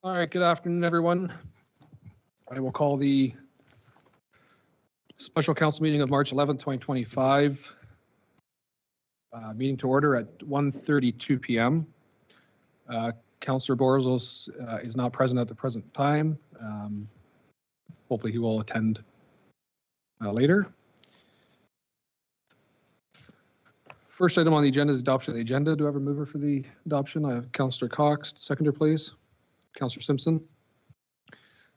All right, good afternoon, everyone. I will call the special council meeting of March 11th, 2025 meeting to order at 1:32 p.m. Councillor Borzos is not present at the present time. Hopefully he will attend later. First item on the agenda is adoption of the agenda. Do I have a mover for the adoption? I have Councillor Cox. Seconder, please. Councillor Simpson.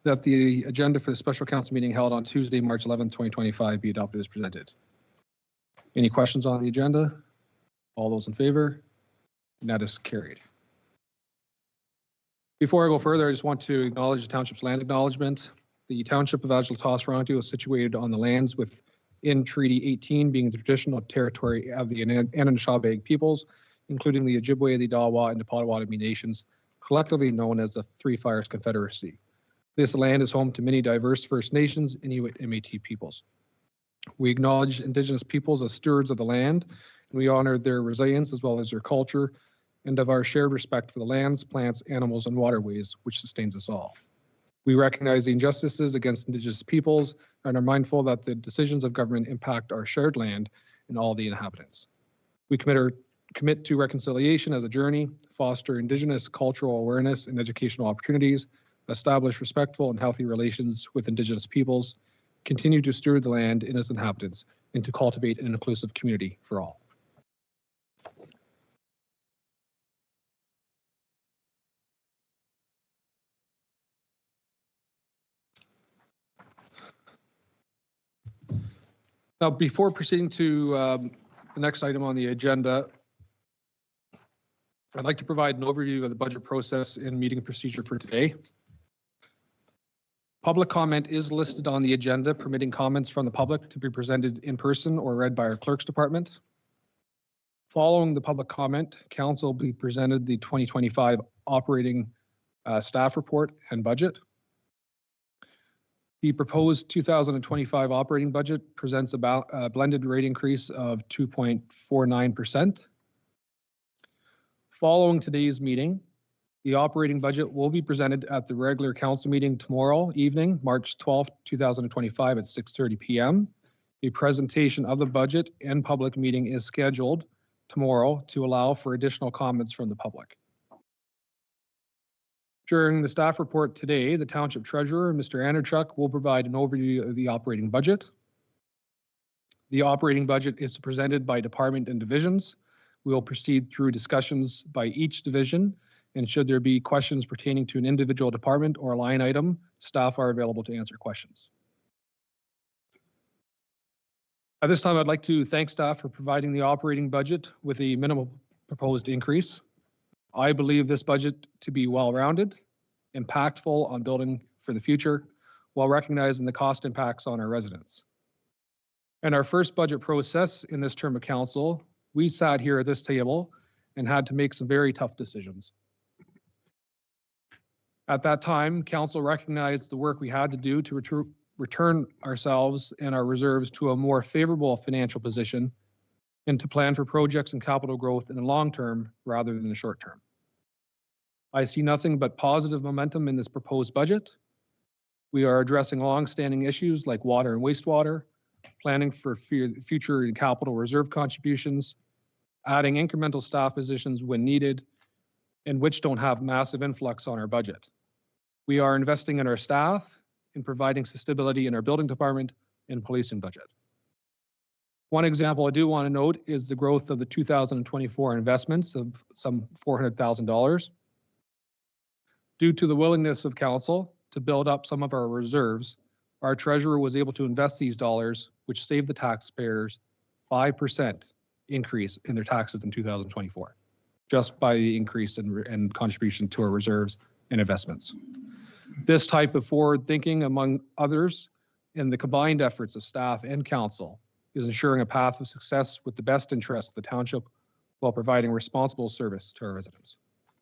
That the agenda for the special council meeting held on Tuesday, March 11, 2025 be adopted as presented. Any questions on the agenda? All those in favor? And that is carried. Before I go further, I just want to acknowledge the township's land acknowledgement. The township of Adjala-Tosorontio is situated on the lands within Treaty 18 being the traditional territory of the Anishinaabe peoples, including the Ojibwe, the Dawa, and the Potawatomi nations, collectively known as the Three Fires Confederacy. This land is home to many diverse First Nations, Inuit, and Métis peoples. We acknowledge Indigenous peoples as stewards of the land, and we honor their resilience as well as their culture and of our shared respect for the lands, plants, animals, and waterways which sustains us all. We recognize the injustices against Indigenous peoples and are mindful that the decisions of government impact our shared land and all the inhabitants. We commit to reconciliation as a journey, foster Indigenous cultural awareness and educational opportunities, establish respectful and healthy relations with Indigenous peoples, continue to steward the land and its inhabitants, and to cultivate an inclusive community for all. Now, before proceeding to the next item on the agenda, I'd like to provide an overview of the budget process and meeting procedure for today. Public comment is listed on the agenda, permitting comments from the public to be presented in person or read by our clerk's department. Following the public comment, council will be presented the 2025 operating staff report and budget. The proposed 2025 operating budget presents about a blended rate increase of 2.49%. Following today's meeting, the operating budget will be presented at the regular council meeting tomorrow evening, March 12th, 2025 at 6:30 p.m. A presentation of the budget and public meeting is scheduled tomorrow to allow for additional comments from the public. During the staff report today, the Township Treasurer, Mr. Anderchuk, will provide an overview of the operating budget. The operating budget is presented by department and divisions. We will proceed through discussions by each division, and should there be questions pertaining to an individual department or line item, staff are available to answer questions. At this time, I'd like to thank staff for providing the operating budget with a minimal proposed increase. I believe this budget to be well-rounded, impactful on building for the future, while recognizing the cost impacts on our residents. In our first budget process in this term of council, we sat here at this table and had to make some very tough decisions. At that time, council recognized the work we had to do to return ourselves and our reserves to a more favorable financial position and to plan for projects and capital growth in the long term rather than the short term. I see nothing but positive momentum in this proposed budget. We are addressing long-standing issues like water and wastewater, planning for future and capital reserve contributions, adding incremental staff positions when needed, and which don't have massive influx on our budget. We are investing in our staff and providing stability in our building department and policing budget. One example I do want to note is the growth of the 2024 investments of some $400,000. Due to the willingness of council to build up some of our reserves, our treasurer was able to invest these dollars, which saved the taxpayers 5% increase in their taxes in 2024, just by the increase in contribution to our reserves and investments. This type of forward thinking, among others, and the combined efforts of staff and council, is ensuring a path of success with the best interests of the township while providing responsible service to our residents.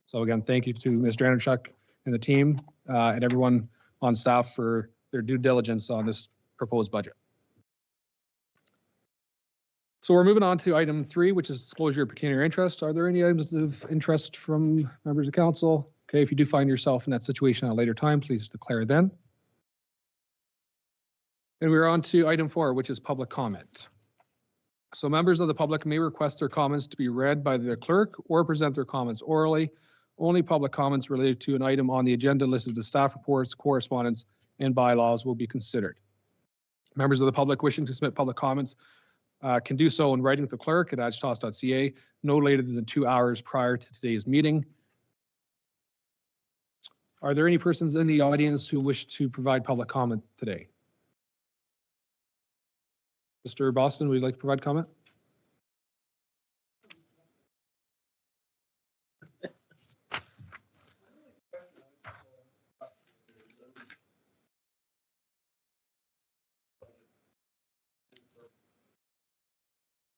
So again, thank you to Mr. Anderchuk and the team and everyone on staff for their due diligence on this proposed budget. So we're moving on to item 3, which is disclosure of pecuniary interest. Are there any items of interest from members of council? Okay, if you do find yourself in that situation at a later time, please declare then. And we're on to item 4, which is public comment. So members of the public may request their comments to be read by the clerk or present their comments orally. Only public comments related to an item on the agenda listed as staff reports, correspondence, and bylaws will be considered. Members of the public wishing to submit public comments can do so in writing with the clerk at adjtos.ca no later than 2 hours prior to today's meeting. Are there any persons in the audience who wish to provide public comment today? Mr. Boston, would you like to provide comment?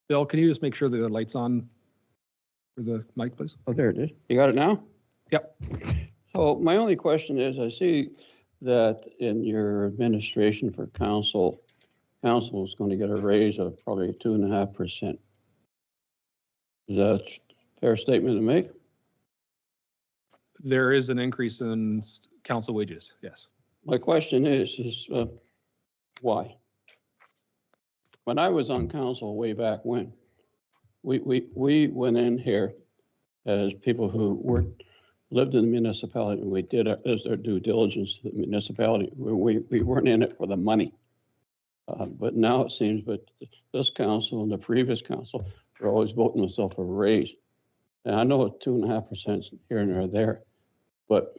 Bill, can you just make sure that the light's on for the mic, please? Oh, there it is. You got it now? Yep. So my only question is, I see that in your administration for council is going to get a raise of probably 2.5%. Is that a fair statement to make? There is an increase in council wages, yes. My question is why? When I was on council way back when, we went in here as people who lived in the municipality, and we did as their due diligence to the municipality. We weren't in it for the money. But now it seems that this council and the previous council are always voting themselves for a raise. And I know 2.5% here and there, but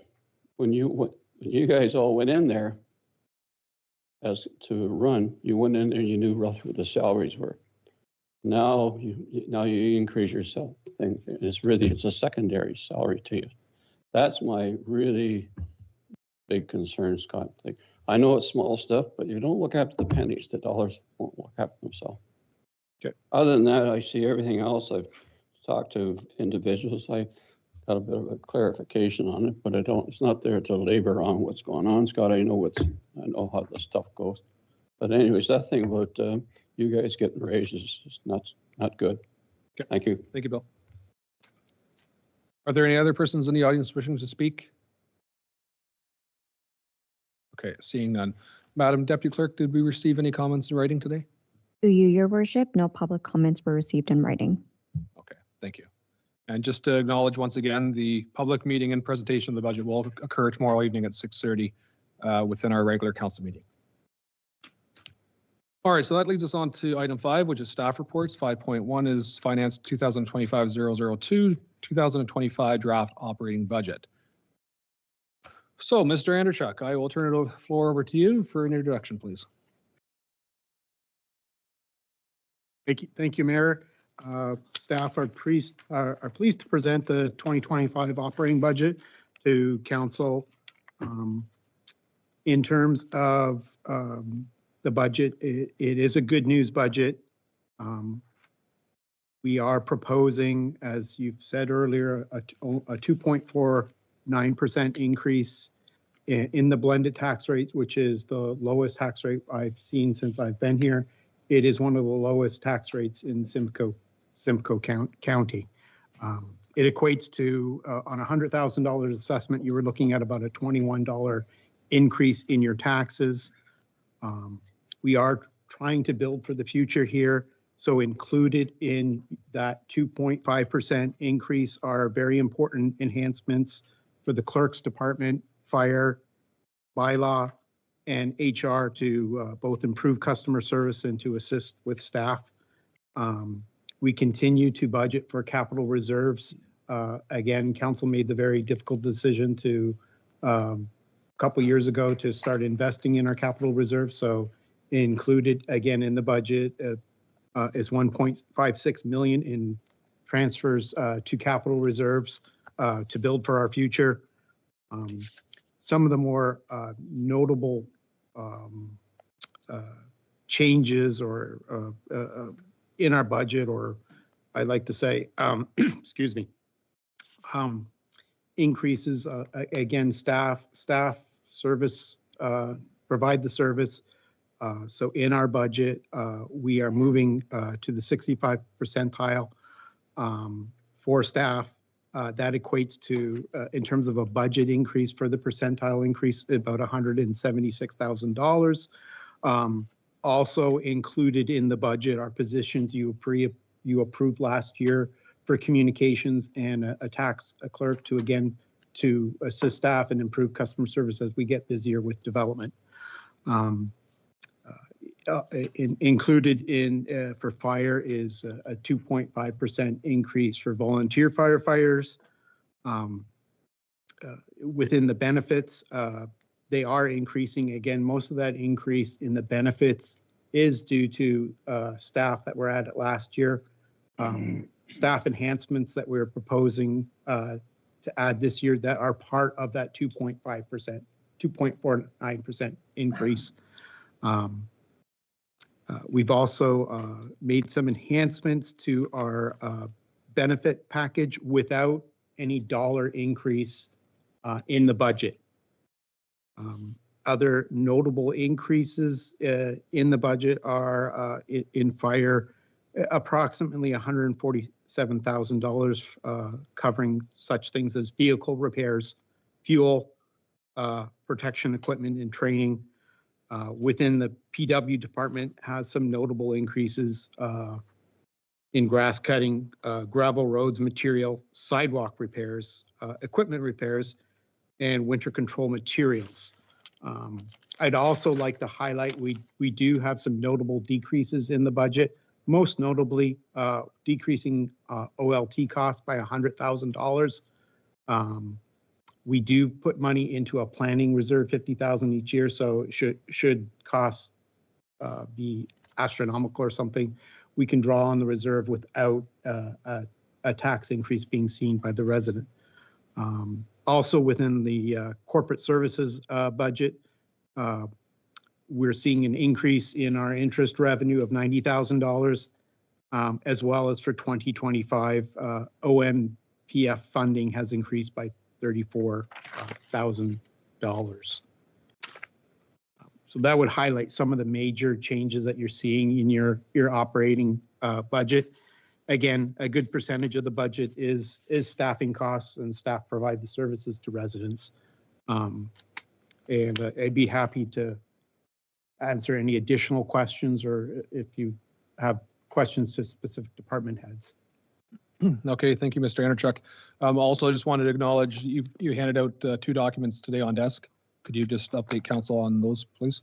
when you guys all went in there as to run, you went in there and you knew roughly what the salaries were. Now you increase your salary thing. It's a secondary salary to you. That's my really big concern, Scott. Like, I know it's small stuff, but you don't look after the pennies. The dollars won't look after themselves. Okay. Other than that, I see everything else. I've talked to individuals. I got a bit of a clarification on it, but it's not there to labor on what's going on, Scott. I know how the stuff goes. But anyways, that thing about you guys getting raises is just not good. Okay. Thank you. Thank you, Bill. Are there any other persons in the audience wishing to speak? Okay, seeing none. Madam Deputy Clerk, did we receive any comments in writing today? To you, Your Worship, no public comments were received in writing. Okay, thank you. And just to acknowledge once again, the public meeting and presentation of the budget will occur tomorrow evening at 6:30 within our regular council meeting. All right, so that leads us on to item 5, which is staff reports. 5.1 is Finance 2025-002, 2025 draft operating budget. So, Mr. Anderchuk, I will turn the floor over to you for an introduction, please. Thank you, Mayor. Staff are pleased to present the 2025 operating budget to council. In terms of the budget, it is a good news budget. We are proposing, as you've said earlier, a 2.49% increase in the blended tax rate, which is the lowest tax rate I've seen since I've been here. It is one of the lowest tax rates in Simcoe County. It equates to, on a $100,000 assessment, you were looking at about a $21 increase in your taxes. We are trying to build for the future here. So included in that 2.5% increase are very important enhancements for the clerk's department, fire, bylaw, and HR to both improve customer service and to assist with staff. We continue to budget for capital reserves. Again, council made the very difficult decision to a couple years ago to start investing in our capital reserves. So included again in the budget is 1.56 million in transfers to capital reserves to build for our future. Some of the more notable changes or in our budget, or I like to say, excuse me, increases, again, staff service, provide the service. So in our budget, we are moving to the 65th percentile for staff That equates to, in terms of a budget increase for the percentile increase, about $176,000. Also included in the budget are positions you approved last year for communications and a clerk to assist staff and improve customer service as we get busier with development. Included in for fire is a 2.5% increase for volunteer firefighters. Within the benefits, they are increasing. Again, most of that increase in the benefits is due to staff that were added last year. Staff enhancements that we're proposing to add this year that are part of that 2.49% increase. We've also made some enhancements to our benefit package without any dollar increase in the budget. Other notable increases in the budget are in fire, approximately $147,000, covering such things as vehicle repairs, fuel, protection equipment, and training. Within the PW department has some notable increases in grass cutting, gravel roads material, sidewalk repairs, equipment repairs, and winter control materials. I'd also like to highlight we do have some notable decreases in the budget, most notably decreasing OLT costs by $100,000. We do put money into a planning reserve, $50,000 each year, so should costs be astronomical or something, we can draw on the reserve without a tax increase being seen by the resident. Also within the corporate services budget, we're seeing an increase in our interest revenue of $90,000, as well as for 2025, OMPF funding has increased by $34,000. So that would highlight some of the major changes that you're seeing in your operating budget. Again, a good percentage of the budget is staffing costs, and staff provide the services to residents. And I'd be happy to answer any additional questions, or if you have questions to specific department heads. Okay, thank you, Mr. Anderchuk. Also, I just wanted to acknowledge you handed out 2 documents today on desk. Could you just update council on those, please?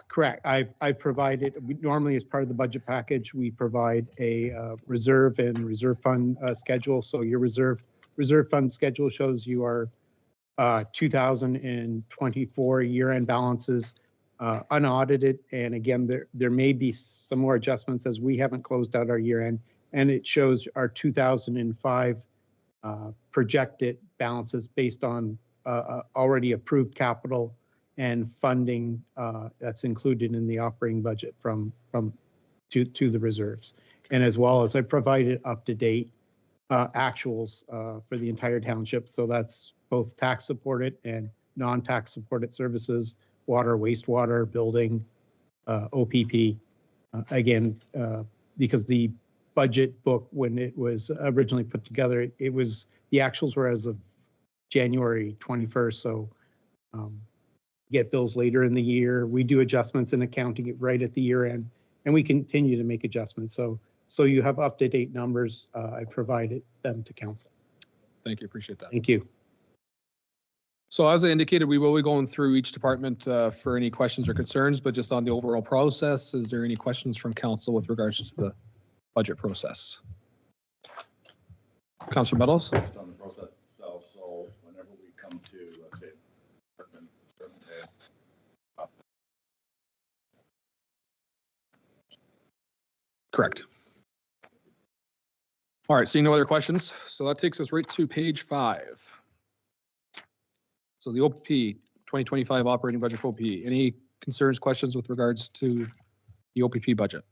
Correct. I've provided, normally as part of the budget package, we provide a reserve and reserve fund schedule. So your reserve fund schedule shows you are 2024 year-end balances unaudited. And again, there may be some more adjustments as we haven't closed out our year-end. And it shows our 2005 projected balances based on already approved capital and funding that's included in the operating budget to the reserves. And as well as I provided up-to-date actuals for the entire township. So that's both tax supported and non-tax supported services, water, wastewater, building, OPP. Again, because the budget book, when it was originally put together, the actuals were as of January 21st. So get bills later in the year. We do adjustments in accounting right at the year end, and we continue to make adjustments. So you have up-to-date numbers. I provided them to council. Thank you, appreciate that. Thank you. So as I indicated, we will be going through each department for any questions or concerns, but just on the overall process, is there any questions from council with regards to the budget process? Councilor Meadows? On the process itself, so whenever we come to, let's say, department, Correct. All right, seeing no other questions, so that takes us right to page 5. So the OPP 2025 operating budget for OPP. Any concerns, questions with regards to the OPP budget?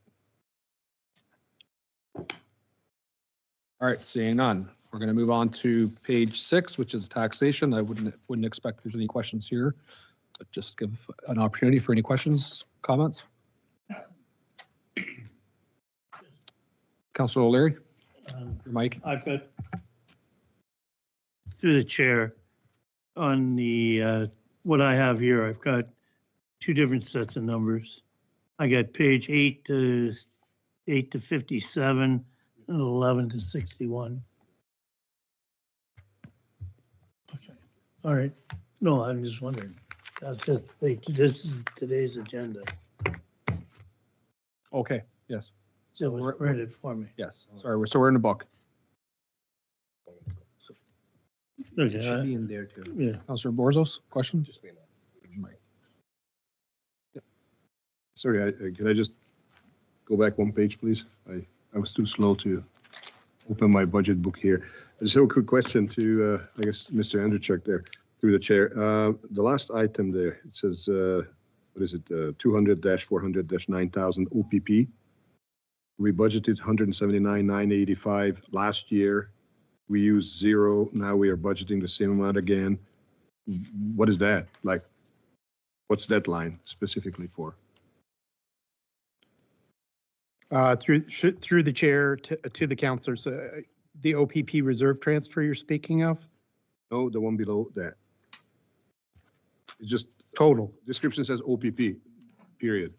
All right, seeing none, we're going to move on to page 6, which is taxation. I wouldn't expect there's any questions here, but just give an opportunity for any questions, comments. Councilor O'Leary, your mic. I've got through the chair, on the, what I have here, I've got two different sets of numbers. I got page 8 to 57 and 11 to 61. Okay, all right. No, I'm just wondering. That's just, this is today's agenda. Okay, yes, It was printed for me. yes. Sorry, so we're in the book. Okay, It should be in there too. yeah. Councilor Borzos, question? Sorry, can I just go back one page, please? I was too slow to open my budget book here. I just have a quick question to, I guess, Mr. Andrzejczyk there, through the chair. The last item there, it says, what is it, 200-400-9,000 OPP. We budgeted 179,985 last year. We used 0. Now we are budgeting the same amount again. What is that? Like, what's that line specifically for? Through the chair to the councilors, the OPP reserve transfer you're speaking of? No, the one below that. It's just Total. description says OPP, period.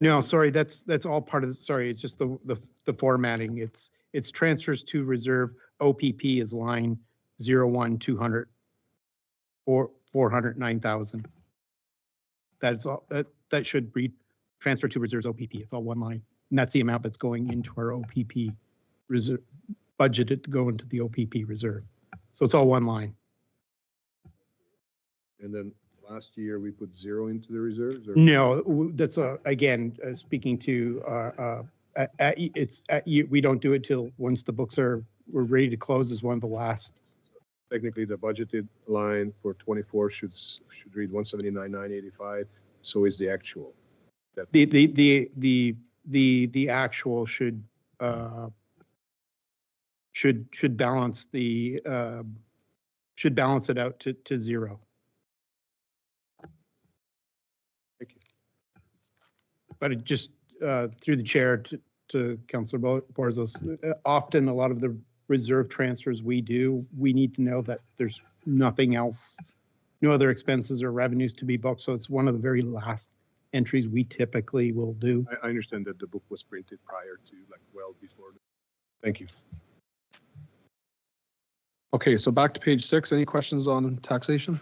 No, sorry, that's all part of the, sorry, it's just the formatting. It's transfers to reserve. OPP is line 01-200 or 409,000. That's all, that should read transfer to reserves OPP. It's all one line. And that's the amount that's going into our OPP reserve, budgeted to go into the OPP reserve. So it's all one line. And then last year we put 0 into the reserves? Or? No, that's again, speaking to, we don't do it till once the books we're ready to close is one of the last. Technically, the budgeted line for 24 should read 179,985. So is the actual. The actual should balance it out to 0. Thank you. But it just through the chair to Councilor Borzos, often a lot of the reserve transfers we do, we need to know that there's nothing else, no other expenses or revenues to be booked. So it's one of the very last entries we typically will do. I understand that the book was printed prior to, like, well before. Thank you. Okay, so back to page 6. Any questions on taxation?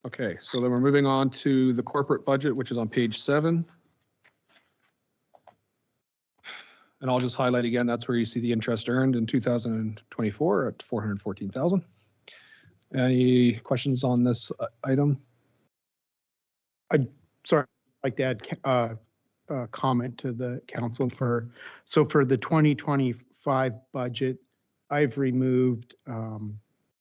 Okay, so then we're moving on to the corporate budget, which is on page 7. And I'll just highlight again, that's where you see the interest earned in 2024 at 414,000. Any questions on this item? Sorry, I'd like to add a comment to the council for the 2025 budget, I've removed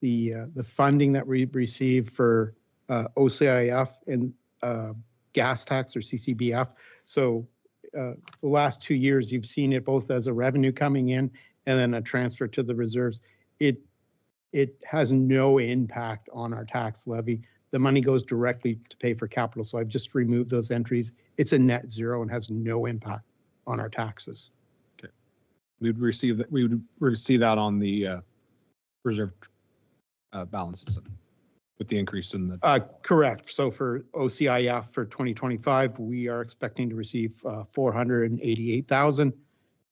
the funding that we received for OCIF and gas tax or CCBF. So the last 2 years, you've seen it both as a revenue coming in and then a transfer to the reserves. It has no impact on our tax levy. The money goes directly to pay for capital. So I've just removed those entries. It's a net 0 and has no impact on our taxes. Okay. We would receive that on the reserve balances with the increase in the. Correct. So for OCIF for 2025, we are expecting to receive 488,000,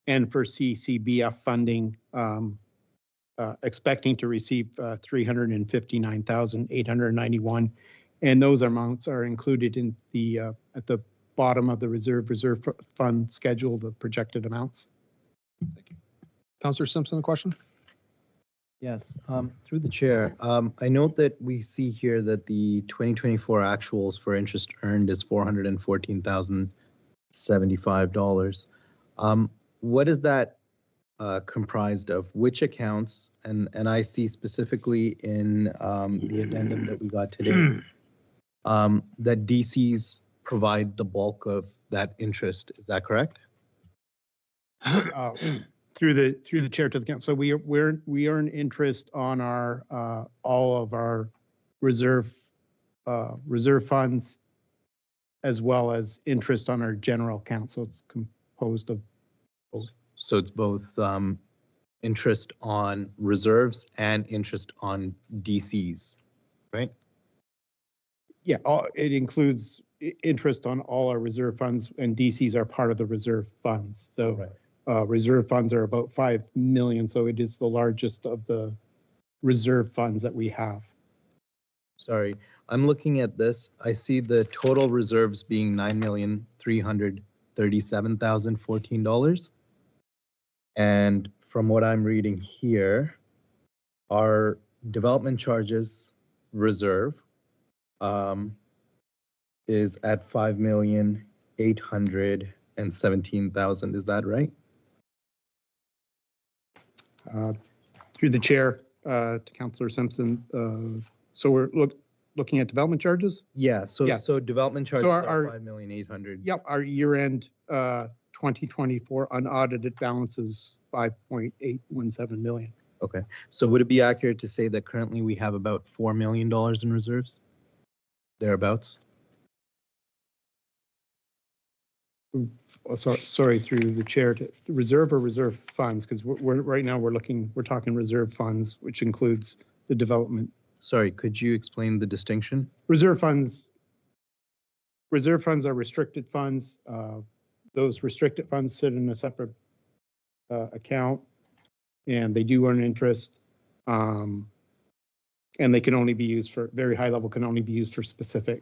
and for CCBF funding, expecting to receive 359,891, and those amounts are included in the at the bottom of the reserve fund schedule, the projected amounts. Thank you. Councillor Simpson, a question? Yes, through the chair. I note that we see here that the 2024 actuals for interest earned is $414,075. What is that comprised of? Which accounts? And I see specifically in the addendum that we got today that DCs provide the bulk of that interest. Is that correct? Through the chair to the council. So we earn interest on our all of our reserve funds, as well as interest on our general account. So it's composed of both. So it's both interest on reserves and interest on DCs, right? Yeah, it includes interest on all our reserve funds, and DCs are part of the reserve funds. So reserve funds are about 5 million, so it is the largest of the reserve funds that we have. Sorry, I'm looking at this. I see the total reserves being $9,337,014. And from what I'm reading here, our development charges reserve is at $5,817,000. Is that right? Through the chair to Councillor Simpson. So we're looking at development charges? Yeah, so Yes. so development charges So are 5,800,000. Yep, our year-end 2024 unaudited balance is 5.817 million. Okay, so would it be accurate to say that currently we have about $4 million in reserves? Thereabouts? Sorry, through the chair to reserve or reserve funds, because we're right now we're talking reserve funds, which includes the development. Sorry, could you explain the distinction? Reserve funds are restricted funds. Those restricted funds sit in a separate account, and they do earn interest. And they can only be used for very high level, can only be used for specific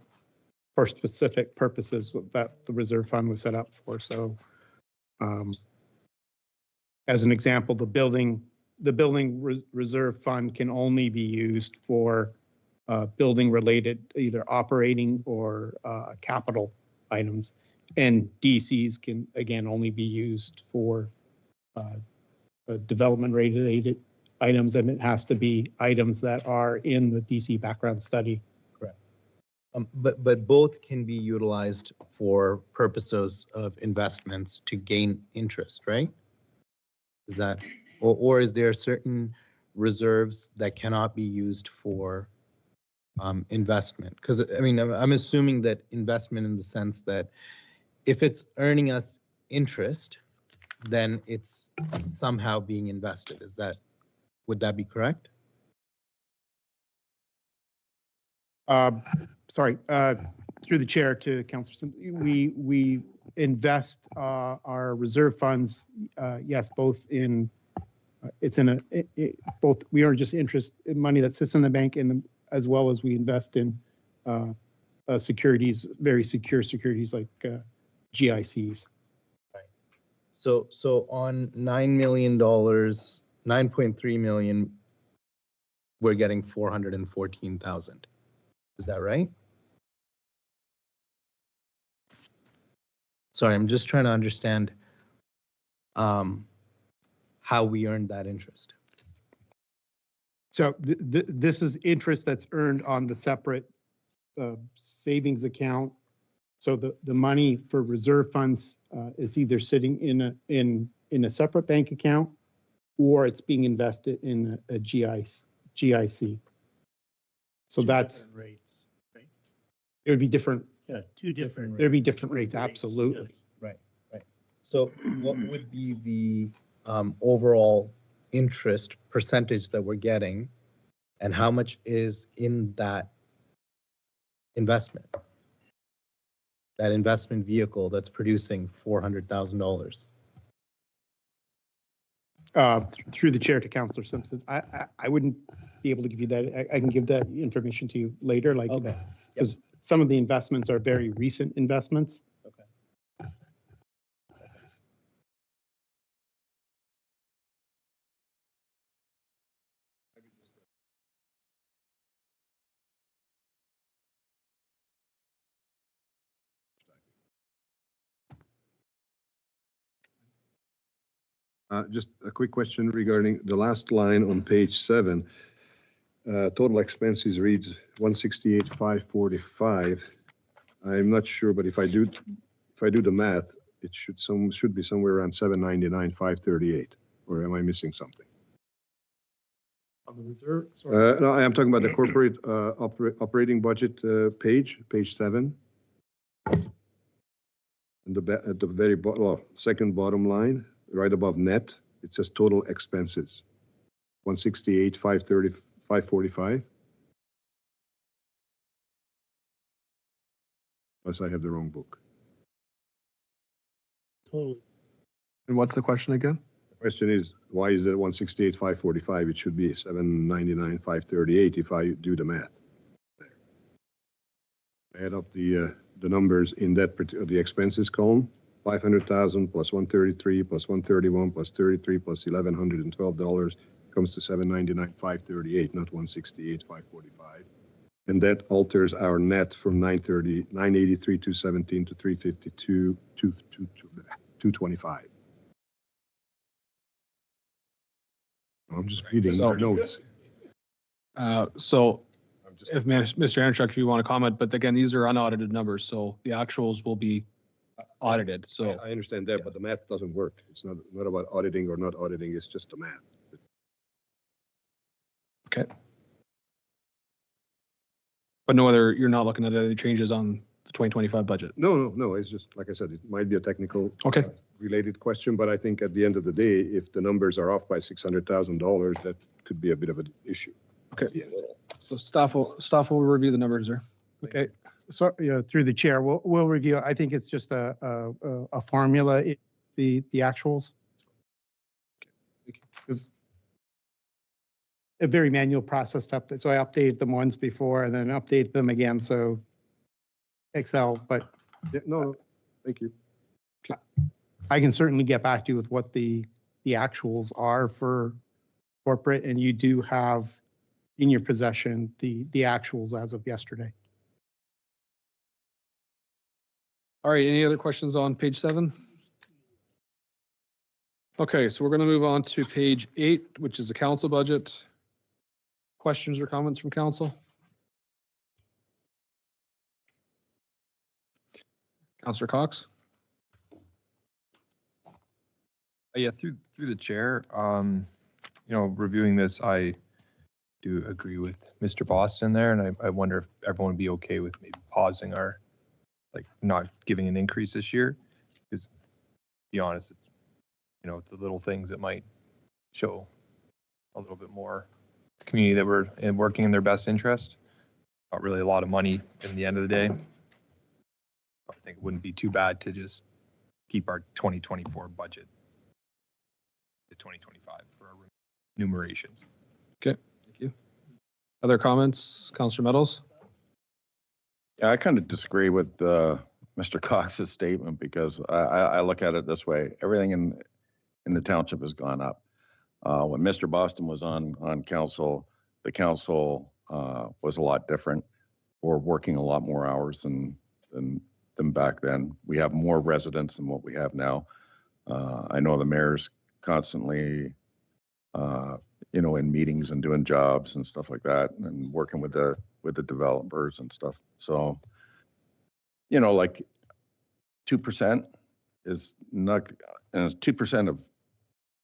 purposes that the reserve fund was set up for. So as an example, the building reserve fund can only be used for building related either operating or capital items. And DCs can again only be used for development related items, and it has to be items that are in the DC background study. Correct. But both can be utilized for purposes of investments to gain interest, right? Is that, or is there certain reserves that cannot be used for investment? Because I mean, I'm assuming that investment in the sense that if it's earning us interest, then it's somehow being invested. Would that be correct? Sorry, through the chair to Councillor Simpson, we invest our reserve funds, yes, both in, both, we earn just interest in money that sits in the bank, and as well as we invest in securities, very secure securities like GICs. So on $9 million, 9.3 million, we're getting 414,000. Is that right? Sorry, I'm just trying to understand how we earned that interest. So this is interest that's earned on the separate savings account. So the money for reserve funds is either sitting in a separate bank account, or it's being invested in a GIC. So that's rates, right? it would be different. Yeah, two different rates. There'd be different rates, absolutely. Right. So what would be the overall interest percentage that we're getting, and how much is in that investment? That investment vehicle that's producing $400,000. Through the chair to Councillor Simpson, I wouldn't be able to give you that. I can give that information to you later, like, Okay. because some of the investments are very recent investments. Okay. Just a quick question regarding the last line on page 7. Total expenses reads 168,545. I'm not sure, but if I do the math, it should be somewhere around 799,538. Or am I missing something? On the reserve, sorry. No, I am talking about the corporate operating budget page 7. And at the very second bottom line, right above net, it says total expenses. 168, 530, 545. Unless I have the wrong book. Total. And what's the question again? The question is, why is it 168, 545? It should be 799, 538 if I do the math. Add up the numbers in that the expenses column, 500,000 plus 133 plus 131 plus 33 plus $1,112 comes to 799, 538, not 168, 545. And that alters our net from 983, 217 to 352, 225. I'm just reading your notes. So I'm just- if Mr. Anchuk, if you want to comment, but again, these are unaudited numbers, so the actuals will be audited, so. I understand that, but the math doesn't work. It's not about auditing or not auditing, it's just the math. Okay. But no other, you're not looking at any changes on the 2025 budget? No, it's just, like I said, it might be a technical Okay. related question, but I think at the end of the day, if the numbers are off by $600,000, that could be a bit of an issue. Okay. So staff will review the numbers there. Okay. So, yeah, through the chair, we'll review. I think it's just a formula, the actuals. It's a very manual process to update. So I updated them once before and then updated them again. So Excel, but Yeah, no, thank you. I can certainly get back to you with what the actuals are for corporate, and you do have in your possession the actuals as of yesterday. All right, any other questions on page 7? Okay, so we're going to move on to page 8, which is the council budget. Questions or comments from council? Councillor Cox? Yeah, through the chair, reviewing this, I do agree with Mr. Boston there, and I wonder if everyone would be okay with maybe pausing our, not giving an increase this year, because to be honest, it's the little things that might show a little bit more community that we're working in their best interest. Not really a lot of money in the end of the day. I think it wouldn't be too bad to just keep our 2024 budget to 2025 for our numerations. Okay, thank you. Other comments, Councillor Meadows? Yeah, I kind of disagree with Mr. Cox's statement because I look at it this way. Everything in the township has gone up. When Mr. Boston was on council, the council was a lot different. We're working a lot more hours than back then. We have more residents than what we have now. I know the mayor's constantly, in meetings and doing jobs and stuff like that, and working with the developers and stuff. So, 2% is not, and it's 2% of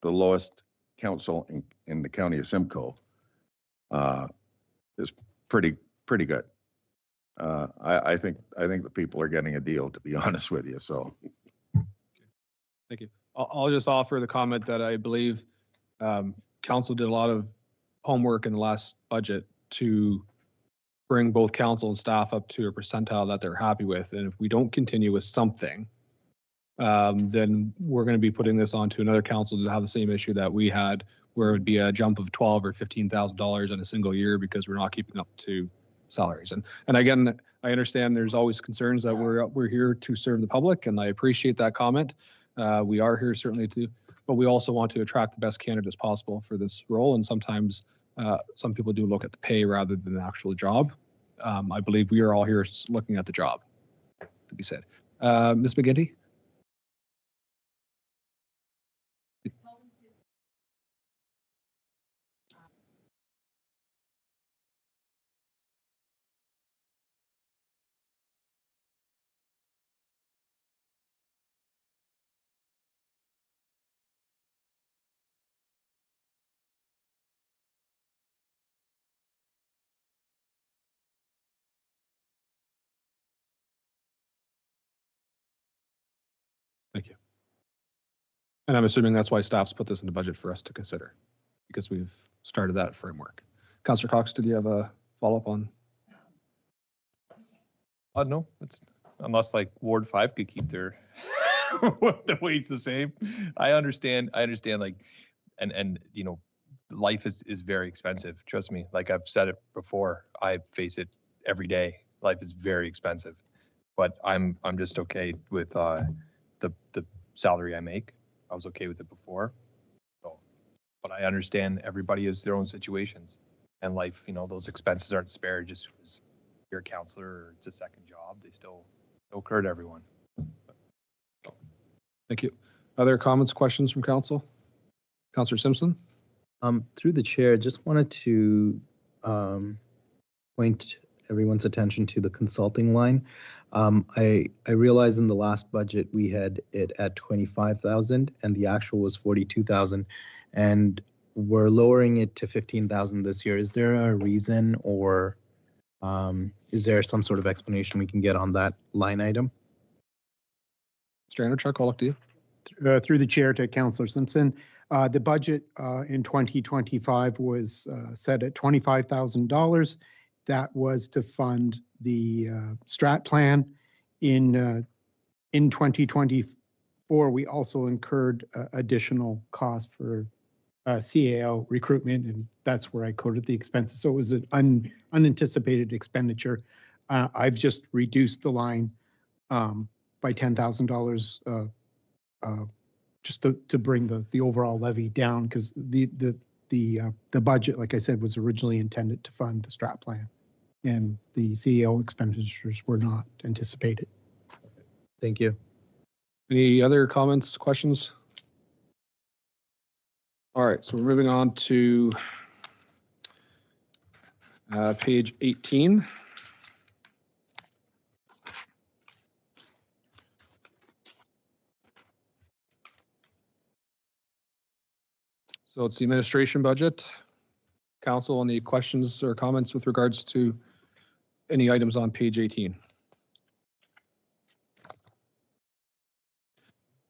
the lowest council in the county of Simcoe is pretty good. I think the people are getting a deal, to be honest with you. So, Thank you. I'll just offer the comment that I believe council did a lot of homework in the last budget to bring both council and staff up to a percentile that they're happy with. And if we don't continue with something, then we're going to be putting this on to another council to have the same issue that we had, where it would be a jump of $12,000 or $15,000 in a single year because we're not keeping up to salaries. And again, I understand there's always concerns that we're here to serve the public, and I appreciate that comment. We are here certainly but we also want to attract the best candidates possible for this role. And sometimes some people do look at the pay rather than the actual job. I believe we are all here looking at the job, to be said. Ms. McGinty? And I'm assuming that's why staff's put this in the budget for us to consider, because we've started that framework. Councillor Cox, did you have a follow-up on? No, it's, unless like Ward 5 could keep their the wage the same. I understand like, and you know, life is very expensive. Trust me. Like I've said it before, I face it every day. Life is very expensive, but I'm just okay with the salary I make. I was okay with it before. So, but I understand everybody has their own situations, and life, you know, those expenses aren't spared just because you're a counselor or it's a second job. They still occur to everyone. Thank you. Other comments, questions from council? Councillor Simpson? Through the chair, just wanted to point everyone's attention to the consulting line. I realized in the last budget we had it at 25,000 and the actual was 42,000, and we're lowering it to 15,000 this year. Is there a reason, or is there some sort of explanation we can get on that line item? Mr. Anderchuk, I'll look to you. Through the chair to Councillor Simpson, the budget in 2025 was set at $25,000. That was to fund the strat plan. In 2024, we also incurred additional cost for CAO recruitment, and that's where I coded the expenses. So it was an unanticipated expenditure. I've just reduced the line by $10,000 just to bring the overall levy down, because the budget, like I said, was originally intended to fund the strat plan, and the CEO expenditures were not anticipated. Thank you. Any other comments, questions? All right, so we're moving on to page 18. So it's the administration budget. Council, any questions or comments with regards to any items on page 18?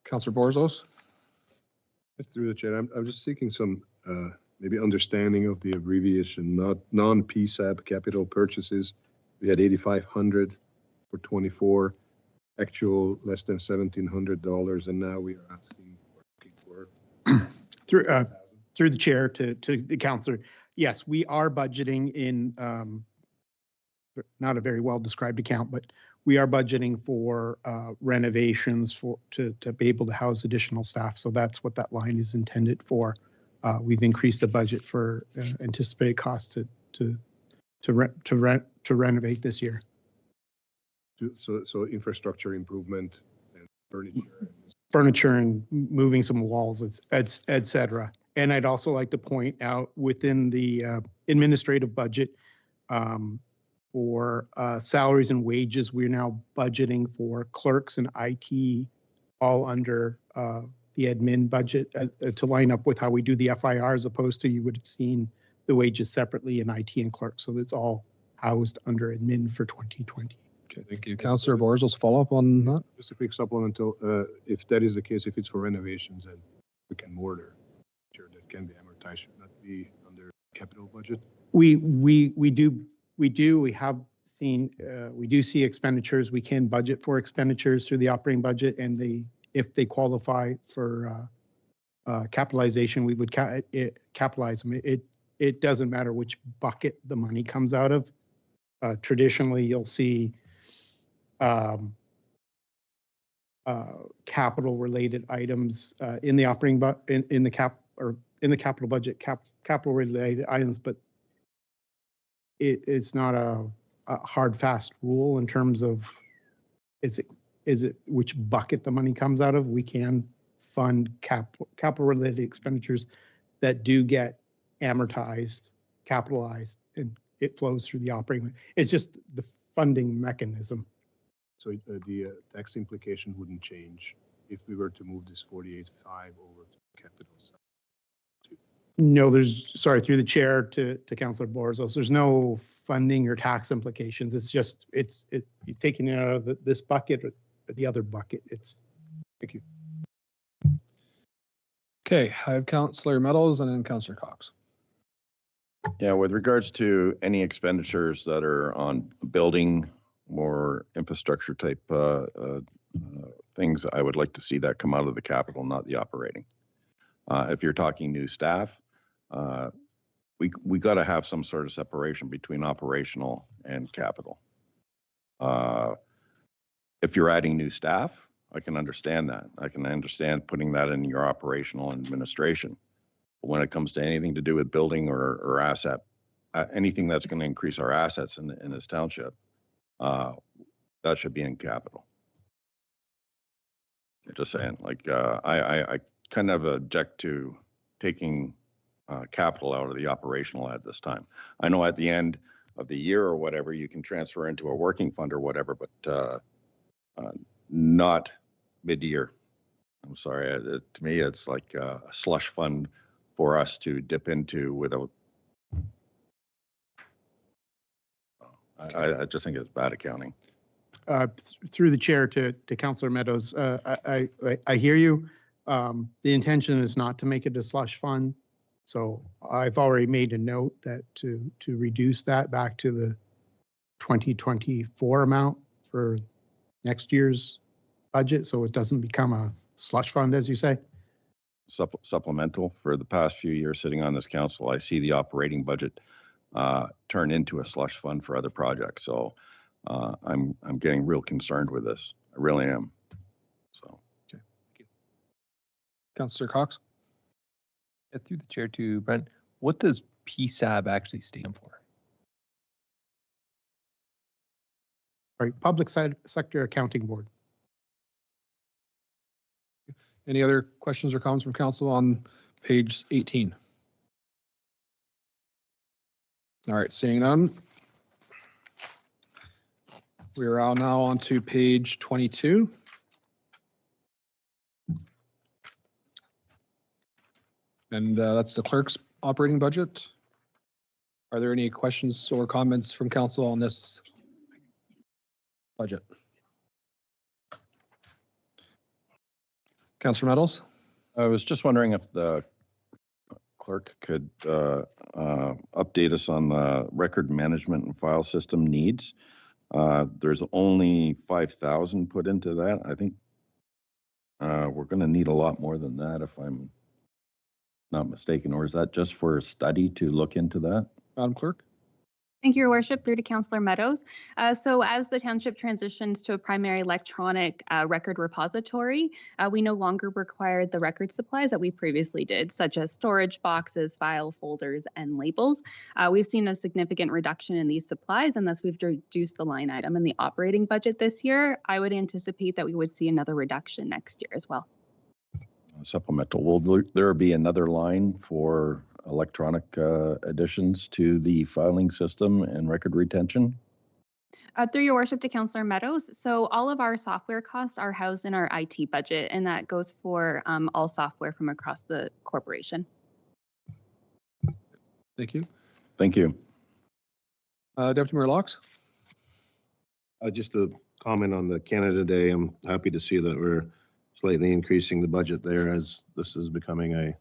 Councillor Borzos? Through the chair, I'm just seeking some maybe understanding of the abbreviation, not non-PSAB capital purchases. We had 8,500 for 24, actual less than $1,700, and now we are asking for through the chair to the councillor. Yes, we are budgeting in not a very well described account, but we are budgeting for renovations to be able to house additional staff. So that's what that line is intended for. We've increased the budget for anticipated costs to renovate this year. So infrastructure improvement and furniture and moving some walls, et cetera. And I'd also like to point out within the administrative budget for salaries and wages, we're now budgeting for clerks and IT all under the admin budget to line up with how we do the FIR, as opposed to you would have seen the wages separately in IT and clerks. So it's all housed under admin for 2020. Okay, thank you. Councillor Borzos, follow up on that? Just a quick supplemental. If that is the case, if it's for renovations, then we can order that can be amortized, should not be under capital budget. We have seen, we do see expenditures. We can budget for expenditures through the operating budget, and if they qualify for capitalization, we would capitalize them. It doesn't matter which bucket the money comes out of. Traditionally, you'll see capital related items in the operating in the capital budget, capital related items, but it's not a hard fast rule in terms of is it which bucket the money comes out of. We can fund capital related expenditures that do get amortized, capitalized, and it flows through the operating. It's just the funding mechanism. So the tax implication wouldn't change if we were to move this 48.5 over to capital. No, sorry, through the chair to Councillor Borzos, there's no funding or tax implications. It's just, you're taking it out of this bucket or the other bucket. Thank you. Okay, I have Councillor Meadows and then Councillor Cox. Yeah, with regards to any expenditures that are on building or infrastructure type things, I would like to see that come out of the capital, not the operating. If you're talking new staff, we got to have some sort of separation between operational and capital. If you're adding new staff, I can understand that. I can understand putting that in your operational and administration. But when it comes to anything to do with building or asset, anything that's going to increase our assets in this township, that should be in capital. Just saying, like, I kind of object to taking capital out of the operational at this time. I know at the end of the year or whatever, you can transfer into a working fund or whatever, but not mid-year. I'm sorry. To me, it's like a slush fund for us to dip into without. I just think it's bad accounting. Through the chair to Councillor Meadows, I hear you. The intention is not to make it a slush fund. So I've already made a note that to reduce that back to the 2024 amount for next year's budget, so it doesn't become a slush fund, as you say. Supplemental. For the past few years sitting on this council, I see the operating budget turn into a slush fund for other projects. So I'm getting real concerned with this. I really am. So. Okay. Thank you. Councillor Cox. Yeah, through the chair to Brent, what does PSAB actually stand for? Right, Public Sector Accounting Board. Any other questions or comments from council on page 18? All right, seeing none. We are now on to page 22. And that's the clerk's operating budget. Are there any questions or comments from council on this budget? Councillor Meadows? I was just wondering if the clerk could update us on the record management and file system needs. There's only 5,000 put into that. I think we're going to need a lot more than that if I'm not mistaken, or is that just for a study to look into that? Madam Clerk? Thank you, Your Worship. Through to Councillor Meadows. So as the township transitions to a primary electronic record repository, we no longer require the record supplies that we previously did, such as storage boxes, file folders, and labels. We've seen a significant reduction in these supplies, and thus we've reduced the line item in the operating budget this year. I would anticipate that we would see another reduction next year as well. Supplemental. Will there be another line for electronic additions to the filing system and record retention? Through Your Worship to Councillor Meadows. So all of our software costs are housed in our IT budget, and that goes for all software from across the corporation. Thank you. Thank you. Deputy Mayor Laux? Just a comment on the Canada Day. I'm happy to see that we're slightly increasing the budget there as this is becoming a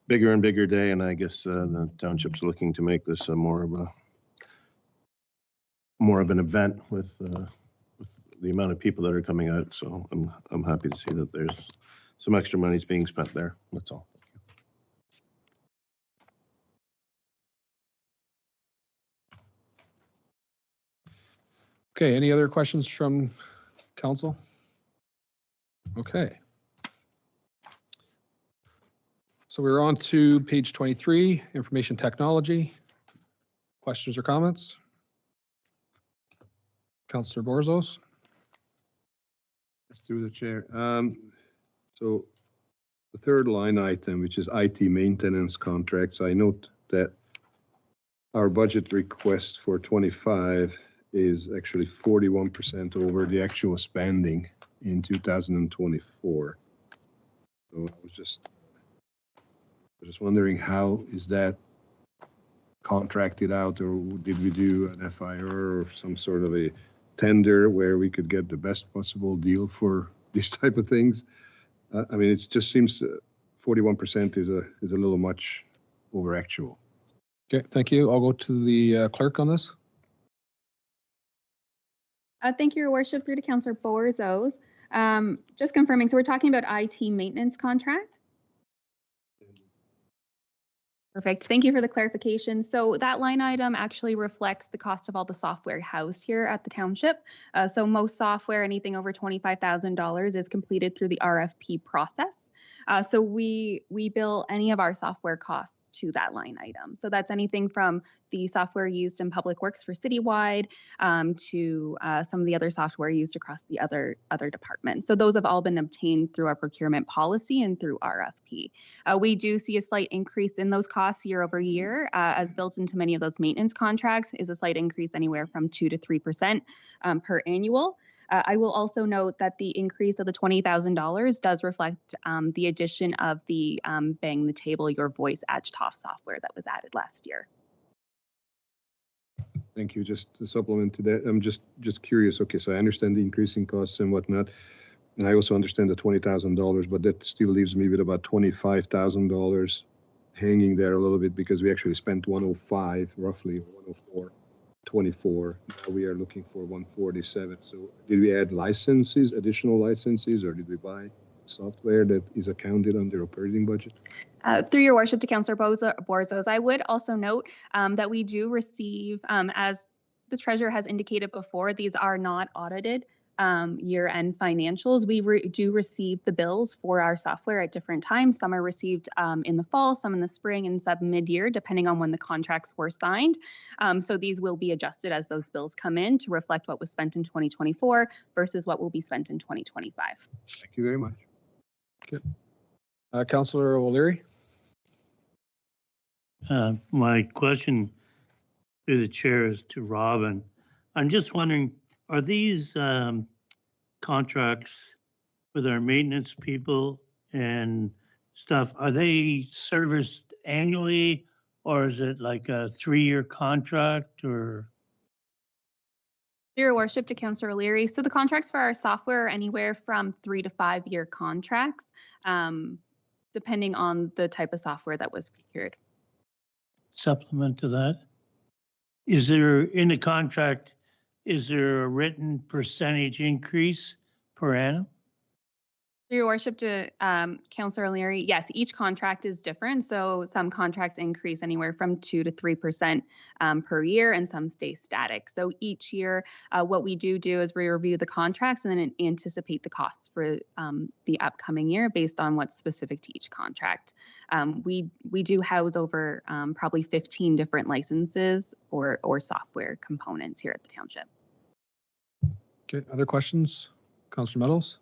bigger and bigger day, and I guess the township's looking to make this a more of an event with the amount of people that are coming out. So I'm happy to see that there's some extra money's being spent there. That's all. Okay, any other questions from council? Okay. So we're on to page 23, information technology. Questions or comments? Councillor Borzos? Through the chair. So the third line item, which is IT maintenance contracts, I note that our budget request for 25 is actually 41% over the actual spending in 2024. So I was just wondering, how is that contracted out, or did we do an FIR or some sort of a tender where we could get the best possible deal for these type of things? I mean, it just seems 41% is a little much over actual. Okay, thank you. I'll go to the clerk on this. Thank you, Your Worship. Through to Councillor Borzos. Just confirming, so we're talking about IT maintenance contract? Perfect. Thank you for the clarification. So that line item actually reflects the cost of all the software housed here at the township. So most software, anything over $25,000, is completed through the RFP process. So we bill any of our software costs to that line item. So that's anything from the software used in Public Works for citywide to some of the other software used across the other departments. So those have all been obtained through our procurement policy and through RFP. We do see a slight increase in those costs year over year, as built into many of those maintenance contracts is a slight increase anywhere from 2 to 3% per annual. I will also note that the increase of the $20,000 does reflect the addition of the Bang the Table Your Voice Adjala-Tosorontio software that was added last year. Thank you. Just to supplement to that, I'm just curious. Okay, so I understand the increasing costs and whatnot, and I also understand the $20,000, but that still leaves me with about $25,000 hanging there a little bit because we actually spent 105 roughly, 104. 24. Now we are looking for 147. So did we add licenses, additional licenses, or did we buy software that is accounted under operating budget? Through your worship to Councillor Borzos, I would also note that we do receive, as the treasurer has indicated before, these are not audited year-end financials. We do receive the bills for our software at different times. Some are received in the fall, some in the spring, and some mid-year, depending on when the contracts were signed. So these will be adjusted as those bills come in to reflect what was spent in 2024 versus what will be spent in 2025. Thank you very much. Good. Councillor O'Leary. My question to the chair is to Robin. I'm just wondering, are these contracts with our maintenance people and stuff, are they serviced annually or is it like a 3-year contract or? Your worship to Councillor O'Leary. So the contracts for our software are anywhere from 3 to 5 year contracts, depending on the type of software that was procured. Supplement to that, is there in the contract, is there a written percentage increase per annum? Your worship to Councillor O'Leary, yes, each contract is different. So some contracts increase anywhere from 2 to 3% per year, and some stay static. So each year, what we do is we review the contracts and then anticipate the costs for the upcoming year based on what's specific to each contract. We do house over probably 15 different licenses or software components here at the township. Okay, other questions? Councillor Meadows?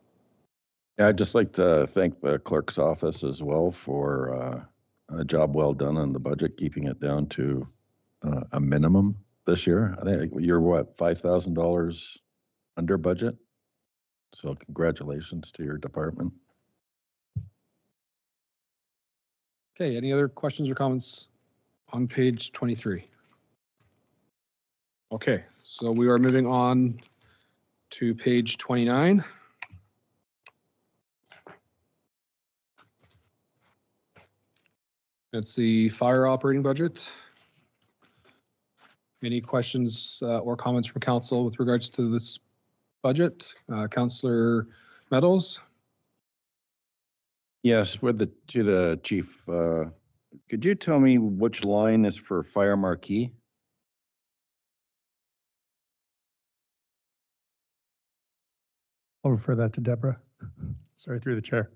Yeah, I'd just like to thank the clerk's office as well for a job well done on the budget, keeping it down to a minimum this year. I think you're what, $5,000 under budget? So congratulations to your department. Okay, any other questions or comments on page 23? Okay, so we are moving on to page 29. It's the fire operating budget. Any questions or comments from council with regards to this budget? Councillor Meadows? Yes, to the chief, could you tell me which line is for fire marquee? I'll refer that to Deborah. Sorry, through the chair.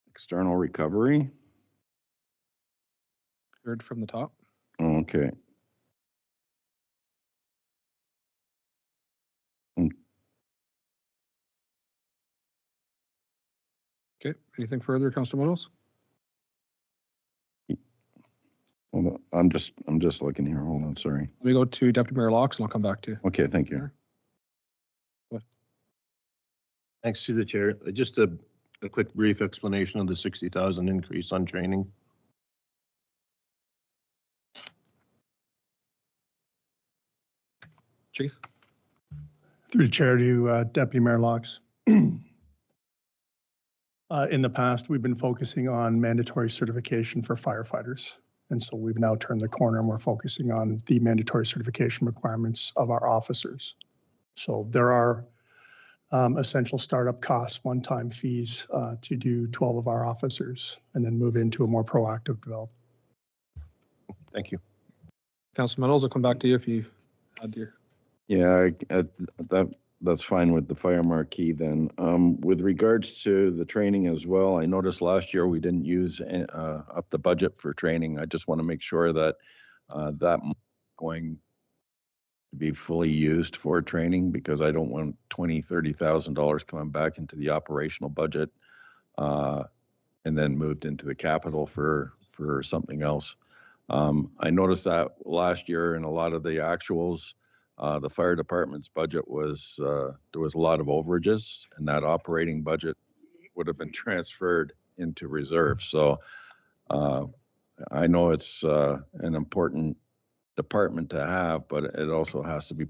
External recovery? Third from the top. Okay. Okay, anything further, Councillor Meadows? Hold on. I'm just looking here. Hold on, sorry. Let me go to Deputy Mayor Locks and I'll come back to you. Okay, thank you. Thanks to the chair. Just a quick brief explanation of the 60,000 increase on training. Chief? Through the chair to Deputy Mayor Laux. In the past, we've been focusing on mandatory certification for firefighters. And so we've now turned the corner and we're focusing on the mandatory certification requirements of our officers. So there are essential startup costs, one-time fees to do 12 of our officers and then move into a more proactive development. Thank you. Councilor Meadows, I'll come back to you if you had your. Yeah, that's fine with the fire marquee then. With regards to the training as well, I noticed last year we didn't use up the budget for training. I just want to make sure that that going to be fully used for training, because I don't want $20,000-$30,000 coming back into the operational budget and then moved into the capital for something else. I noticed that last year in a lot of the actuals, the fire department's budget was, there was a lot of overages, and that operating budget would have been transferred into reserve. So I know it's an important department to have, but it also has to be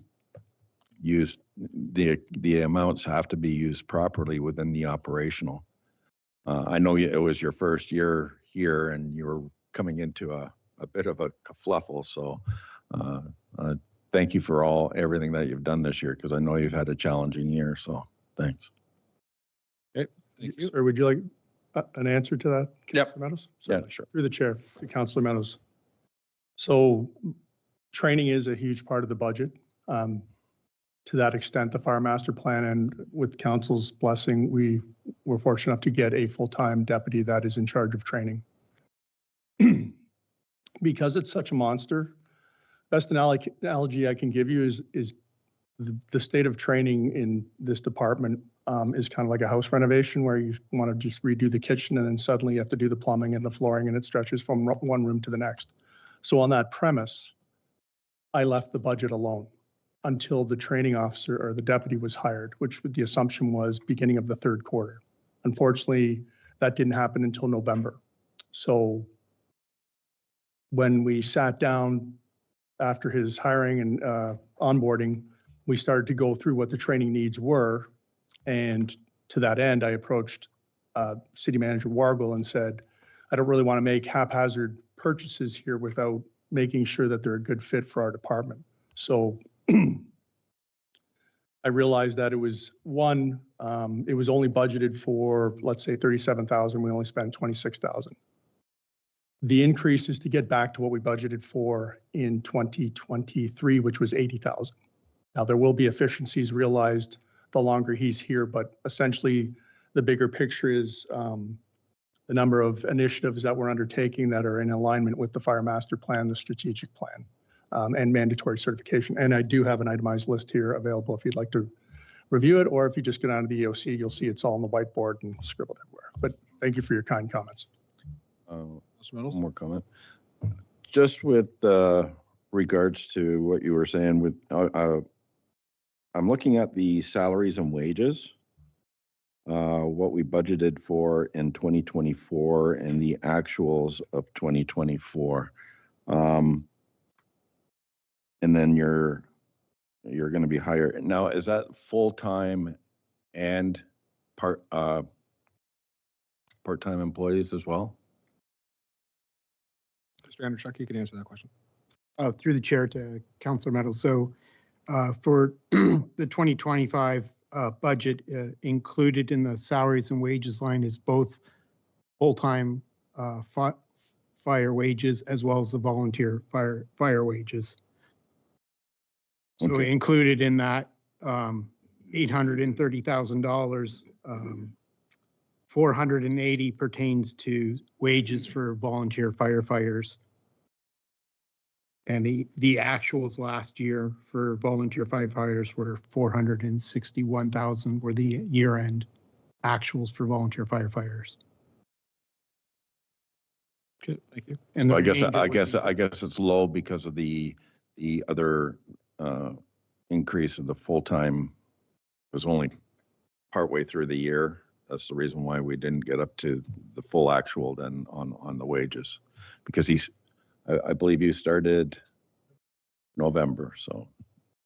used, the amounts have to be used properly within the operational. I know it was your first year here and you were coming into a bit of a kerfluffle, so thank you for everything that you've done this year, because I know you've had a challenging year, so thanks. Okay, thank you. Sir, would you like an answer to that, Yep. Councilor Meadows? Yeah, sure. Through the chair to Councilor Meadows. So training is a huge part of the budget. To that extent, the fire master plan, and with council's blessing, we were fortunate enough to get a full-time deputy that is in charge of training. Because it's such a monster, best analogy I can give you is the state of training in this department is kind of like a house renovation where you want to just redo the kitchen and then suddenly you have to do the plumbing and the flooring and it stretches from one room to the next. So on that premise, I left the budget alone until the training officer or the deputy was hired, which the assumption was beginning of the third quarter. Unfortunately, that didn't happen until November. So when we sat down after his hiring and onboarding, we started to go through what the training needs were. And to that end, I approached City Manager Wargle and said, I don't really want to make haphazard purchases here without making sure that they're a good fit for our department. So I realized that it was it was only budgeted for, let's say, 37,000. We only spent 26,000. The increase is to get back to what we budgeted for in 2023, which was 80,000. Now there will be efficiencies realized the longer he's here, but essentially the bigger picture is the number of initiatives that we're undertaking that are in alignment with the fire master plan, the strategic plan, and mandatory certification. And I do have an itemized list here available if you'd like to review it, or if you just go down to the EOC, you'll see it's all on the whiteboard and scribbled everywhere. But thank you for your kind comments. One more comment. Just with regards to what you were saying, with I'm looking at the salaries and wages, what we budgeted for in 2024 and the actuals of 2024. And then you're going to be higher. Now, is that full-time and part-time employees as well? Mr. Andrzejczyk, you can answer that question. Through the chair to Councilor Meadows. So for the 2025 budget, included in the salaries and wages line is both full-time fire wages as well as the volunteer fire wages. So Okay. included in that $830,000, 480 pertains to wages for volunteer firefighters. And the actuals last year for volunteer firefighters were 461,000 were the year-end actuals for volunteer firefighters. Okay, thank you. And So the I guess remainder would be- it's low because of the other increase of the full-time was only partway through the year. That's the reason why we didn't get up to the full actual then on the wages, because I believe you started November. So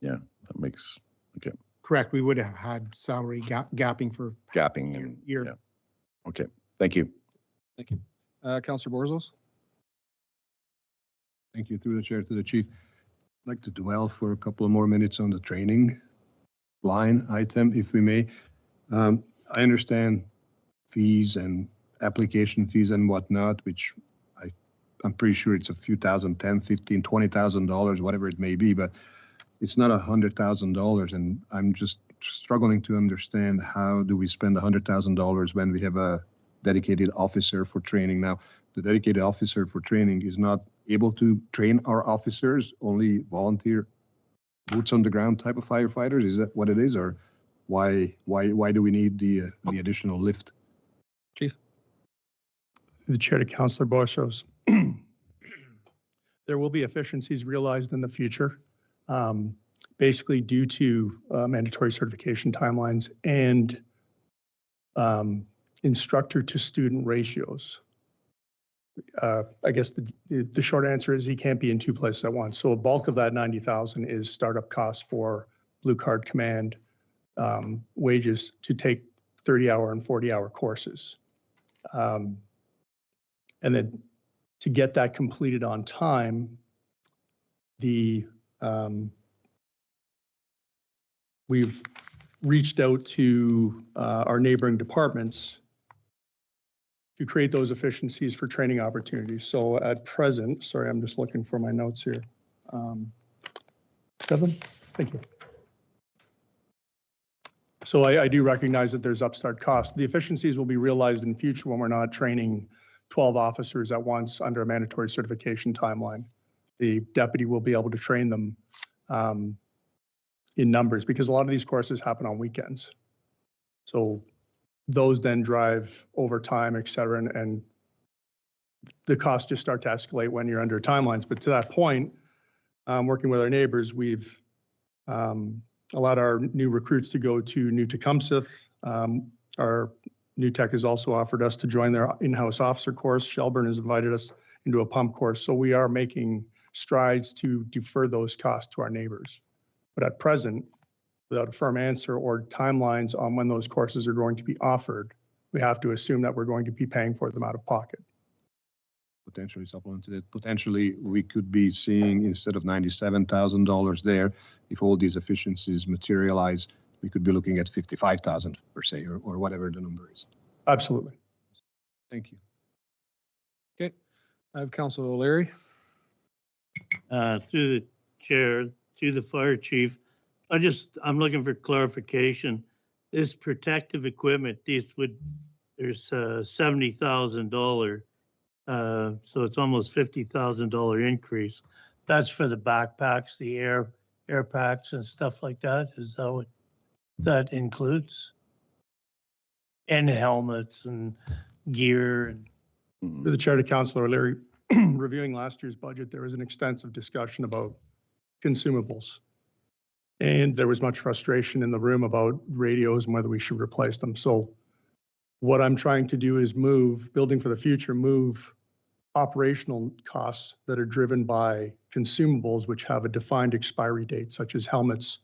yeah, that makes, okay. Correct, we would have had salary gapping for Gapping and, year. yeah. Okay, thank you. Thank you. Councillor Borzos? Thank you, through the chair to the chief. I'd like to dwell for a couple of more minutes on the training line item, if we may. I understand fees and application fees and whatnot, which I'm pretty sure it's a few thousand, $10,000, $15,000, $20,000, whatever it may be, but it's not $100,000. And I'm just struggling to understand, how do we spend $100,000 when we have a dedicated officer for training? Now, the dedicated officer for training is not able to train our officers, only volunteer boots on the ground type of firefighters. Is that what it is? Or why do we need the additional lift? Chief? The chair to Councillor Borzos. There will be efficiencies realized in the future, basically due to mandatory certification timelines and instructor to student ratios. I guess the short answer is he can't be in two places at once. So a bulk of that 90,000 is startup costs for Blue Card Command wages to take 30-hour and 40-hour courses. And then to get that completed on time, we've reached out to our neighboring departments to create those efficiencies for training opportunities. So at present, sorry, I'm just looking for my notes here. Devin, thank you. So I do recognize that there's upstart cost. The efficiencies will be realized in future when we're not training 12 officers at once under a mandatory certification timeline. The deputy will be able to train them in numbers, because a lot of these courses happen on weekends. So those then drive overtime, et cetera, and the costs just start to escalate when you're under timelines. But to that point, working with our neighbors, we've allowed our new recruits to go to New Tecumseh. Our New Tech has also offered us to join their in-house officer course. Shelburne has invited us into a pump course. So we are making strides to defer those costs to our neighbors. But at present, without a firm answer or timelines on when those courses are going to be offered, we have to assume that we're going to be paying for them out of pocket. Potentially supplemented it. Potentially, we could be seeing, instead of $97,000 there, if all these efficiencies materialize, we could be looking at 55,000 per se, or whatever the number is. Absolutely. Thank you. Okay. I have Councilor O'Leary. Through the chair, to the fire chief, I'm looking for clarification. This protective equipment, there's $70,000. So it's almost $50,000 increase. That's for the backpacks, the air packs and stuff like that. Is that what that includes? And helmets and gear. To the chair to Councilor O'Leary, reviewing last year's budget, there was an extensive discussion about consumables. And there was much frustration in the room about radios and whether we should replace them. So what I'm trying to do is building for the future, move operational costs that are driven by consumables, which have a defined expiry date, such as helmets,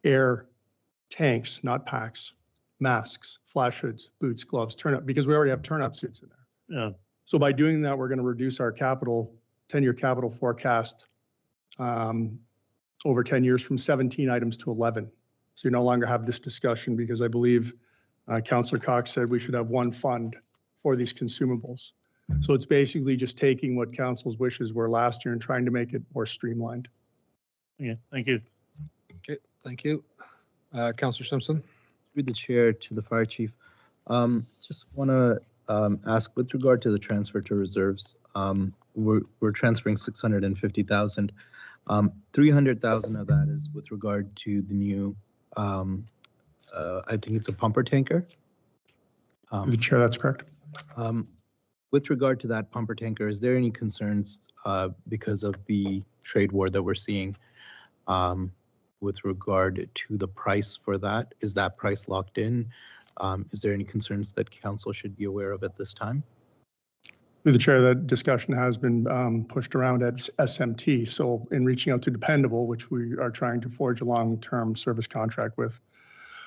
air tanks, not packs, masks, flash hoods, boots, gloves, turnout, because we already have turnout suits in there. Yeah. So by doing that, we're going to reduce our 10-year capital forecast over 10 years from 17 items to 11. So you no longer have this discussion, because I believe Councillor Cox said we should have one fund for these consumables. So it's basically just taking what council's wishes were last year and trying to make it more streamlined. Yeah, thank you. Okay, thank you. Councillor Simpson. Through the chair to the fire chief, just want to ask, with regard to the transfer to reserves, we're transferring 650,000. 300,000 of that is with regard to the new, I think it's a pumper tanker. The chair, that's correct. With regard to that pumper tanker, is there any concerns because of the trade war that we're seeing with regard to the price for that? Is that price locked in? Is there any concerns that council should be aware of at this time? Through the chair, that discussion has been pushed around at SMT. So in reaching out to Dependable, which we are trying to forge a long-term service contract with,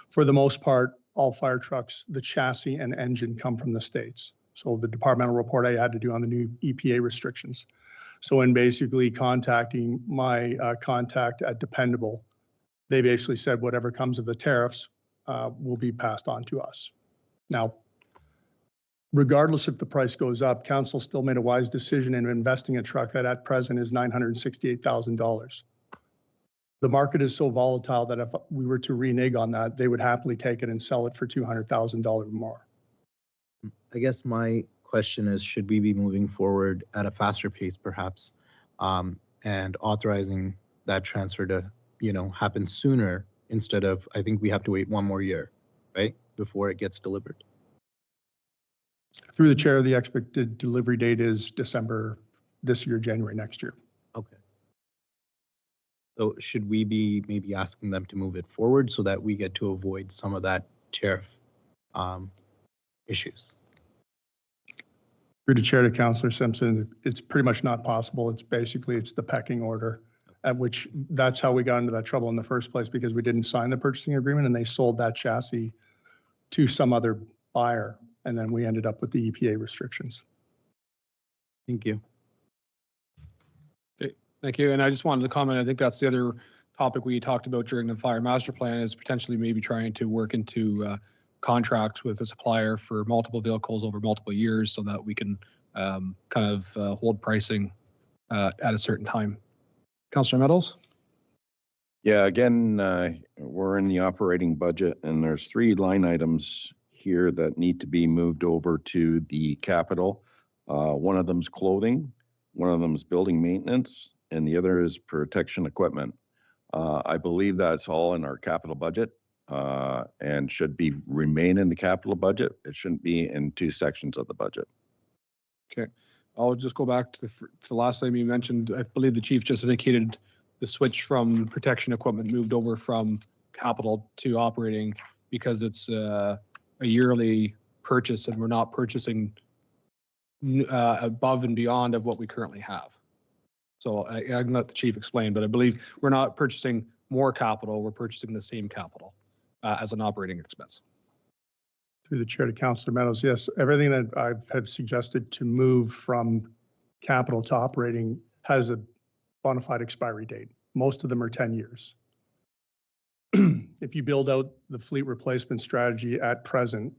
for the most part, all fire trucks, the chassis and engine come from the States. So the departmental report I had to do on the new EPA restrictions. So in basically contacting my contact at Dependable, they basically said whatever comes of the tariffs will be passed on to us. Now, regardless if the price goes up, council still made a wise decision in investing in a truck that at present is $968,000. The market is so volatile that if we were to renege on that, they would happily take it and sell it for $200,000 more. I guess my question is, should we be moving forward at a faster pace perhaps, and authorizing that transfer to, happen sooner instead of, I think we have to wait one more year, right, before it gets delivered? Through the chair, the expected delivery date is December this year, January next year. Okay. So should we be maybe asking them to move it forward so that we get to avoid some of that tariff issues? Through the chair to Councillor Simpson, it's pretty much not possible. It's the pecking order, at which that's how we got into that trouble in the first place, because we didn't sign the purchasing agreement and they sold that chassis to some other buyer. And then we ended up with the EPA restrictions. Thank you. Okay, thank you. And I just wanted to comment, I think that's the other topic we talked about during the fire master plan, is potentially maybe trying to work into contracts with a supplier for multiple vehicles over multiple years so that we can hold pricing at a certain time. Councillor Meadows? Yeah, again, we're in the operating budget and there's 3 line items here that need to be moved over to the capital. One of them's clothing, one of them's building maintenance, and the other is protection equipment. I believe that's all in our capital budget and should remain in the capital budget. It shouldn't be in 2 sections of the budget. Okay, I'll just go back to the last time you mentioned. I believe the chief just indicated the switch from protection equipment moved over from capital to operating because it's a yearly purchase and we're not purchasing above and beyond of what we currently have. So I can let the chief explain, but I believe we're not purchasing more capital, we're purchasing the same capital as an operating expense. Through the chair to Councillor Meadows, yes, everything that I have suggested to move from capital to operating has a bona fide expiry date. Most of them are 10 years. If you build out the fleet replacement strategy at present,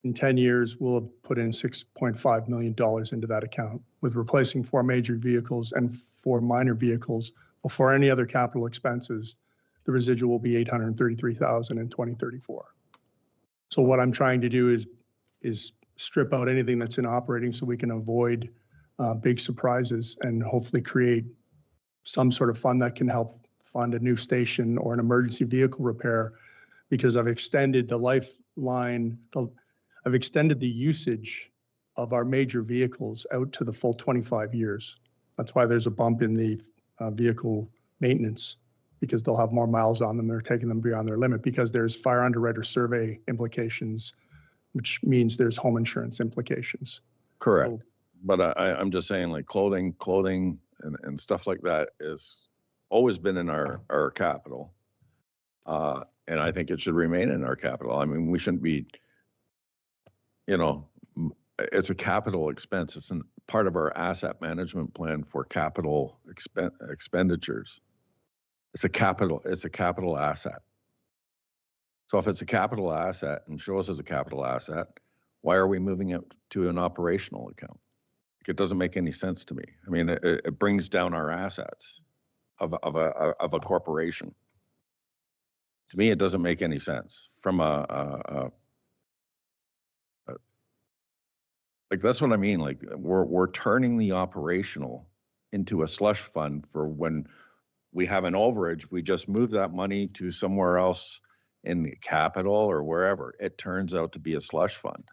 in 10 years, we'll have put in $6.5 million into that account with replacing 4 major vehicles and 4 minor vehicles before any other capital expenses. The residual will be $833,000 in 2034. So what I'm trying to do is strip out anything that's in operating so we can avoid big surprises and hopefully create some sort of fund that can help fund a new station or an emergency vehicle repair, because I've extended the lifeline, I've extended the usage of our major vehicles out to the full 25 years. That's why there's a bump in the vehicle maintenance, because they'll have more miles on them. They're taking them beyond their limit because there's fire underwriter survey implications, which means there's home insurance implications. Correct. So, but I'm just saying, like clothing and stuff like that is always been in our capital. And I think it should remain in our capital. I mean, we shouldn't be, it's a capital expense. It's part of our asset management plan for capital expenditures. It's a capital asset. So if it's a capital asset and show us as a capital asset, why are we moving it to an operational account? It doesn't make any sense to me. I mean, it brings down our assets of a corporation. To me, it doesn't make any sense from like, that's what I mean. Like we're turning the operational into a slush fund for when we have an overage, we just move that money to somewhere else in the capital or wherever. It turns out to be a slush fund.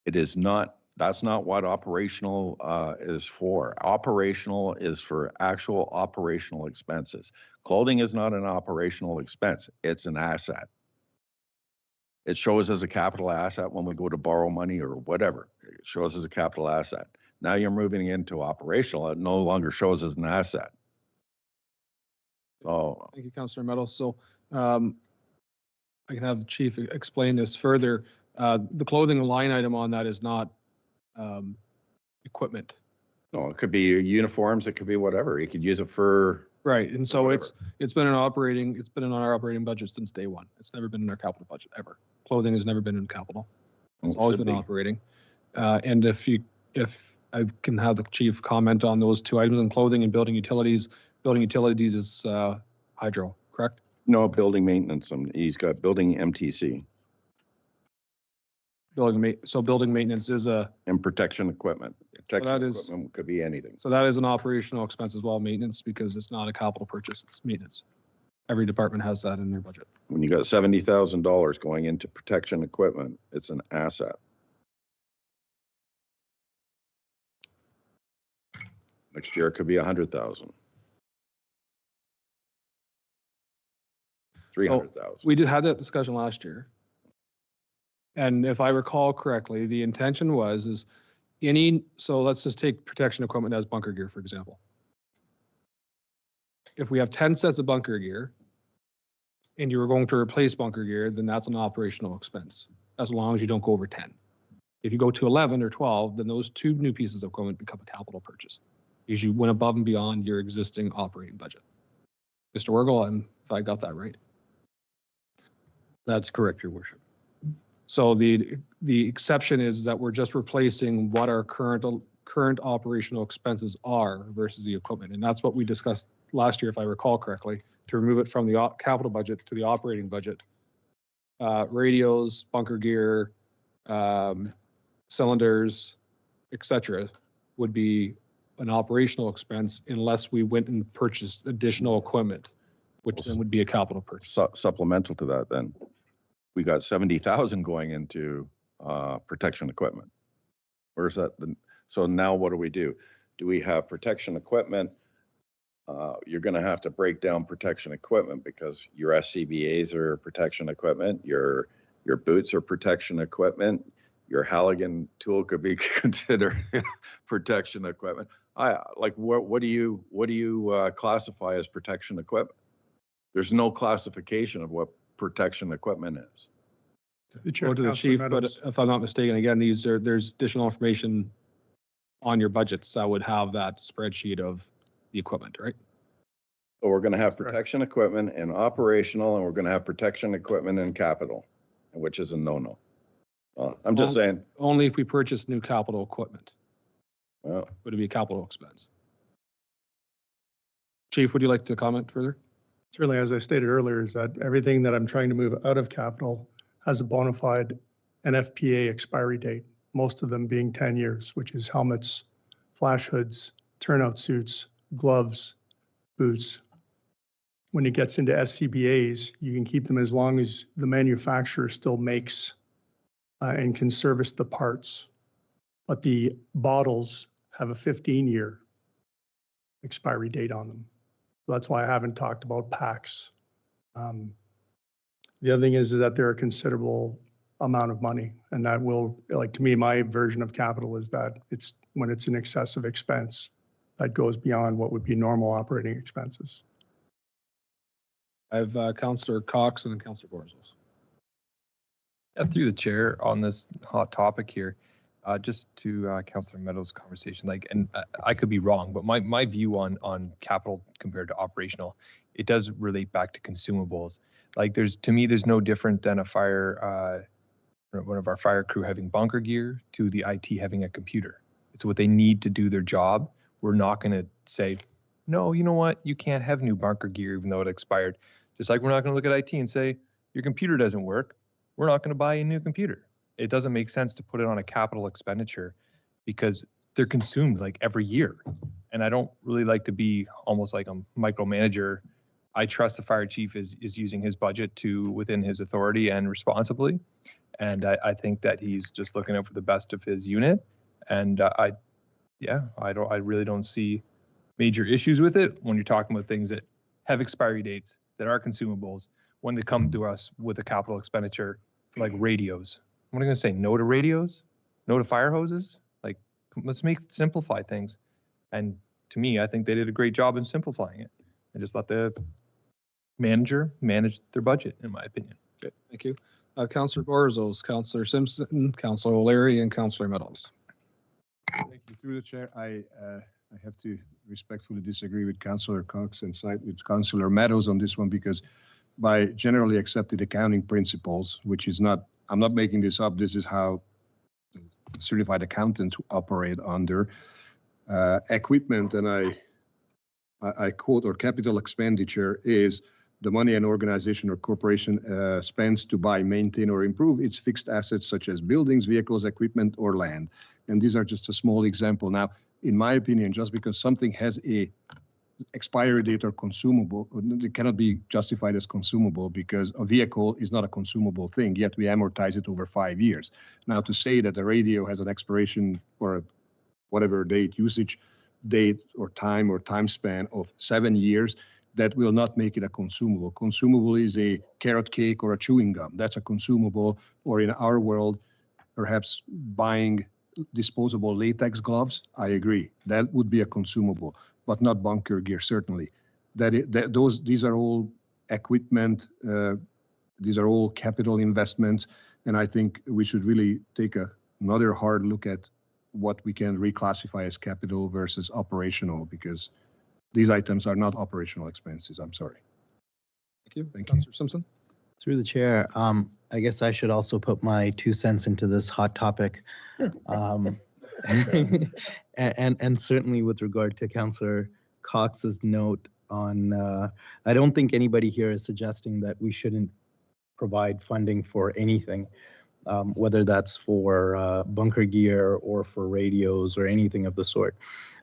It is not. That's not what operational is for. Operational is for actual operational expenses. Clothing is not an operational expense. It's an asset. It shows as a capital asset when we go to borrow money or whatever. It shows as a capital asset. Now you're moving into operational. It no longer shows as an asset. So Thank you, Councillor Meadows. So I can have the chief explain this further. The clothing line item on that is not equipment. no, it could be uniforms. It could be whatever. You could use it for. Right, and so whatever. it's been in our operating budget since day one. It's never been in our capital budget ever. Clothing has never been in capital. It's It always should been be. operating. And if I can have the chief comment on those two items in clothing and building utilities. Building utilities is hydro, correct? No, building maintenance. He's got building MTC So building maintenance is and protection equipment. Protection that is- equipment could be anything. so that is an operational expense as well, maintenance, because it's not a capital purchase, it's maintenance. Every department has that in their budget. When you got $70,000 going into protection equipment, it's an asset. Next year it could be 100,000. 300,000. We did have that discussion last year. And if I recall correctly, the intention is so let's just take protection equipment as bunker gear, for example. If we have 10 sets of bunker gear and you were going to replace bunker gear, then that's an operational expense, as long as you don't go over 10. If you go to 11 or 12, then those two new pieces of equipment become a capital purchase, because you went above and beyond your existing operating budget. Mr. Wergel, if I got that right. That's correct, Your Worship. So the exception is that we're just replacing what our current operational expenses are versus the equipment. And that's what we discussed last year, if I recall correctly, to remove it from the capital budget to the operating budget. Radios, bunker gear, cylinders, etc., would be an operational expense unless we went and purchased additional equipment, which then would be a capital purchase. Supplemental to that, then we got 70,000 going into protection equipment. Where's that? So now what do? Do we have protection equipment? You're going to have to break down protection equipment, because your SCBAs are protection equipment. Your boots are protection equipment. Your Halligan tool could be considered protection equipment. What do you classify as protection equipment? There's no classification of what protection equipment is. Go to the chief, but if I'm not mistaken, again, there's additional information on your budgets that would have that spreadsheet of the equipment, right? So we're going to have protection equipment and operational, and we're going to have protection equipment and capital, which is a no-no. I'm just saying. Only if we purchase new capital equipment Well, would it be a capital expense. Chief, would you like to comment further? Certainly, as I stated earlier, is that everything that I'm trying to move out of capital has a bona fide NFPA expiry date, most of them being 10 years, which is helmets, flash hoods, turnout suits, gloves, boots. When it gets into SCBAs, you can keep them as long as the manufacturer still makes and can service the parts. But the bottles have a 15-year expiry date on them. That's why I haven't talked about packs. The other thing is that they're a considerable amount of money, and that will, like, to me, my version of capital is that it's when it's an excessive expense that goes beyond what would be normal operating expenses. I have Councillor Cox and then Councillor Borzos. Through the chair on this hot topic here, just to Councillor Meadows' conversation, and I could be wrong, but my view on capital compared to operational, it does relate back to consumables. To me, there's no different than one of our fire crew having bunker gear to the IT having a computer. It's what they need to do their job. We're not going to say, no, you know what, you can't have new bunker gear even though it expired. Just like we're not going to look at IT and say, your computer doesn't work, we're not going to buy a new computer. It doesn't make sense to put it on a capital expenditure because they're consumed every year. And I don't really like to be almost like a micromanager. I trust the fire chief is using his budget within his authority and responsibly. And I think that he's just looking out for the best of his unit. And I really don't see major issues with it when you're talking about things that have expiry dates, that are consumables, when they come to us with a capital expenditure like radios. What am I gonna say? No to radios? No to fire hoses? Like, let's simplify things. And to me, I think they did a great job in simplifying it. I just let the manager manage their budget, in my opinion. Okay, thank you. Councillor Borzos, Councillor Simpson, Councillor O'Leary, and Councillor Meadows. Thank you. Through the chair, I have to respectfully disagree with Councillor Cox and side with Councillor Meadows on this one, because by generally accepted accounting principles, which is not, I'm not making this up, this is how certified accountants operate under equipment, and I quote, or capital expenditure is the money an organization or corporation spends to buy, maintain, or improve its fixed assets such as buildings, vehicles, equipment, or land. And these are just a small example. Now, in my opinion, just because something has a expiry date or consumable, it cannot be justified as consumable, because a vehicle is not a consumable thing, yet we amortize it over 5 years. Now, to say that a radio has an expiration or whatever date, usage date or time span of 7 years, that will not make it a consumable. Consumable is a carrot cake or a chewing gum. That's a consumable, or in our world, perhaps buying disposable latex gloves. I agree. That would be a consumable, but not bunker gear, certainly. These are all equipment, these are all capital investments, and I think we should really take another hard look at what we can reclassify as capital versus operational, because these items are not operational expenses. I'm sorry. Thank you. Thank you. Councillor Simpson. Through the chair, I guess I should also put my 2 cents into this hot topic. And certainly with regard to Councillor Cox's note on, I don't think anybody here is suggesting that we shouldn't provide funding for anything, whether that's for bunker gear or for radios or anything of the sort.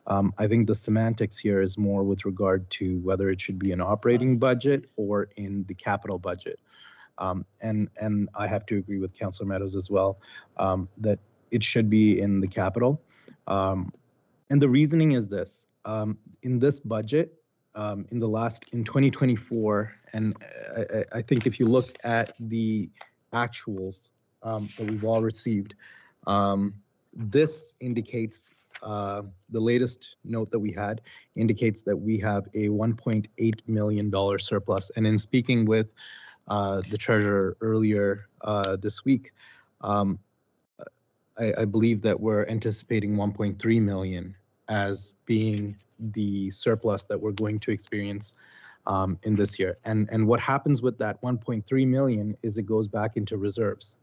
I think the semantics here is more with regard to whether it should be an operating budget or in the capital budget. And I have to agree with Councillor Meadows as well, that it should be in the capital. And the reasoning is this: in this budget, in 2024, and I think if you look at the actuals that we've all received, this indicates, the latest note that we had indicates that we have a $1.8 million surplus. And in speaking with the treasurer earlier this week, I believe that we're anticipating 1.3 million as being the surplus that we're going to experience in this year. And what happens with that 1.3 million is it goes back into reserves.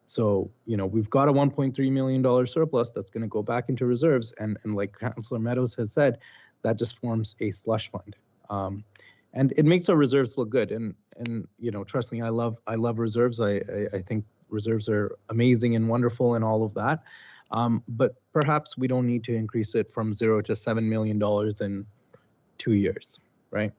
So, you know, we've got a $1.3 million surplus that's going to go back into reserves. And like Councillor Meadows has said, that just forms a slush fund. And it makes our reserves look good. And you know, trust me, I love reserves. I think reserves are amazing and wonderful and all of that. But perhaps we don't need to increase it from $0 to $7 million in 2 years, right?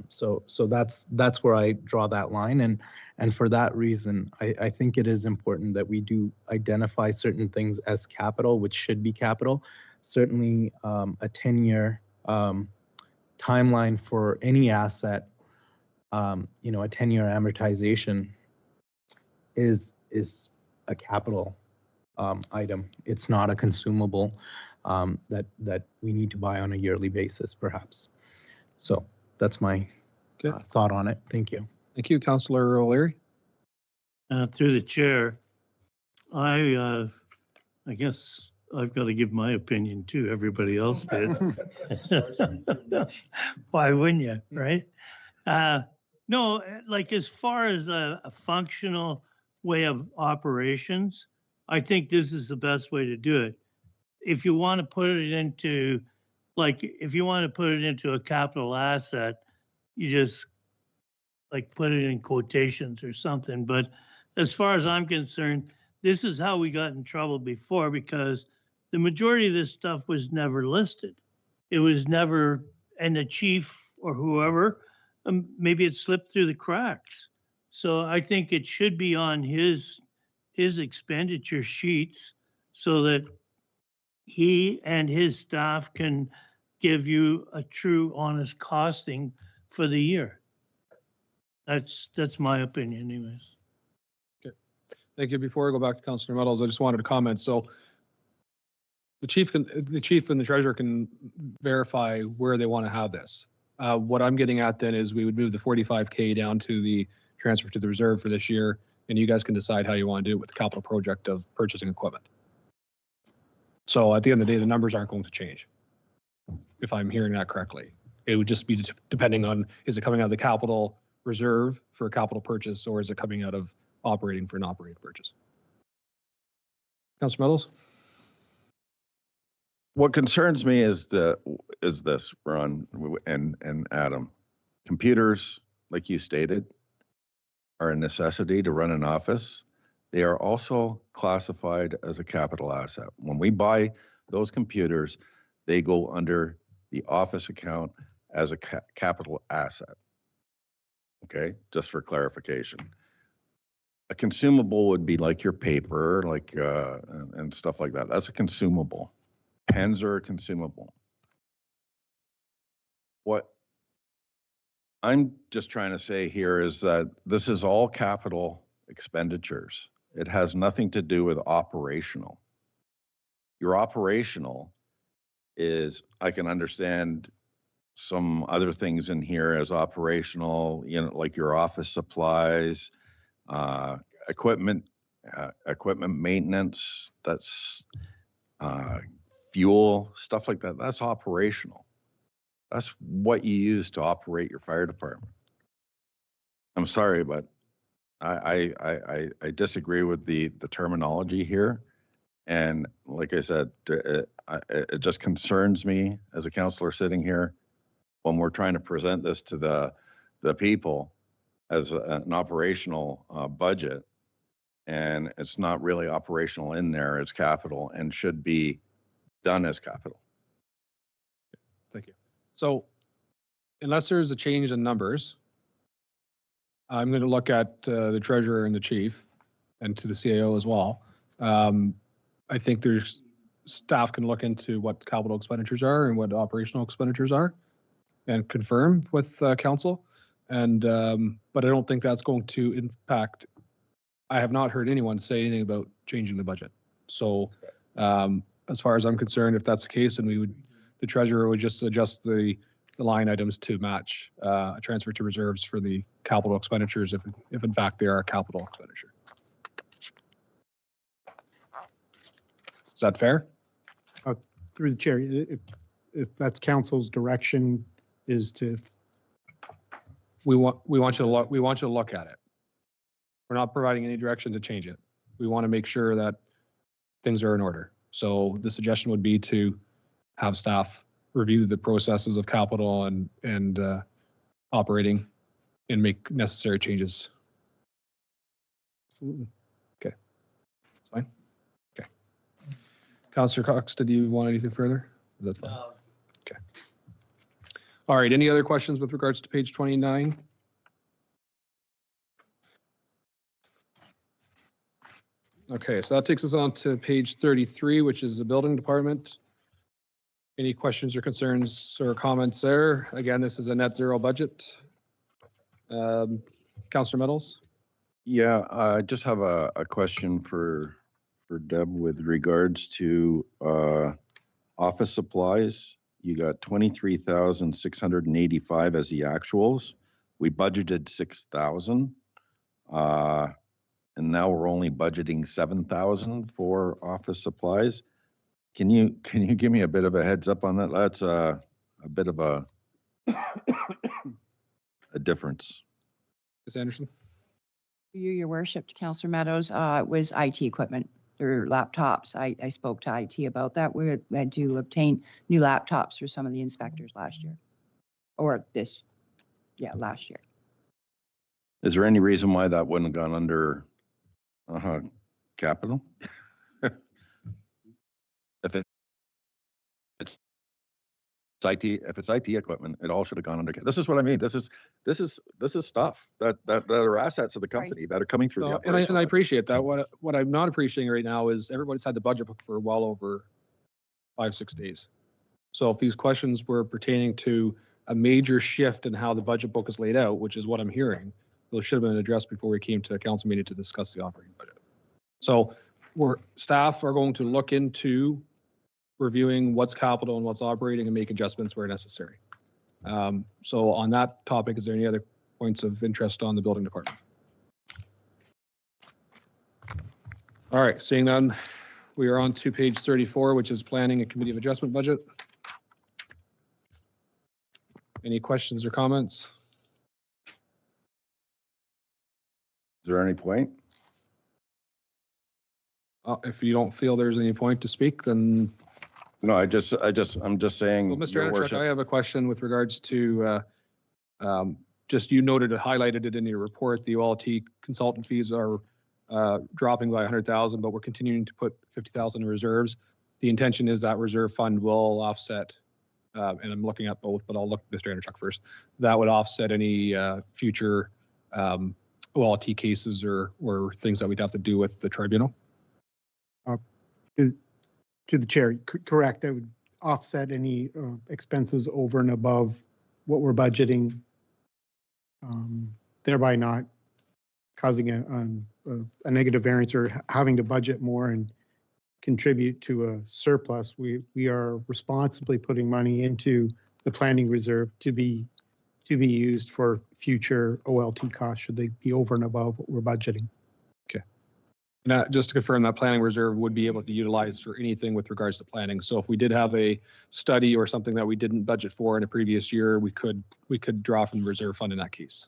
So that's where I draw that line. And for that reason, I think it is important that we do identify certain things as capital, which should be capital. Certainly a 10-year timeline for any asset, you know, a 10-year amortization is a capital item. It's not a consumable that we need to buy on a yearly basis, perhaps. So that's my thought on it. Thank you. Thank you, Councillor O'Leary. Through the chair, I guess I've got to give my opinion too. Everybody else did. Why wouldn't you, right? No, like as far as a functional way of operations, I think this is the best way to do it. If you want to put it into, like, if you want to put it into a capital asset, you just like put it in quotations or something. But as far as I'm concerned, this is how we got in trouble before, because the majority of this stuff was never listed. It was never, and the chief or whoever, maybe it slipped through the cracks. So I think it should be on his expenditure sheets so that he and his staff can give you a true, honest costing for the year. That's my opinion anyways. Thank you. Before I go back to Councillor Meadows, I just wanted to comment. So the chief and the treasurer can verify where they want to have this. What I'm getting at then is we would move the 45K down to the transfer to the reserve for this year, and you guys can decide how you want to do it with the capital project of purchasing equipment. So at the end of the day, the numbers aren't going to change, if I'm hearing that correctly. It would just be depending on, is it coming out of the capital reserve for a capital purchase, or is it coming out of operating for an operating purchase? Councillor Meadows? What concerns me is this, Ron and Adam. Computers, like you stated, are a necessity to run an office. They are also classified as a capital asset. When we buy those computers, they go under the office account as a capital asset. Okay, just for clarification. A consumable would be like your paper, like and stuff like that. That's a consumable. Pens are a consumable. What I'm just trying to say here is that this is all capital expenditures. It has nothing to do with operational. Your operational is, I can understand some other things in here as operational, you know, like your office supplies, equipment maintenance, that's fuel, stuff like that. That's operational. That's what you use to operate your fire department. I'm sorry, but I disagree with the terminology here. And like I said, it just concerns me as a councillor sitting here when we're trying to present this to the people as an operational budget, and it's not really operational in there. It's capital and should be done as capital. Thank you. So unless there's a change in numbers, I'm going to look at the treasurer and the chief and to the CAO as well. I think there's staff can look into what capital expenditures are and what operational expenditures are and confirm with council. And but I don't think that's going to impact. I have not heard anyone say anything about changing the budget. So as far as I'm concerned, if that's the case, then the treasurer would just adjust the line items to match a transfer to reserves for the capital expenditures if in fact they are a capital expenditure. Is that fair? Through the chair, if that's council's direction, is to. We want you to look at it. We're not providing any direction to change it. We want to make sure that things are in order. So the suggestion would be to have staff review the processes of capital and operating and make necessary changes. Absolutely. Okay. Fine. Okay. Councillor Cox, did you want anything further? That's fine. Okay. All right. Any other questions with regards to page 29? Okay, so that takes us on to page 33, which is the building department. Any questions or concerns or comments there? Again, this is a net zero budget. Councillor Meadows? Yeah, I just have a question for Deb with regards to office supplies. You got 23,685 as the actuals. We budgeted 6,000. And now we're only budgeting 7,000 for office supplies. Can you give me a bit of a heads up on that? That's a bit of a difference. Ms. Anderson? Your worship, to Councillor Meadows, was IT equipment or laptops. I spoke to IT about that. We had to obtain new laptops for some of the inspectors last year, or last year. Is there any reason why that wouldn't have gone under capital? If it's IT equipment, it all should have gone under. This is what I mean. This is stuff that are assets of the company that are coming through. No, and I appreciate that. What I'm not appreciating right now is everybody's had the budget book for well over 5-6 days. So if these questions were pertaining to a major shift in how the budget book is laid out, which is what I'm hearing, those should have been addressed before we came to a council meeting to discuss the operating budget. So staff are going to look into reviewing what's capital and what's operating and make adjustments where necessary. So on that topic, is there any other points of interest on the building department? All right, seeing none, we are on to page 34, which is planning and committee of adjustment budget. Any questions or comments? Is there any point? If you don't feel there's any point to speak, then. No, I'm just saying. Well, Mr. Your Anderchuk, worship. I have a question with regards to, just you noted it, highlighted it in your report, the OLT consultant fees are dropping by 100,000, but we're continuing to put 50,000 in reserves. The intention is that reserve fund will offset, and I'm looking at both, but I'll look at Mr. Anderchuk first. That would offset any future OLT cases or things that we'd have to do with the tribunal. To the chair, correct. That would offset any expenses over and above what we're budgeting, thereby not causing a negative variance or having to budget more and contribute to a surplus. We are responsibly putting money into the planning reserve to be used for future OLT costs should they be over and above what we're budgeting. Now, just to confirm, that planning reserve would be able to utilize for anything with regards to planning. So if we did have a study or something that we didn't budget for in a previous year, we could draw from the reserve fund in that case.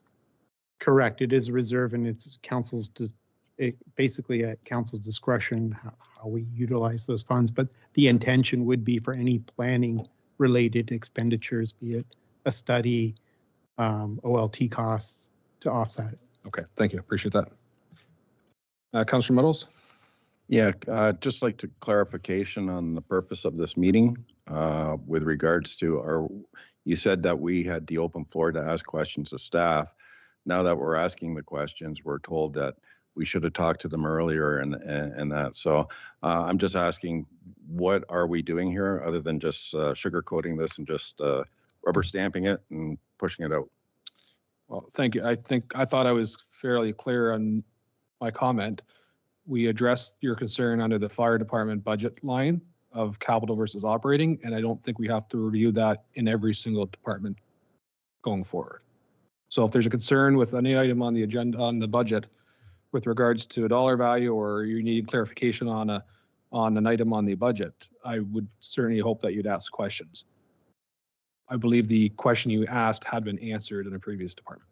Correct. It is a reserve, and it's basically at council's discretion how we utilize those funds. But the intention would be for any planning related expenditures, be it a study, OLT costs, to offset it. Okay, thank you. Appreciate that. Councilor Meadows? Yeah, just like to clarification on the purpose of this meeting with regards to you said that we had the open floor to ask questions of staff. Now that we're asking the questions, we're told that we should have talked to them earlier and that. So I'm just asking, what are we doing here other than just sugarcoating this and just rubber stamping it and pushing it out? Well, thank you. I thought I was fairly clear on my comment. We addressed your concern under the fire department budget line of capital versus operating, and I don't think we have to review that in every single department going forward. So if there's a concern with any item on the agenda, on the budget, with regards to a dollar value, or you need clarification on an item on the budget, I would certainly hope that you'd ask questions. I believe the question you asked had been answered in a previous department.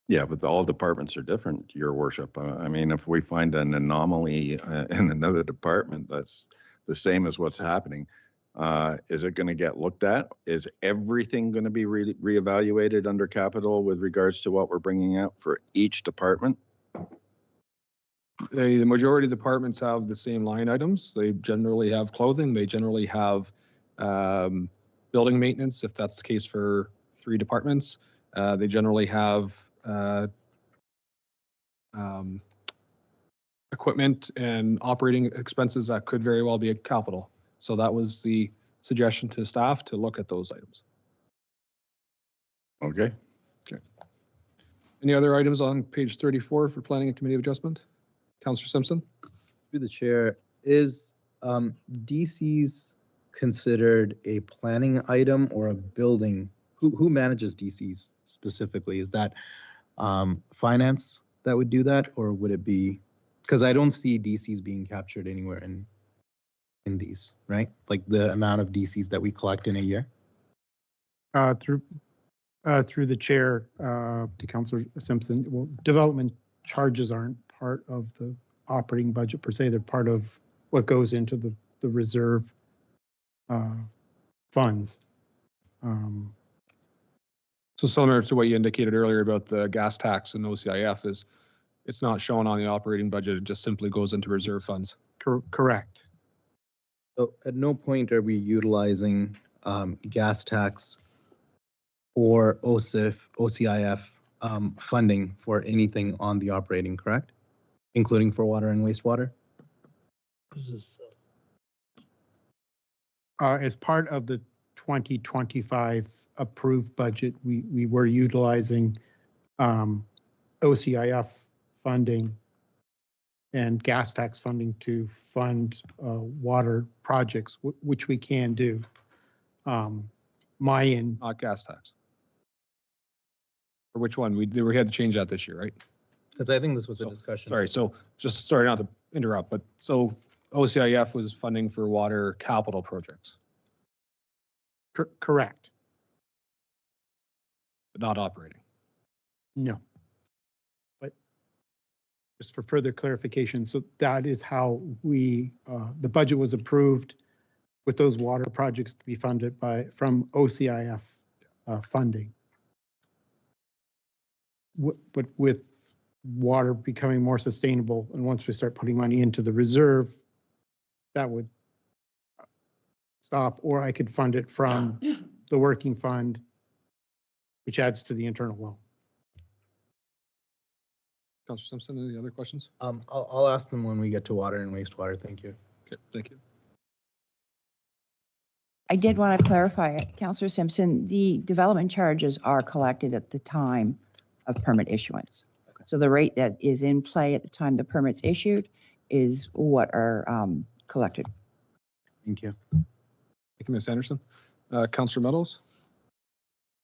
Yeah, but all departments are different, Your Worship. I mean, if we find an anomaly in another department that's the same as what's happening, is it going to get looked at? Is everything going to be reevaluated under capital with regards to what we're bringing out for each department? The majority of departments have the same line items. They generally have clothing. They generally have building maintenance, if that's the case for 3 departments. They generally have equipment and operating expenses that could very well be a capital. So that was the suggestion to staff to look at those items. Okay. Any other items on page 34 for planning and committee of adjustment? Councillor Simpson? Through the chair, is DCs considered a planning item or a building? Who manages DCs specifically? Is that finance that would do that, or would it be, because I don't see DCs being captured anywhere in these, right? Like the amount of DCs that we collect in a year? Through the chair to Councillor Simpson, well, development charges aren't part of the operating budget per se. They're part of what goes into the reserve funds. So similar to what you indicated earlier about the gas tax and OCIF, is it's not shown on the operating budget, it just simply goes into reserve funds. Correct. So at no point are we utilizing gas tax or OCIF funding for anything on the operating, correct? Including for water and wastewater? As part of the 2025 approved budget, we were utilizing OCIF funding and gas tax funding to fund water projects, which we can do. Not gas tax. Or which one? We had to change that this year, right? Because I think this was a discussion. Sorry, so just, sorry not to interrupt, but so OCIF was funding for water capital projects, Correct. but not operating. No. But just for further clarification, so that is how we, the budget was approved with those water projects to be funded from OCIF funding. But with water becoming more sustainable, and once we start putting money into the reserve, that would stop, or I could fund it from the working fund, which adds to the internal loan. Councilor Simpson, any other questions? I'll ask them when we get to water and wastewater. Thank you. Okay, thank you. I did want to clarify, Councillor Simpson, the development charges are collected at the time of permit issuance. Okay. So the rate that is in play at the time the permit's issued is what are collected. Thank you. Thank you, Ms. Anderson. Councilor Meadows?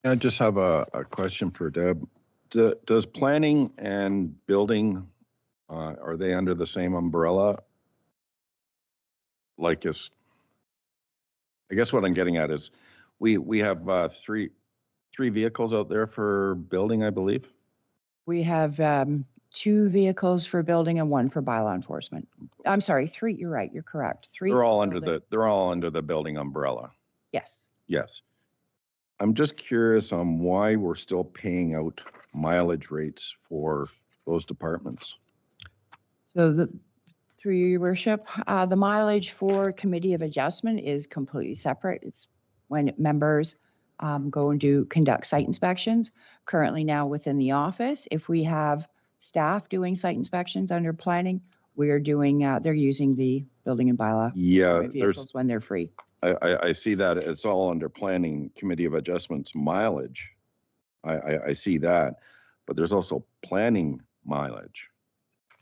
I just have a question for Deb. Does planning and building, are they under the same umbrella? Like I guess what I'm getting at is we have three vehicles out there for building, I believe. We have 2 vehicles for building and 1 for bylaw enforcement. I'm sorry, 3, you're right, you're correct. 3. They're all for under building. they're all under the building umbrella. Yes. Yes. I'm just curious on why we're still paying out mileage rates for those departments. So through you, your worship, the mileage for committee of adjustment is completely separate. It's when members go and conduct site inspections. Currently now within the office, if we have staff doing site inspections under planning, we are doing, they're using the building and bylaw Yeah, vehicles when they're free. I see that it's all under planning committee of adjustments mileage. I see that, but there's also planning mileage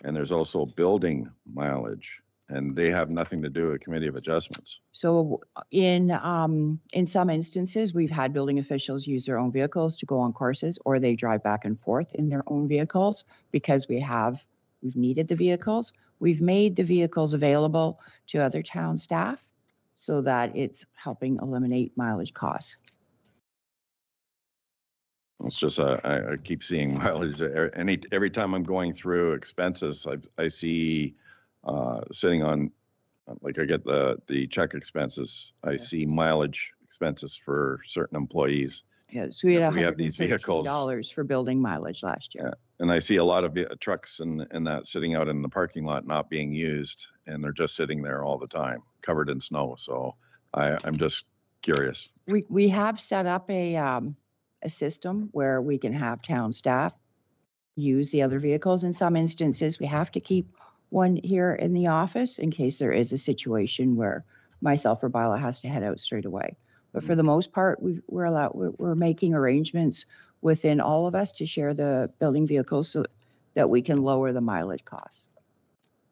and there's also building mileage, and they have nothing to do with committee of adjustments. So in some instances, we've had building officials use their own vehicles to go on courses, or they drive back and forth in their own vehicles because we've needed the vehicles. We've made the vehicles available to other town staff so that it's helping eliminate mileage costs. It's just, I keep seeing mileage every time I'm going through expenses, I see sitting on, like I get the check expenses, I see mileage expenses for certain employees. Yes, we had We have these vehicles. $113 for building mileage last year. Yeah. And I see a lot of trucks and that sitting out in the parking lot not being used, and they're just sitting there all the time, covered in snow. So I'm just curious. We have set up a system where we can have town staff use the other vehicles. In some instances, we have to keep one here in the office in case there is a situation where myself or bylaw has to head out straight away. But for the most part, we're making arrangements within all of us to share the building vehicles so that we can lower the mileage costs.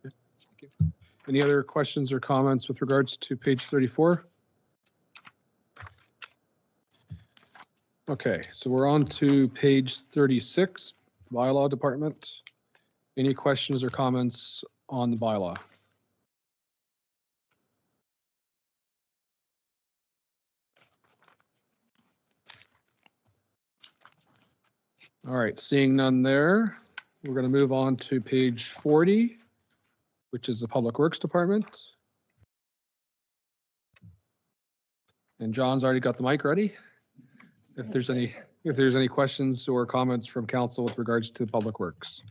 Thank you. Any other questions or comments with regards to page 34? Okay, so we're on to page 36, bylaw department. Any questions or comments on the bylaw? All right, seeing none there, we're going to move on to page 40, which is the Public Works Department. And John's already got the mic ready. If there's any questions or comments from council with regards to Public Works.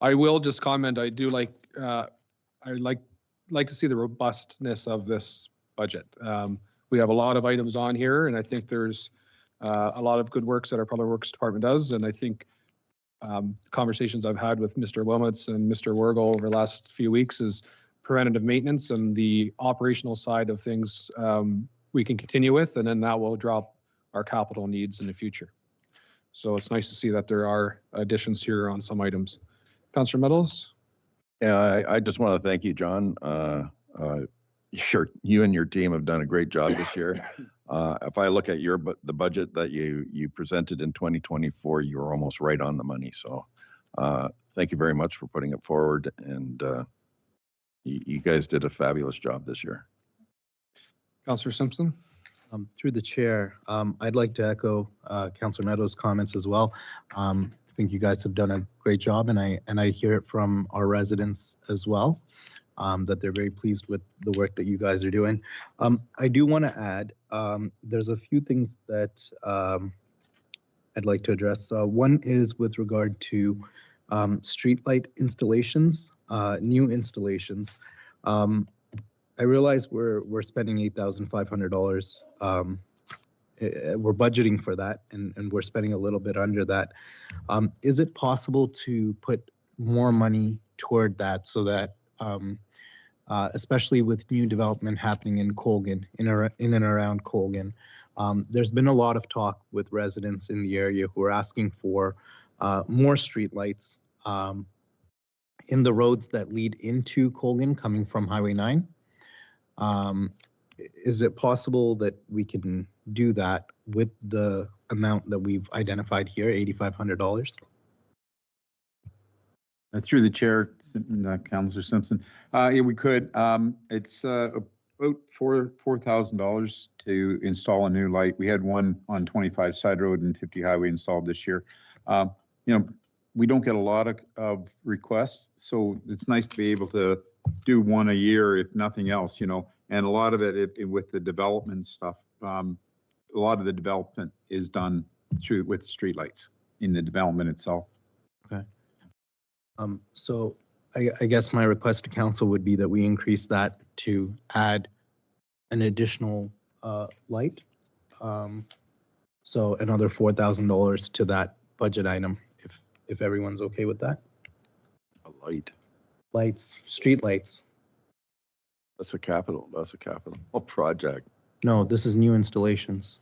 I will just comment, I do like to see the robustness of this budget. We have a lot of items on here, and I think there's a lot of good works that our Public Works Department does. And I think conversations I've had with Mr. Wilmots and Mr. Wergel over the last few weeks is preventative maintenance and the operational side of things we can continue with, and then that will drop our capital needs in the future. So it's nice to see that there are additions here on some items. Councillor Meadows? Yeah, I just want to thank you, John. You and your team have done a great job this year. If I look at the budget that you presented in 2024, you were almost right on the money. So thank you very much for putting it forward. And you guys did a fabulous job this year. Councillor Simpson? Through the chair, I'd like to echo Councillor Meadows' comments as well. I think you guys have done a great job, and I hear it from our residents as well, that they're very pleased with the work that you guys are doing. I do want to add, there's a few things that I'd like to address. One is with regard to streetlight installations, new installations. I realize we're spending $8,500. We're budgeting for that, and we're spending a little bit under that. Is it possible to put more money toward that so that, especially with new development happening in Colgan, in and around Colgan, there's been a lot of talk with residents in the area who are asking for more streetlights in the roads that lead into Colgan coming from Highway 9. Is it possible that we can do that with the amount that we've identified here, $8,500? Through the chair, Councillor Simpson. Yeah, we could. It's about $4,000 to install a new light. We had one on 25 Side Road and 50 Highway installed this year. We don't get a lot of requests, so it's nice to be able to do one a year, if nothing else, and a lot of it with the development stuff. A lot of the development is done with the streetlights in the development itself. Okay. So I guess my request to council would be that we increase that to add an additional light. So another $4,000 to that budget item, if everyone's okay with that. A light. Lights, street lights. That's a capital project. No, this is new installations.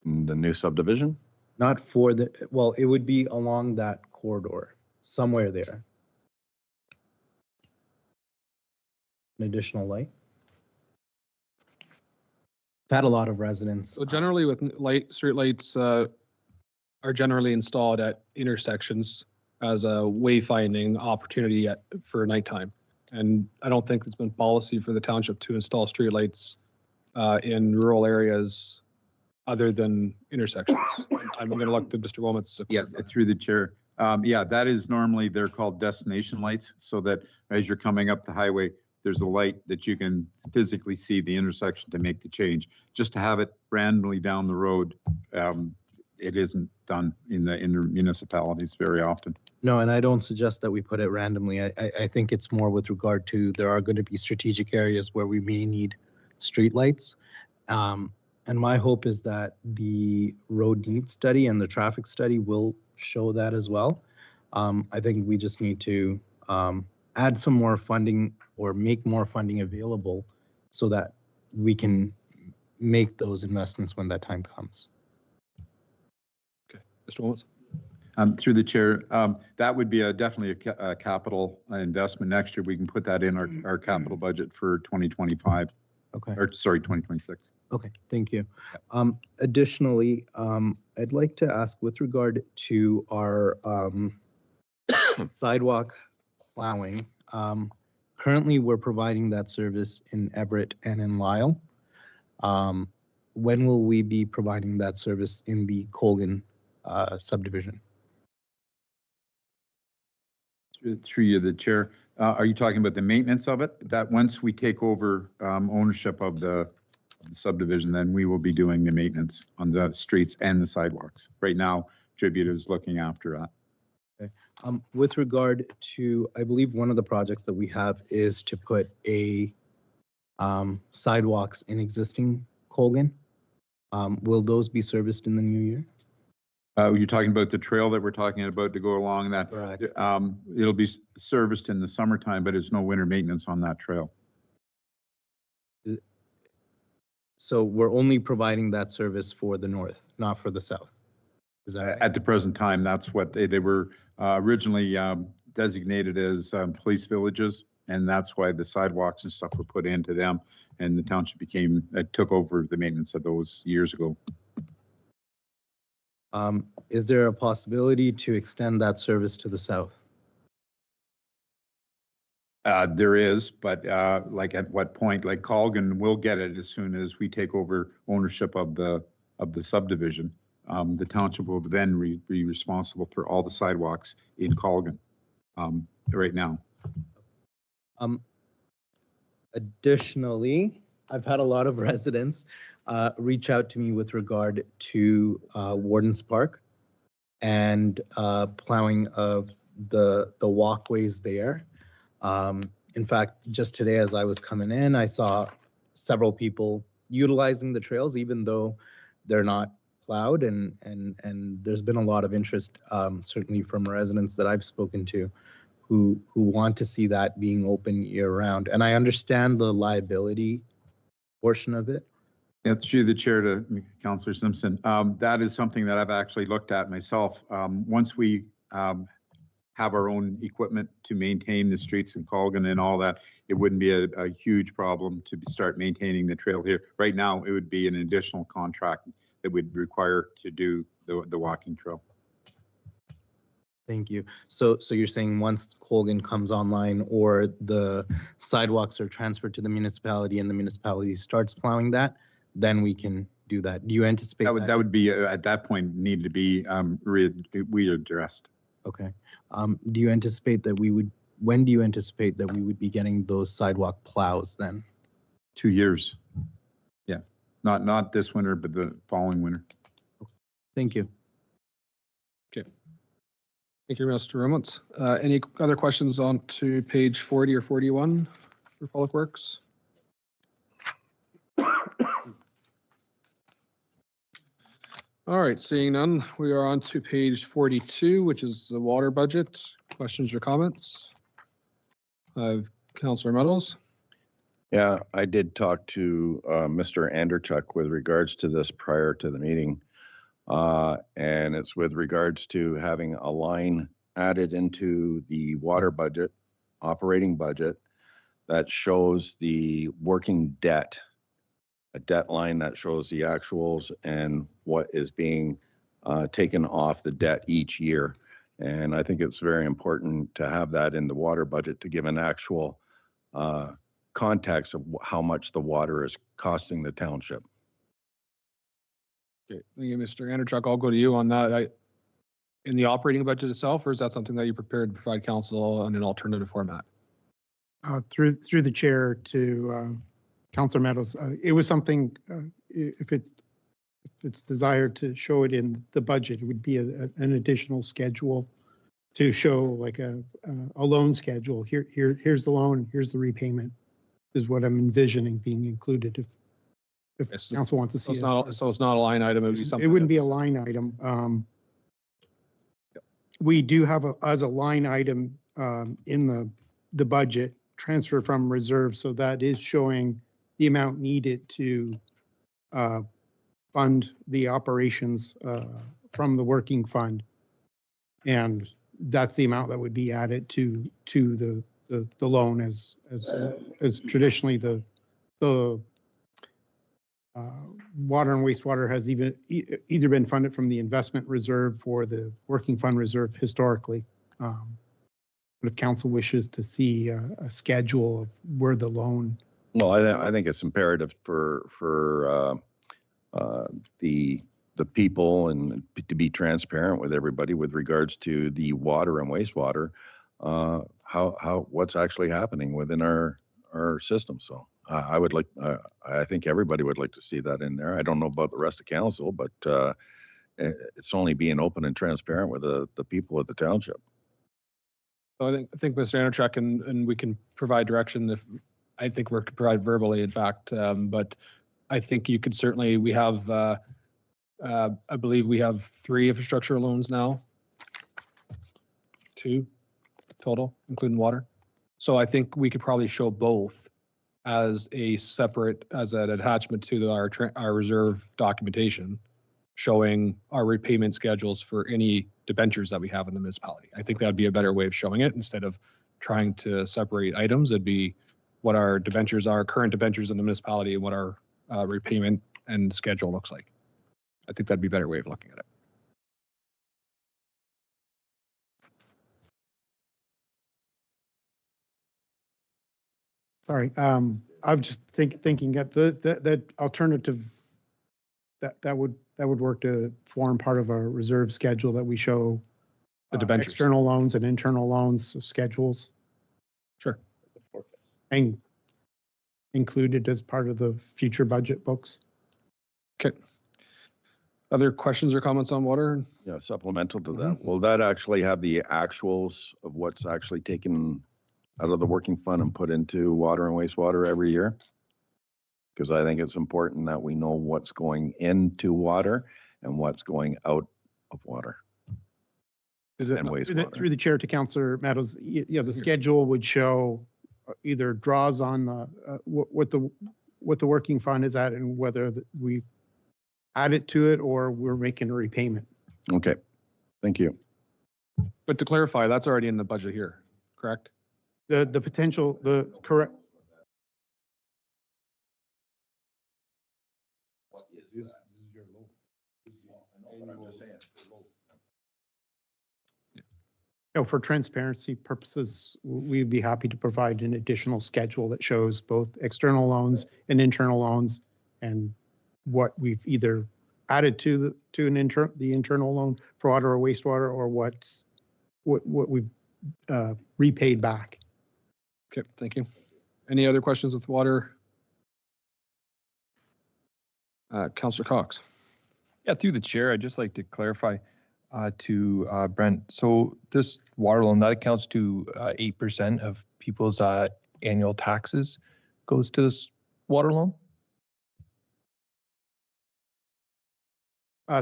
The new subdivision? Not for well, it would be along that corridor, somewhere there. An additional light. I've had a lot of residents. So generally with street lights are generally installed at intersections as a wayfinding opportunity for nighttime. And I don't think it's been policy for the township to install streetlights in rural areas other than intersections. I'm going to look to Mr. Womack's. Yeah, through the chair. Yeah, that is normally, they're called destination lights, so that as you're coming up the highway, there's a light that you can physically see the intersection to make the change. Just to have it randomly down the road, it isn't done in the municipalities very often. No, and I don't suggest that we put it randomly. I think it's more with regard to there are going to be strategic areas where we may need streetlights. And my hope is that the road needs study and the traffic study will show that as well. I think we just need to add some more funding or make more funding available so that we can make those investments when that time comes. Mr. Williams. Through the chair, that would be definitely a capital investment next year. We can put that in our capital budget for 2025. Okay. Or sorry, 2026. Okay, thank you. Additionally, I'd like to ask with regard to our sidewalk plowing. Currently, we're providing that service in Everett and in Lyle. When will we be providing that service in the Colgan subdivision? Through you, the chair. Are you talking about the maintenance of it? That once we take over ownership of the subdivision, then we will be doing the maintenance on the streets and the sidewalks. Right now, Tribute is looking after that. Okay. With regard to, I believe one of the projects that we have is to put a sidewalks in existing Colgan. Will those be serviced in the new year? You're talking about the trail that we're talking about to go along that. Correct. It'll be serviced in the summertime, but it's no winter maintenance on that trail. So we're only providing that service for the north, not for the south. Is that right? At the present time, that's what they were originally designated as police villages, and that's why the sidewalks and stuff were put into them, and the township took over the maintenance of those years ago. Is there a possibility to extend that service to the south? There is, but like at what point? Like Colgan will get it as soon as we take over ownership of the subdivision. The township will then be responsible for all the sidewalks in Colgan right now. Additionally, I've had a lot of residents reach out to me with regard to Warden's Park and plowing of the walkways there. In fact, just today as I was coming in, I saw several people utilizing the trails, even though they're not plowed, and there's been a lot of interest, certainly from residents that I've spoken to, who want to see that being open year round. And I understand the liability portion of it. Yeah, through the chair to Councillor Simpson. That is something that I've actually looked at myself. Once we have our own equipment to maintain the streets in Colgan and all that, it wouldn't be a huge problem to start maintaining the trail here. Right now, it would be an additional contract that would require to do the walking trail. Thank you. So you're saying once Colgan comes online or the sidewalks are transferred to the municipality and the municipality starts plowing that, then we can do that. Do you anticipate that would be at that point need to be readdressed. Okay. Do you anticipate that when do you anticipate that we would be getting those sidewalk plows then? 2 years. Yeah. Not this winter, but the following winter. Thank you. Okay. Thank you, Mr. Reynolds. Any other questions on to page 40 or 41 for Public Works? All right, seeing none, we are on to page 42, which is the water budget. Questions or comments? Councillor Meadows. Yeah, I did talk to Mr. Anderchuk with regards to this prior to the meeting. And it's with regards to having a line added into the water budget, operating budget, that shows the working debt, a debt line that shows the actuals and what is being taken off the debt each year. And I think it's very important to have that in the water budget to give an actual context of how much the water is costing the township. Okay, thank you, Mr. Anderchuk. I'll go to you on that. In the operating budget itself, or is that something that you prepared to provide council in an alternative format? Through the chair to Councillor Meadows, it was something, if it's desired to show it in the budget, it would be an additional schedule to show like a loan schedule. Here's the loan, here's the repayment, is what I'm envisioning being included. If Yes, council wants to see so it. so it's not a line item. It would be something. It wouldn't be a line item. We do have as a line item in the budget transfer from reserve, so that is showing the amount needed to fund the operations from the working fund, and that's the amount that would be added to the loan as traditionally the water and wastewater has either been funded from the investment reserve or the working fund reserve historically. But if council wishes to see a schedule of where the loan. No, I think it's imperative for the people and to be transparent with everybody with regards to the water and wastewater, what's actually happening within our system. So I would like, I think everybody would like to see that in there. I don't know about the rest of council, but it's only being open and transparent with the people of the township. So I think Mr. Anderchuk, and we can provide direction if I think we could provide verbally, in fact, but I think you could certainly, we have, I believe we have 3 infrastructure loans now, 2 total, including water. So I think we could probably show both as a separate, as an attachment to our reserve documentation. showing our repayment schedules for any debentures that we have in the municipality. I think that'd be a better way of showing it instead of trying to separate items. It'd be what our debentures are, current debentures in the municipality, and what our repayment and schedule looks like. I think that'd be a better way of looking at it. Sorry, I'm just thinking that that alternative, that would work to form part of a reserve schedule that we show The debentures. external loans and internal loans schedules. Sure. And included as part of the future budget books. Okay. Other questions or comments on water? Yeah, supplemental to that. Will that actually have the actuals of what's actually taken out of the working fund and put into water and wastewater every year? Because I think it's important that we know what's going into water and what's going out of water. Is it And wastewater. through the chair to Councillor Meadows? Yeah, the schedule would show either draws on the what the working fund is at and whether we add it to it or we're making a repayment. Okay, thank you. But to clarify, that's already in the budget here, correct? The potential, the correct. No, for transparency purposes, we'd be happy to provide an additional schedule that shows both external loans and internal loans and what we've either added to the internal loan for water or wastewater, or what we've repaid back. Okay, thank you. Any other questions with water? Councillor Cox. Yeah, through the chair, I'd just like to clarify to Brent. So this water loan, that accounts to 8% of people's annual taxes goes to this water loan?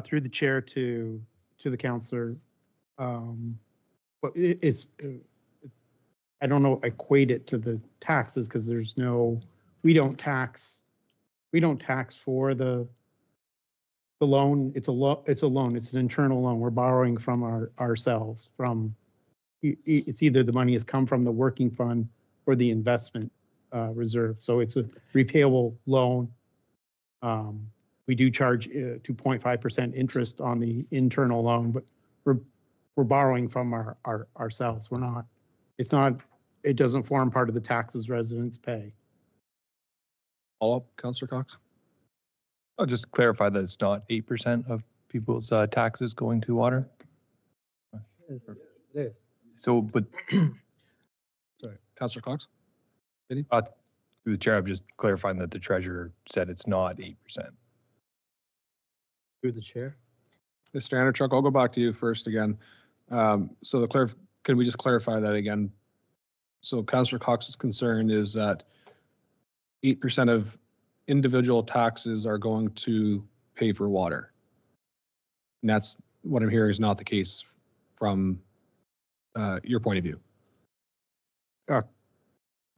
Through the chair to the councillor, but it's, I don't know, equate it to the taxes because there's no, we don't tax for the loan. It's a loan. It's an internal loan. We're borrowing from ourselves from, it's either the money has come from the working fund or the investment reserve. So it's a repayable loan. We do charge 2.5% interest on the internal loan, but we're borrowing from ourselves. We're not, it doesn't form part of the taxes residents pay. Follow up, Councillor Cox? I'll just clarify that it's not 8% of people's taxes going to water. It is. So, but Sorry, Councillor Cox? through the chair, I'm just clarifying that the treasurer said it's not 8%. Through the chair. Mr. Anderchuk, I'll go back to you first again. So can we just clarify that again? So Councillor Cox's concern is that 8% of individual taxes are going to pay for water. And that's what I'm hearing is not the case from your point of view.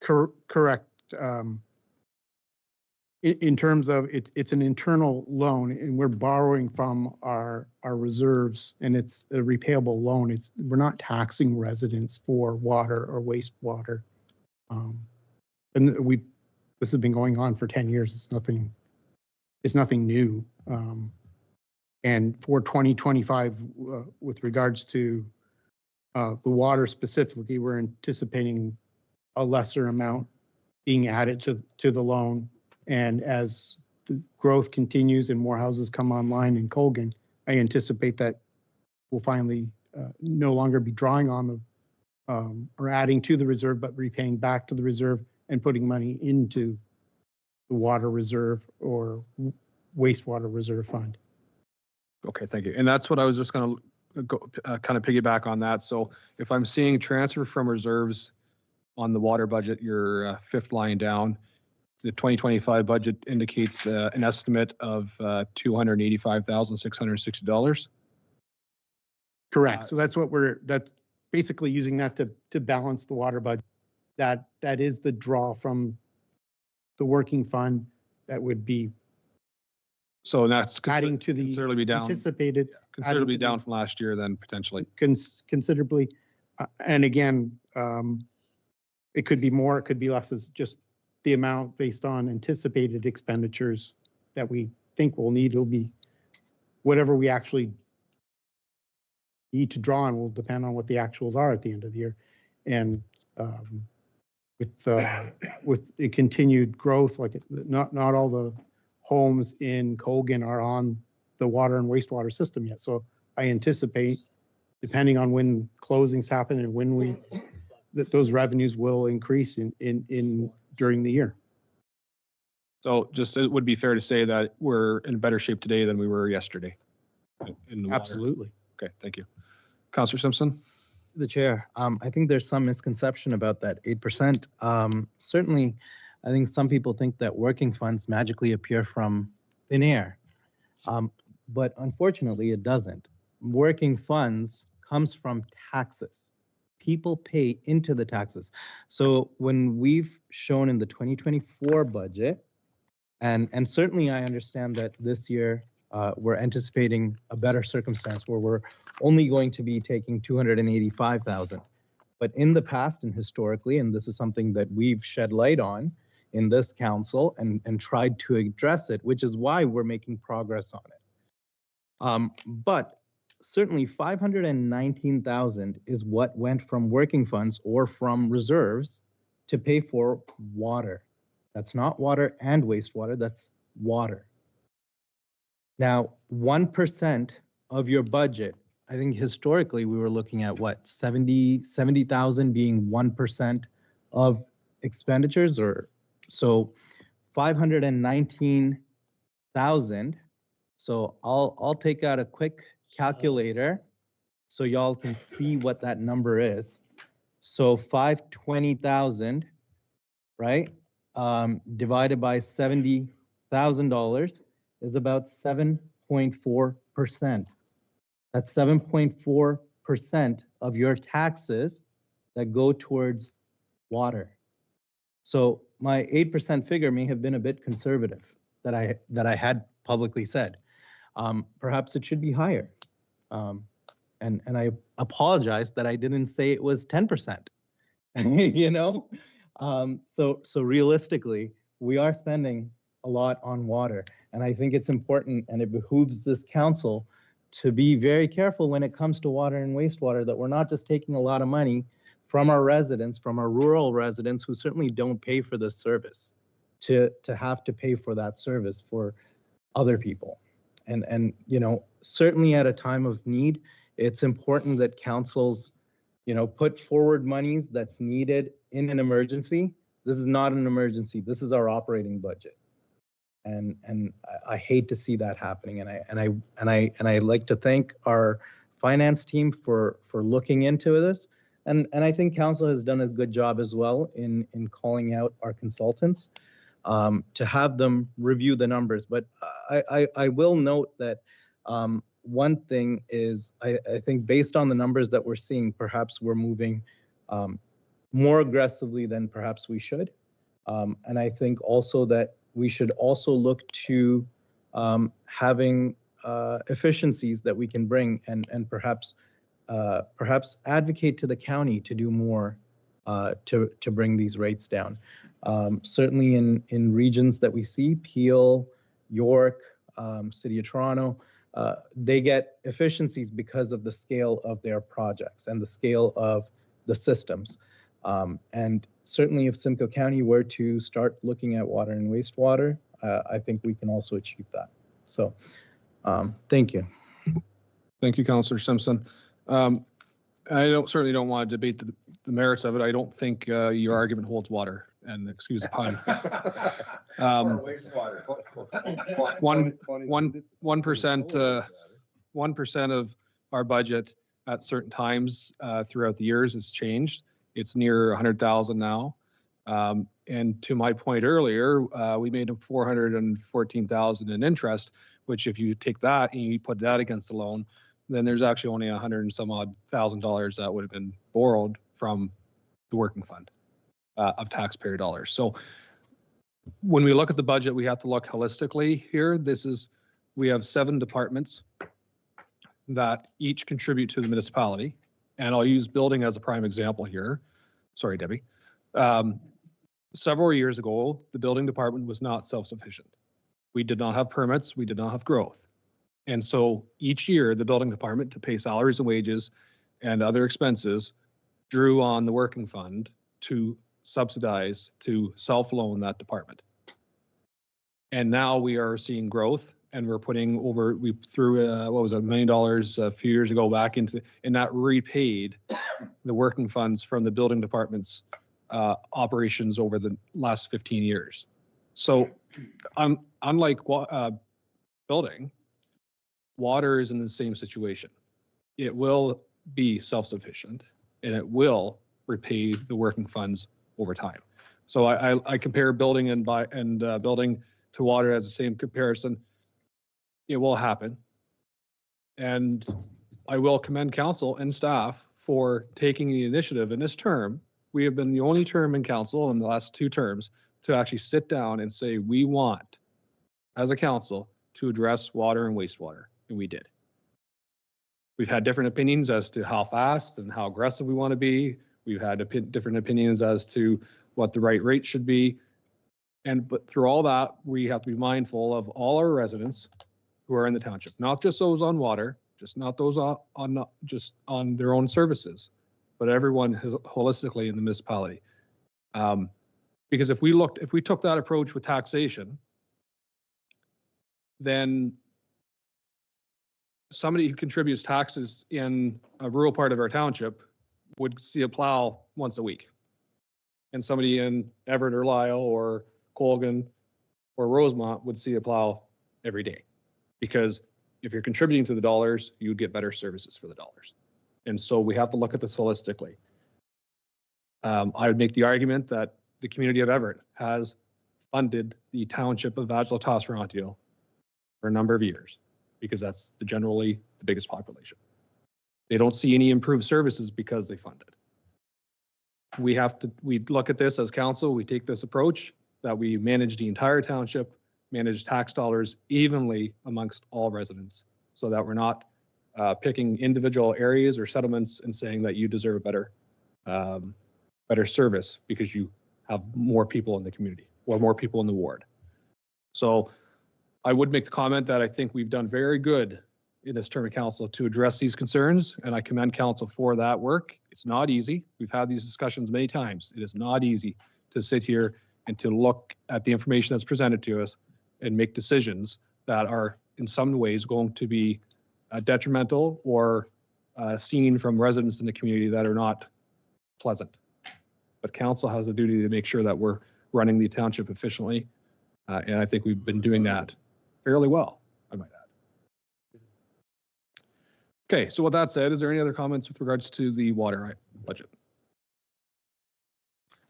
Correct. In terms of it's an internal loan and we're borrowing from our reserves and it's a repayable loan. We're not taxing residents for water or wastewater. And this has been going on for 10 years. It's nothing new. And for 2025, with regards to the water specifically, we're anticipating a lesser amount being added to the loan. And as the growth continues and more houses come online in Colgan, I anticipate that we'll finally no longer be drawing on the or adding to the reserve, but repaying back to the reserve and putting money into the water reserve or wastewater reserve fund. Okay, thank you. And that's what I was just going to go kind of piggyback on that. So if I'm seeing transfer from reserves on the water budget, your fifth line down, the 2025 budget indicates an estimate of $285,660. Correct. So that's what that's basically using that to balance the water budget. That is the draw from the working fund that would be So that's adding to the considerably down, anticipated. considerably adding to down the- from last year then potentially. Considerably. And again, it could be more, it could be less. It's just the amount based on anticipated expenditures that we think we'll need. It'll be whatever we actually need to draw on will depend on what the actuals are at the end of the year. And with the continued growth, like not all the homes in Colgan are on the water and wastewater system yet. So I anticipate, depending on when closings happen and when that those revenues will increase in during the year. So just, it would be fair to say that we're in better shape today than we were yesterday. In the water. Absolutely. Okay, thank you. Councillor Simpson? The chair, I think there's some misconception about that 8%. Certainly, I think some people think that working funds magically appear from thin air. But unfortunately, it doesn't. Working funds comes from taxes. People pay into the taxes. So when we've shown in the 2024 budget, and certainly I understand that this year we're anticipating a better circumstance where we're only going to be taking 285,000. But in the past and historically, and this is something that we've shed light on in this council and tried to address it, which is why we're making progress on it. But certainly 519,000 is what went from working funds or from reserves to pay for water. That's not water and wastewater, that's water. Now, 1% of your budget, I think historically we were looking at what, 70,000 being 1% of expenditures, or so 519,000. So I'll take out a quick calculator so y'all can see what that number is. So 520,000, right? Divided by $70,000 is about 7.4%. That's 7.4% of your taxes that go towards water. So my 8% figure may have been a bit conservative that I had publicly said. Perhaps it should be higher. And I apologize that I didn't say it was 10%. You know? So realistically, we are spending a lot on water. And I think it's important, and it behooves this council to be very careful when it comes to water and wastewater, that we're not just taking a lot of money from our residents, from our rural residents who certainly don't pay for this service, to have to pay for that service for other people. And you know, certainly at a time of need, it's important that councils, you know, put forward monies that's needed in an emergency. This is not an emergency. This is our operating budget. And I hate to see that happening. And I like to thank our finance team for looking into this. And I think council has done a good job as well in calling out our consultants to have them review the numbers. But I will note that one thing is, I think based on the numbers that we're seeing, perhaps we're moving more aggressively than perhaps we should. And I think also that we should also look to having efficiencies that we can bring and perhaps advocate to the county to do more to bring these rates down. Certainly in regions that we see, Peel, York, City of Toronto, they get efficiencies because of the scale of their projects and the scale of the systems. And certainly if Simcoe County were to start looking at water and wastewater, I think we can also achieve that. So thank you. Thank you, Councillor Simpson. I certainly don't want to debate the merits of it. I don't think your argument holds water, and excuse the pun. 1% of our budget at certain times throughout the years has changed. It's near 100,000 now. And to my point earlier, we made 414,000 in interest, which if you take that and you put that against the loan, then there's actually only $100 and some odd thousand that would have been borrowed from the working fund of taxpayer dollars. So when we look at the budget, we have to look holistically here. This is we have 7 departments that each contribute to the municipality. And I'll use building as a prime example here. Sorry, Debbie. Several years ago, the building department was not self-sufficient. We did not have permits, we did not have growth. And so each year, the building department, to pay salaries and wages and other expenses, drew on the working fund to subsidize, to self-loan that department. And now we are seeing growth, and we're putting over, we threw, what was it, $1 million a few years ago back into, and that repaid the working funds from the building department's operations over the last 15 years. So unlike building, water is in the same situation. It will be self-sufficient, and it will repay the working funds over time. So I compare building and building to water as the same comparison. It will happen. And I will commend council and staff for taking the initiative in this term. We have been the only term in council in the last 2 terms to actually sit down and say, we want, as a council, to address water and wastewater, and we did. We've had different opinions as to how fast and how aggressive we want to be. We've had different opinions as to what the right rate should be. But through all that, we have to be mindful of all our residents who are in the township, not just those on water, just not those just on their own services, but everyone holistically in the municipality. Because if we took that approach with taxation, then somebody who contributes taxes in a rural part of our township would see a plow once a week. And somebody in Everett or Lisle or Colgan or Rosemont would see a plow every day. Because if you're contributing to the dollars, you would get better services for the dollars. And so we have to look at this holistically. I would make the argument that the community of Everett has funded the township of Adjala-Tosorontio for a number of years, because that's generally the biggest population. They don't see any improved services because they fund it. We look at this as council, we take this approach that we manage the entire township, manage tax dollars evenly amongst all residents, so that we're not picking individual areas or settlements and saying that you deserve a better service because you have more people in the community or more people in the ward. So I would make the comment that I think we've done very good in this term of council to address these concerns, and I commend council for that work. It's not easy. We've had these discussions many times. It is not easy to sit here and to look at the information that's presented to us and make decisions that are in some ways going to be detrimental or seen from residents in the community that are not pleasant. But council has a duty to make sure that we're running the township efficiently, and I think we've been doing that fairly well, I might add. Okay, so with that said, is there any other comments with regards to the water budget?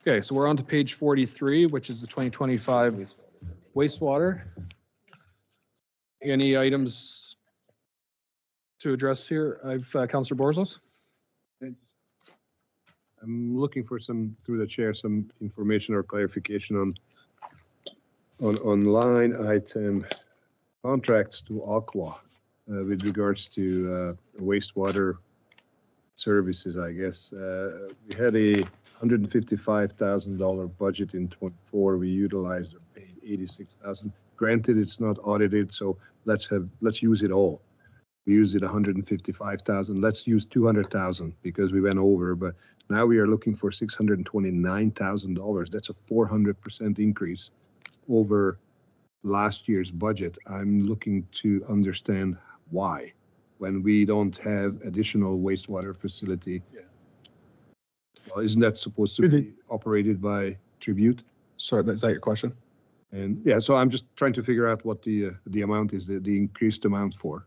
Okay, so we're on to page 43, which is the 2025 wastewater. Any items to address here? Councillor Borzos. I'm looking for some, through the chair, some information or clarification on line item contracts to Aqua with regards to wastewater services, I guess. We had a $155,000 budget in 24. We utilized or paid 86,000. Granted, it's not audited, so let's use it all. We used it 155,000. Let's use 200,000 because we went over, but now we are looking for $629,000. That's a 400% increase over last year's budget. I'm looking to understand why, when we don't have additional wastewater facility. Yeah. Well, isn't that supposed to be operated by Tribute? Sorry, is that your question? And yeah, so I'm just trying to figure out what the amount is, the increased amount for,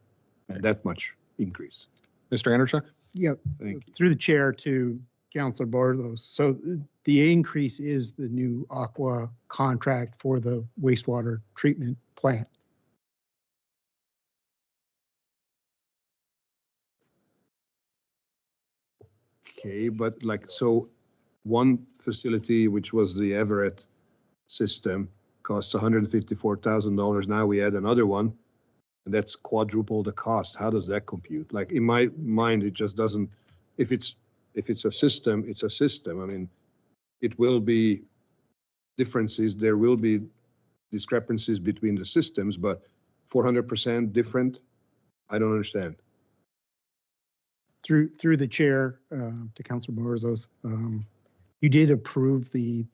and that much increase. Mr. Anderchuk? Yeah, Thank you. through the chair to Councillor Borzos. So the increase is the new Aqua contract for the wastewater treatment plant. Okay, but like, so one facility, which was the Everett system, costs $154,000. Now we add another one, and that's quadruple the cost. How does that compute? Like in my mind, it just doesn't, if it's a system, it's a system. I mean, it will be differences, there will be discrepancies between the systems, but 400% different, I don't understand. Through the chair to Councilor Borzos, you did approve the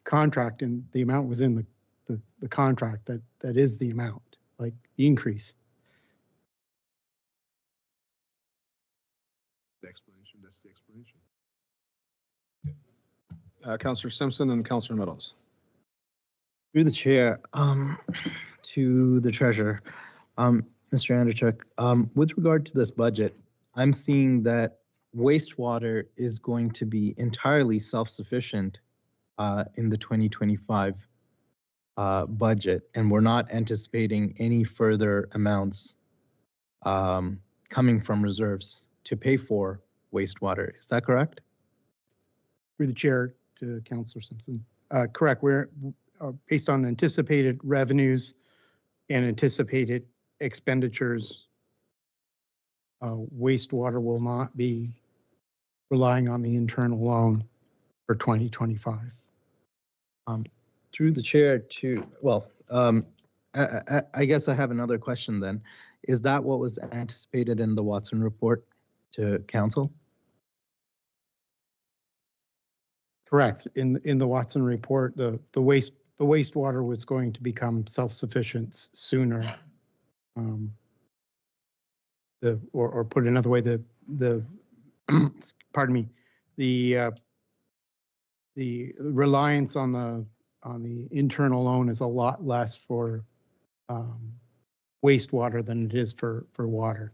contract, and the amount was in the contract. That is the amount, like the increase. The explanation, that's the explanation. Councillor Simpson and Councillor Meadows. Through the chair, to the treasurer, Mr. Andrzejczyk, with regard to this budget, I'm seeing that wastewater is going to be entirely self-sufficient in the 2025 budget, and we're not anticipating any further amounts coming from reserves to pay for wastewater. Is that correct? Through the chair to Councilor Simpson. Correct. We're based on anticipated revenues and anticipated expenditures. Wastewater will not be relying on the internal loan for 2025. Through the chair to, well, I guess I have another question then. Is that what was anticipated in the Watson report to council? Correct. In the Watson report, the wastewater was going to become self-sufficient sooner. Or put another way, the pardon me, the reliance on the internal loan is a lot less for wastewater than it is for water.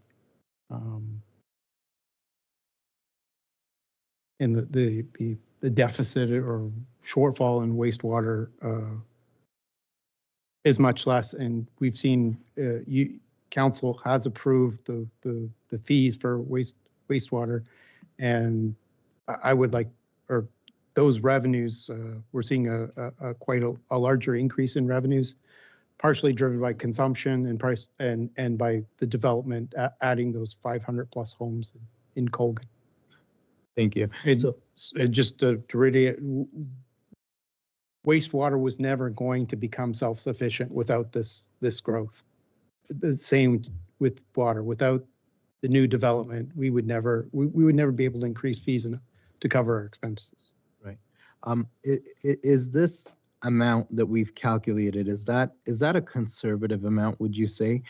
And the deficit or shortfall in wastewater is much less, and we've seen council has approved the fees for wastewater, and I would like, or those revenues, we're seeing a quite a larger increase in revenues, partially driven by consumption and price and by the development, adding those 500 plus homes in Colgan. Thank you. So just to reiterate, wastewater was never going to become self-sufficient without this growth. The same with water. Without the new development, we would never be able to increase fees to cover our expenses. Right. Is this amount that we've calculated, is that a conservative amount, would you say?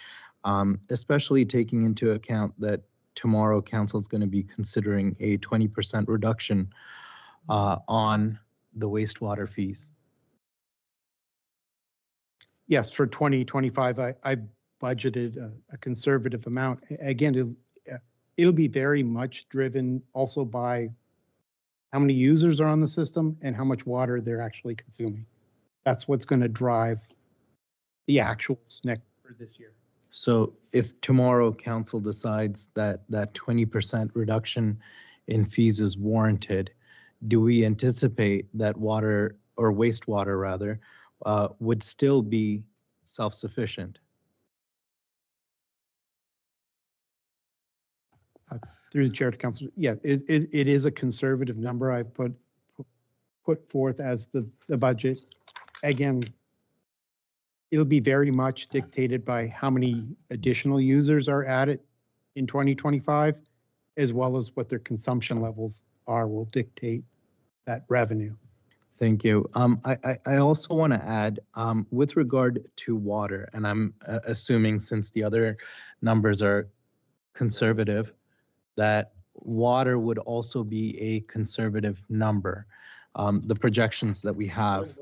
Especially taking into account that tomorrow council is going to be considering a 20% reduction on the wastewater fees. Yes, for 2025, I budgeted a conservative amount. Again, it'll be very much driven also by how many users are on the system and how much water they're actually consuming. That's what's going to drive the actuals next for this year. So if tomorrow council decides that 20% reduction in fees is warranted, do we anticipate that water or wastewater rather would still be self-sufficient? Through the chair to council, yeah, it is a conservative number I put forth as the budget. Again, it'll be very much dictated by how many additional users are added in 2025, as well as what their consumption levels are will dictate that revenue. Thank you. I also want to add, with regard to water, and I'm assuming since the other numbers are conservative, that water would also be a conservative number. The projections that we have.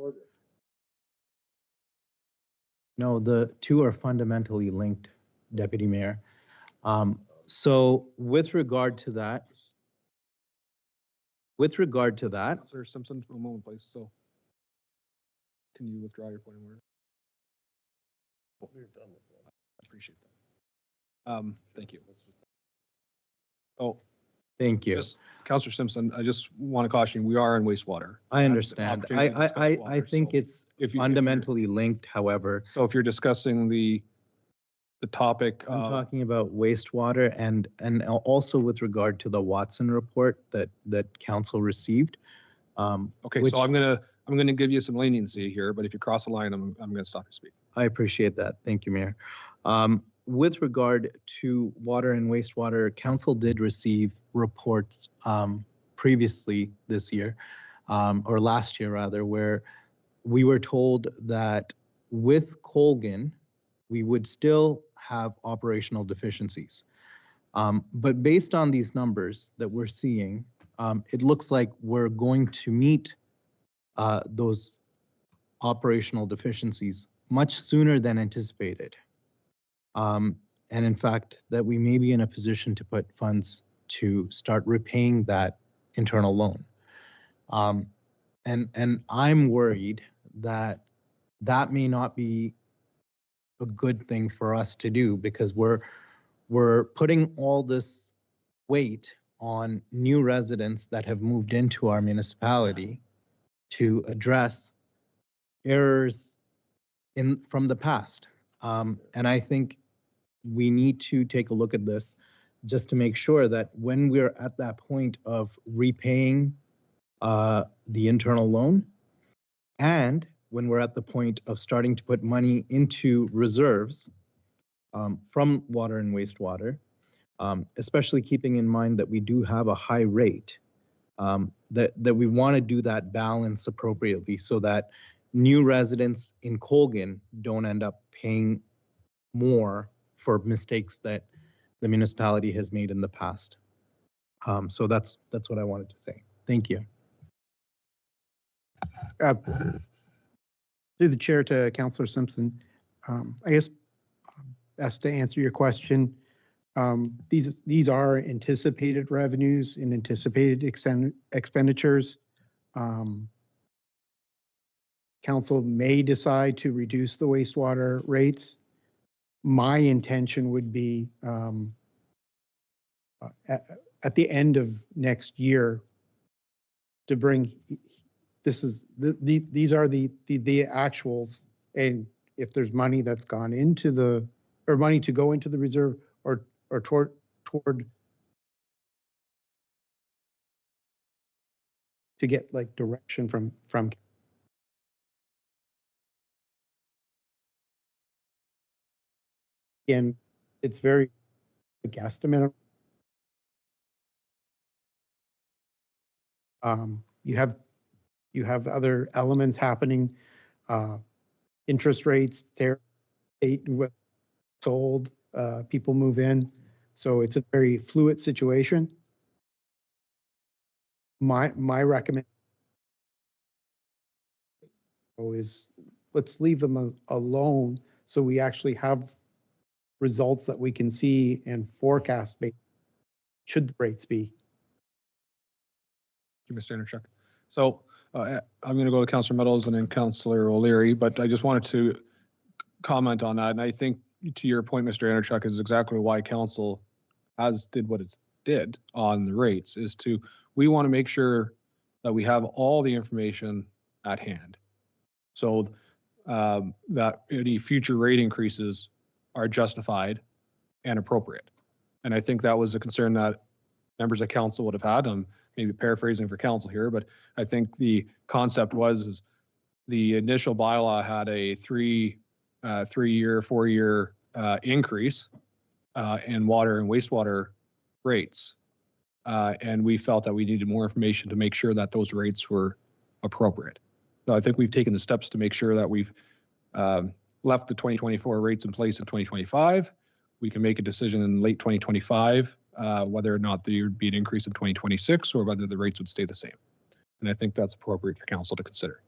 No, the two are fundamentally linked, Deputy Mayor. So with regard to that, Sir Simpson, for a moment, please. So can you withdraw your point of order? I appreciate that. Thank you. Oh, thank you. Councillor Simpson, I just want to caution you, we are in wastewater. I understand. I think it's fundamentally linked, however. So if you're discussing the the topic I'm of, talking about wastewater and also with regard to the Watson report that council received. okay, which so I'm gonna give you some leniency here, but if you cross the line, I'm gonna stop you speaking. I appreciate that. Thank you, Mayor. With regard to water and wastewater, council did receive reports previously this year, or last year rather, where we were told that with Colgan, we would still have operational deficiencies. But based on these numbers that we're seeing, it looks like we're going to meet those operational deficiencies much sooner than anticipated. And in fact, that we may be in a position to put funds to start repaying that internal loan. And I'm worried that that may not be a good thing for us to do, because we're putting all this weight on new residents that have moved into our municipality to address errors from the past. And I think we need to take a look at this just to make sure that when we're at that point of repaying the internal loan, and when we're at the point of starting to put money into reserves from water and wastewater, especially keeping in mind that we do have a high rate, that we want to do that balance appropriately so that new residents in Colgan don't end up paying more for mistakes that the municipality has made in the past. So that's what I wanted to say. Thank you. Through the chair to Councillor Simpson, I guess best to answer your question. These are anticipated revenues and anticipated expenditures. Council may decide to reduce the wastewater rates. My intention would be at the end of next year to bring, these are the actuals, and if there's money that's gone into the, or money to go into the reserve or toward to get like direction from and it's very a guesstimate. You have other elements happening, interest rates, with sold, people move in, so it's a very fluid situation. My recommendation is let's leave them alone so we actually have results that we can see and forecast should the rates be. Mr. Anderchuk. So I'm going to go to Councillor Meadows and then Councillor O'Leary, but I just wanted to comment on that. And I think to your point, Mr. Anderchuk, is exactly why council did what it did on the rates, is we want to make sure that we have all the information at hand. So that any future rate increases are justified and appropriate. And I think that was a concern that members of council would have had. I'm maybe paraphrasing for council here, but I think the concept is the initial bylaw had a 3-year, 4-year increase in water and wastewater rates. And we felt that we needed more information to make sure that those rates were appropriate. So I think we've taken the steps to make sure that we've left the 2024 rates in place in 2025. We can make a decision in late 2025 whether or not there would be an increase in 2026 or whether the rates would stay the same. And I think that's appropriate for council to consider.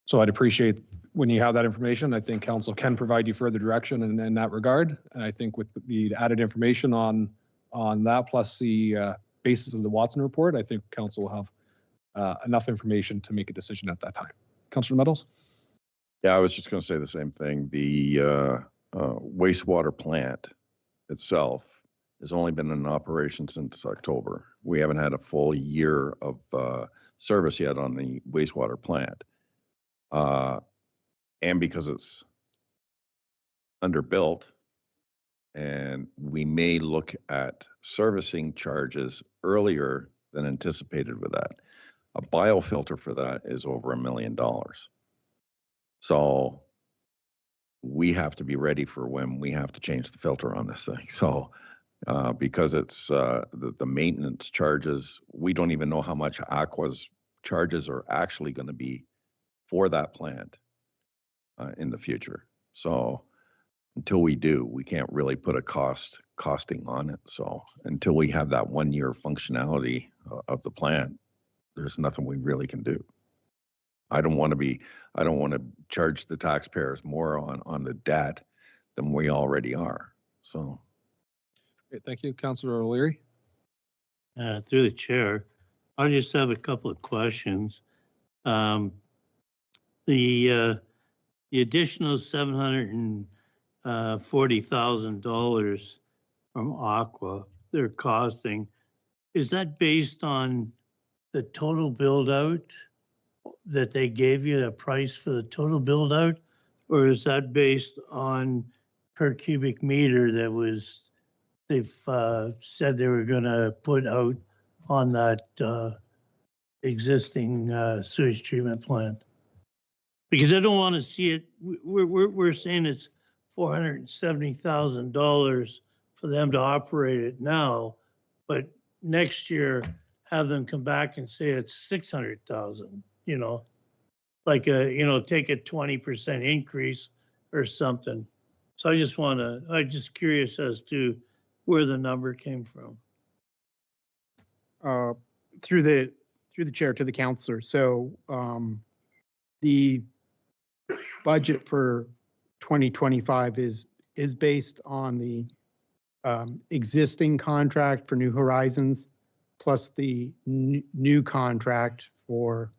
So I'd appreciate when you have that information. I think council can provide you further direction in that regard. And I think with the added information on that, plus the basis of the Watson report, I think council will have enough information to make a decision at that time. Councillor Meadows? Yeah, I was just going to say the same thing. The wastewater plant itself has only been in operation since October. We haven't had a full year of service yet on the wastewater plant. And because it's underbuilt, And we may look at servicing charges earlier than anticipated with that. A biofilter for that is over $1 million. So we have to be ready for when we have to change the filter on this thing. So because it's the maintenance charges, we don't even know how much Aqua's charges are actually going to be for that plant in the future. So until we do, we can't really put a costing on it. So until we have that 1 year functionality of the plant, there's nothing we really can do. I don't want to charge the taxpayers more on the debt than we already are. So. Great, thank you. Councillor O'Leary. Through the chair, I just have a couple of questions. The additional $740,000 from Aqua, they're costing, is that based on the total build out that they gave you, a price for the total build out? Or is that based on per cubic meter that was, they've said they were gonna put out on that existing sewage treatment plant? Because I don't want to see it, we're saying it's $470,000 for them to operate it now, but next year have them come back and say it's 600,000, you know, like take a 20% increase or something. So I'm just curious as to where the number came from. Through the chair to the councillor. So the budget for 2025 is based on the existing contract for New Horizons plus the new contract for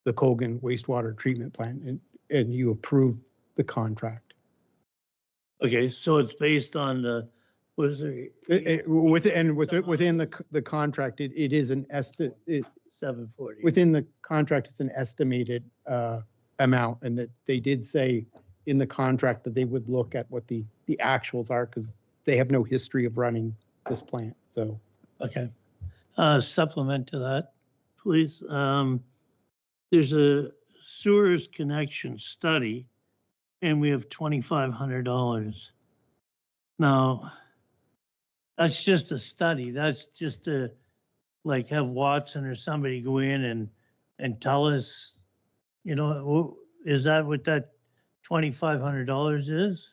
the Colgan wastewater treatment plant, and you approve the contract. Okay, so it's based on the, what is it? Within the contract, it is an estimate. 740. Within the contract, it's an estimated amount, and that they did say in the contract that they would look at what the actuals are, because they have no history of running this plant. So okay, supplement to that, please. There's a sewers connection study, and we have $2,500. Now, that's just a study. That's just to like have Watson or somebody go in and tell us, you know, is that what that $2,500 is?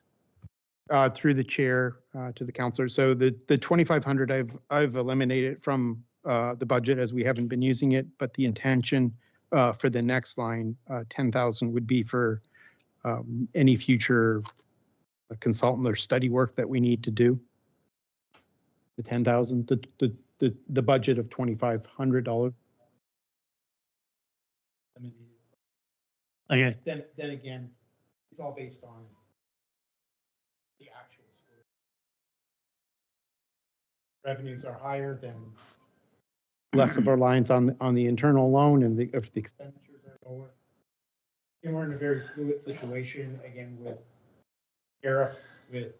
Through the chair to the councillor. So the 2,500 I've eliminated from the budget as we haven't been using it, but the intention for the next line, 10,000 would be for any future consultant or study work that we need to do. The 10,000, the budget of $2,500. Okay. Then again, it's all based on the actual school. Revenues are higher, then less of our lines on the internal loan, and if the expenditures are lower. And we're in a very fluid situation again with tariffs, with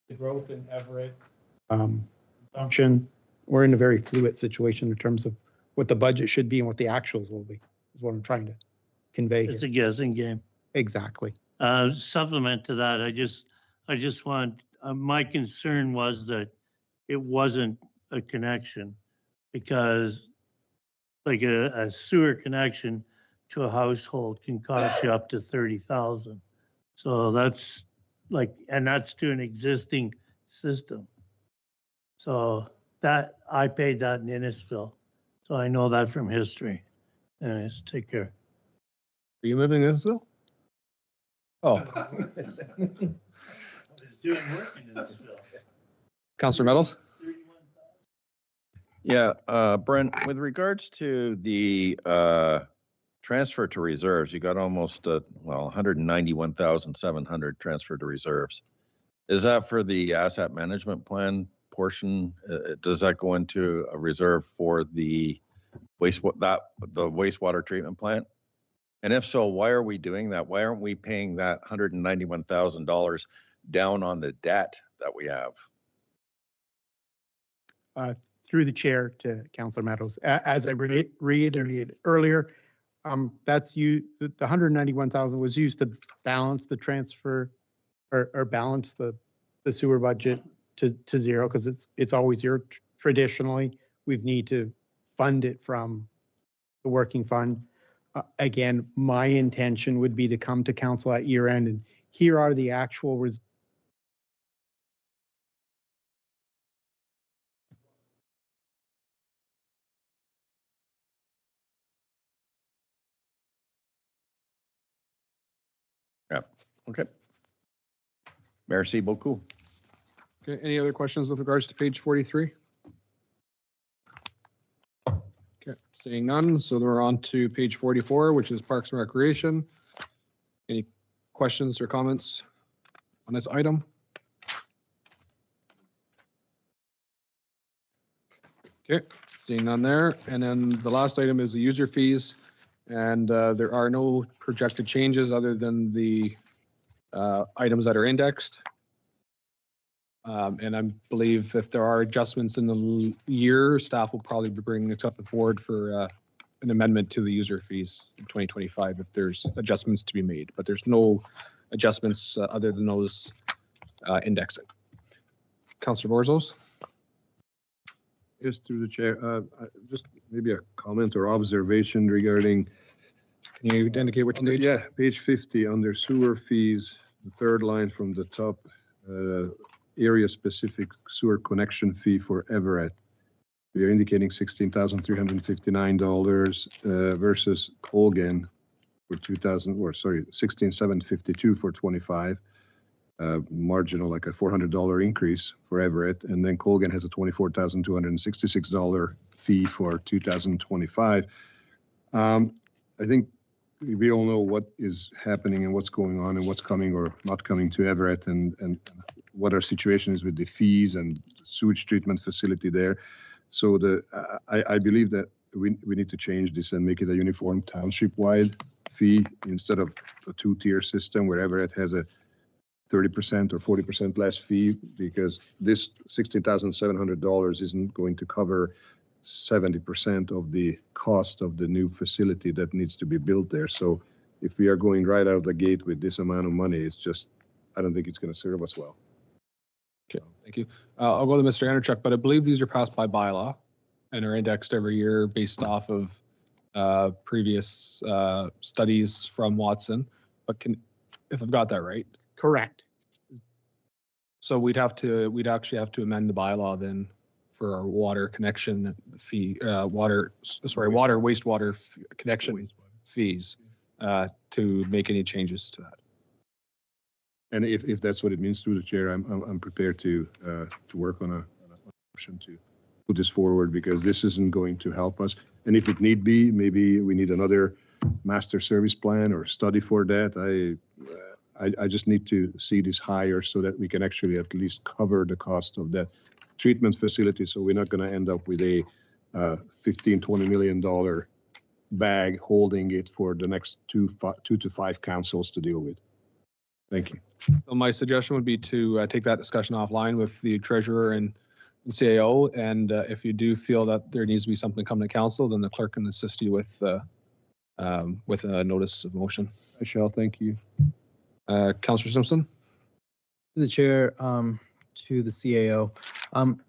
the growth in Everett, consumption. We're in a very fluid situation in terms of what the budget should be and what the actuals will be, is what I'm trying to convey It's here. a guessing game. Exactly. Supplement to that, I just want, my concern was that it wasn't a connection, because like a sewer connection to a household can cost you up to 30,000. So that's like, and that's to an existing system. So that, I paid that in Innisfil. So I know that from history. Anyways, take care. Are you moving this bill? Oh, Councillor Meadows. Yeah, Brent, with regards to the transfer to reserves, you got almost, 191,700 transferred to reserves. Is that for the asset management plan portion? Does that go into a reserve for the wastewater treatment plant? And if so, why are we doing that? Why aren't we paying that $191,000 down on the debt that we have. Through the chair to Councillor Meadows, as I reiterated earlier, that's the 191,000 was used to balance the transfer or balance the sewer budget to zero, because it's always zero. Traditionally, we need to fund it from the working fund. Again, my intention would be to come to council at year end, and here are the actual Yeah, okay. Merci beaucoup. Okay, any other questions with regards to page 43? Okay, seeing none, so then we're on to page 44, which is Parks and Recreation. Any questions or comments on this item? Okay, seeing none there. And then the last item is the user fees. And there are no projected changes other than the items that are indexed. And I believe if there are adjustments in the year, staff will probably be bringing this up the board for an amendment to the user fees in 2025 if there's adjustments to be made. But there's no adjustments other than those indexing. Councillor Borzos? Yes, through the chair, just maybe a comment or observation regarding. Can you indicate which page? Yeah, page 50 under sewer fees, the third line from the top, area-specific sewer connection fee for Everett. We are indicating $16,359 versus Colgan for 16,752 for 25. Marginal, like a $400 increase for Everett, and then Colgan has a $24,266 fee for 2025. I think we all know what is happening and what's going on and what's coming or not coming to Everett, and what our situation is with the fees and sewage treatment facility there. So I believe that we need to change this and make it a uniform township-wide fee instead of a two-tier system where Everett has a 30% or 40% less fee, because this $16,700 isn't going to cover 70% of the cost of the new facility that needs to be built there. So if we are going right out of the gate with this amount of money, it's just, I don't think it's going to serve us well. Okay, thank you. I'll go to Mr. Anderchuk, but I believe these are passed by bylaw and are indexed every year based off of previous studies from Watson. But if I've got that right? correct. So we'd actually have to amend the bylaw then for our water connection fee, water wastewater connection fees to make any changes to that. And if that's what it means through the chair, I'm prepared to work on a motion to put this forward, because this isn't going to help us. And if it need be, maybe we need another master service plan or study for that. I just need to see this higher so that we can actually at least cover the cost of that treatment facility. So we're not going to end up with a $15-20 million bag holding it for the next two to five councils to deal with. Thank you. So my suggestion would be to take that discussion offline with the treasurer and CAO. And if you do feel that there needs to be something come to council, then the clerk can assist you with a notice of motion. I shall. Thank you. Councillor Simpson? To the chair, to the CAO.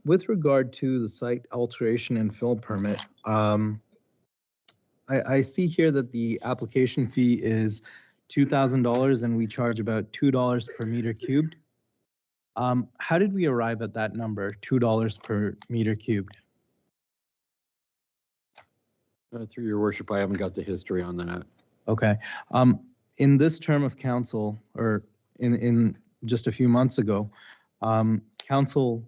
With regard to the site alteration and fill permit, I see here that the application fee is $2,000 and we charge about $2 per meter cubed. How did we arrive at that number, $2 per meter cubed? Through your worship, I haven't got the history on that. Okay. In this term of council, or in just a few months ago, council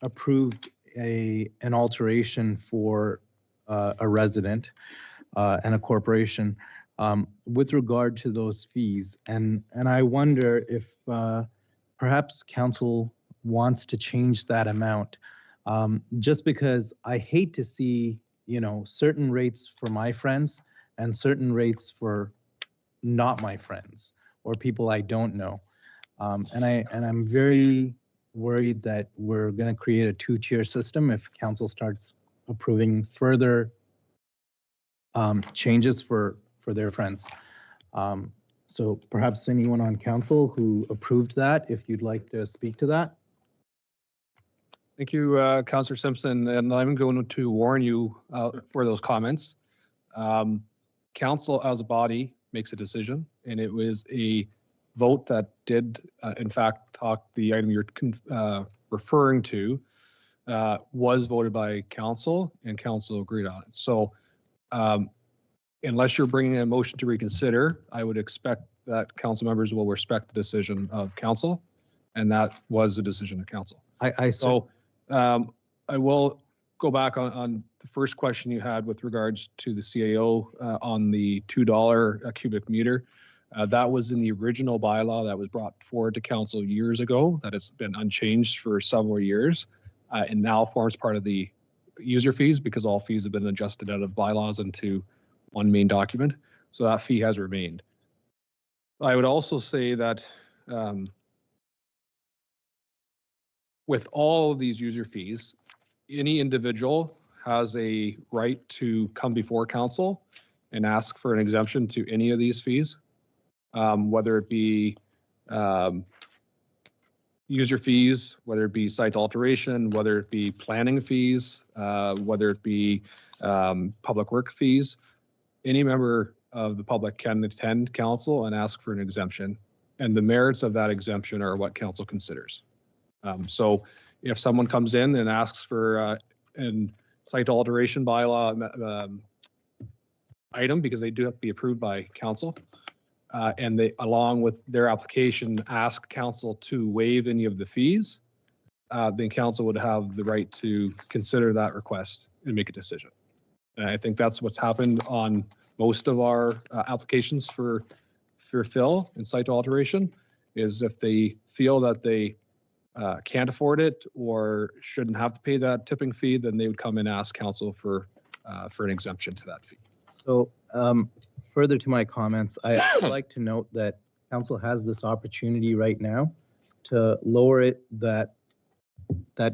approved an alteration for a resident and a corporation with regard to those fees. And I wonder if perhaps council wants to change that amount, just because I hate to see, certain rates for my friends and certain rates for not my friends or people I don't know. And I'm very worried that we're going to create a two-tier system if council starts approving further changes for their friends. So perhaps anyone on council who approved that, if you'd like to speak to that. Thank you, Councillor Simpson, and I'm going to warn you for those comments. Council as a body makes a decision, and it was a vote that did, in fact, talk the item you're referring to was voted by council, and council agreed on it. So unless you're bringing a motion to reconsider, I would expect that council members will respect the decision of council, and that was the decision of council. I will go back on the first question you had with regards to the CAO on the $2 a cubic meter. That was in the original bylaw that was brought forward to council years ago. That has been unchanged for several years and now forms part of the user fees because all fees have been adjusted out of bylaws into one main document. So that fee has remained. I would also say that with all of these user fees, any individual has a right to come before council and ask for an exemption to any of these fees, whether it be user fees, whether it be site alteration, whether it be planning fees, whether it be public work fees. Any member of the public can attend council and ask for an exemption, and the merits of that exemption are what council considers. So if someone comes in and asks for a site alteration bylaw item, because they do have to be approved by council, and they, along with their application, ask council to waive any of the fees, then council would have the right to consider that request and make a decision. And I think that's what's happened on most of our applications for fill and site alteration, is if they feel that they can't afford it or shouldn't have to pay that tipping fee, then they would come and ask council for an exemption to that fee. So further to my comments, I would like to note that council has this opportunity right now to lower it, that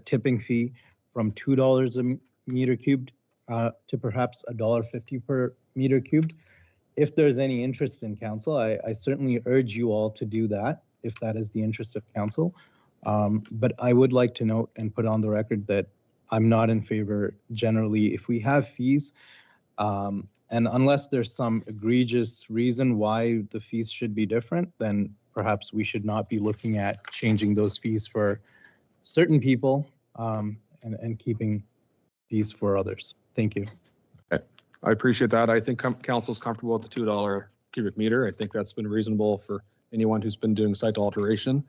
tipping fee from $2 a meter cubed to perhaps $1.50 per meter cubed. If there's any interest in council, I certainly urge you all to do that if that is the interest of council. But I would like to note and put on the record that I'm not in favor generally if we have fees, and unless there's some egregious reason why the fees should be different, then perhaps we should not be looking at changing those fees for certain people and keeping fees for others. Thank you. Okay. I appreciate that. I think council's comfortable with the $2 cubic meter. I think that's been reasonable for anyone who's been doing site alteration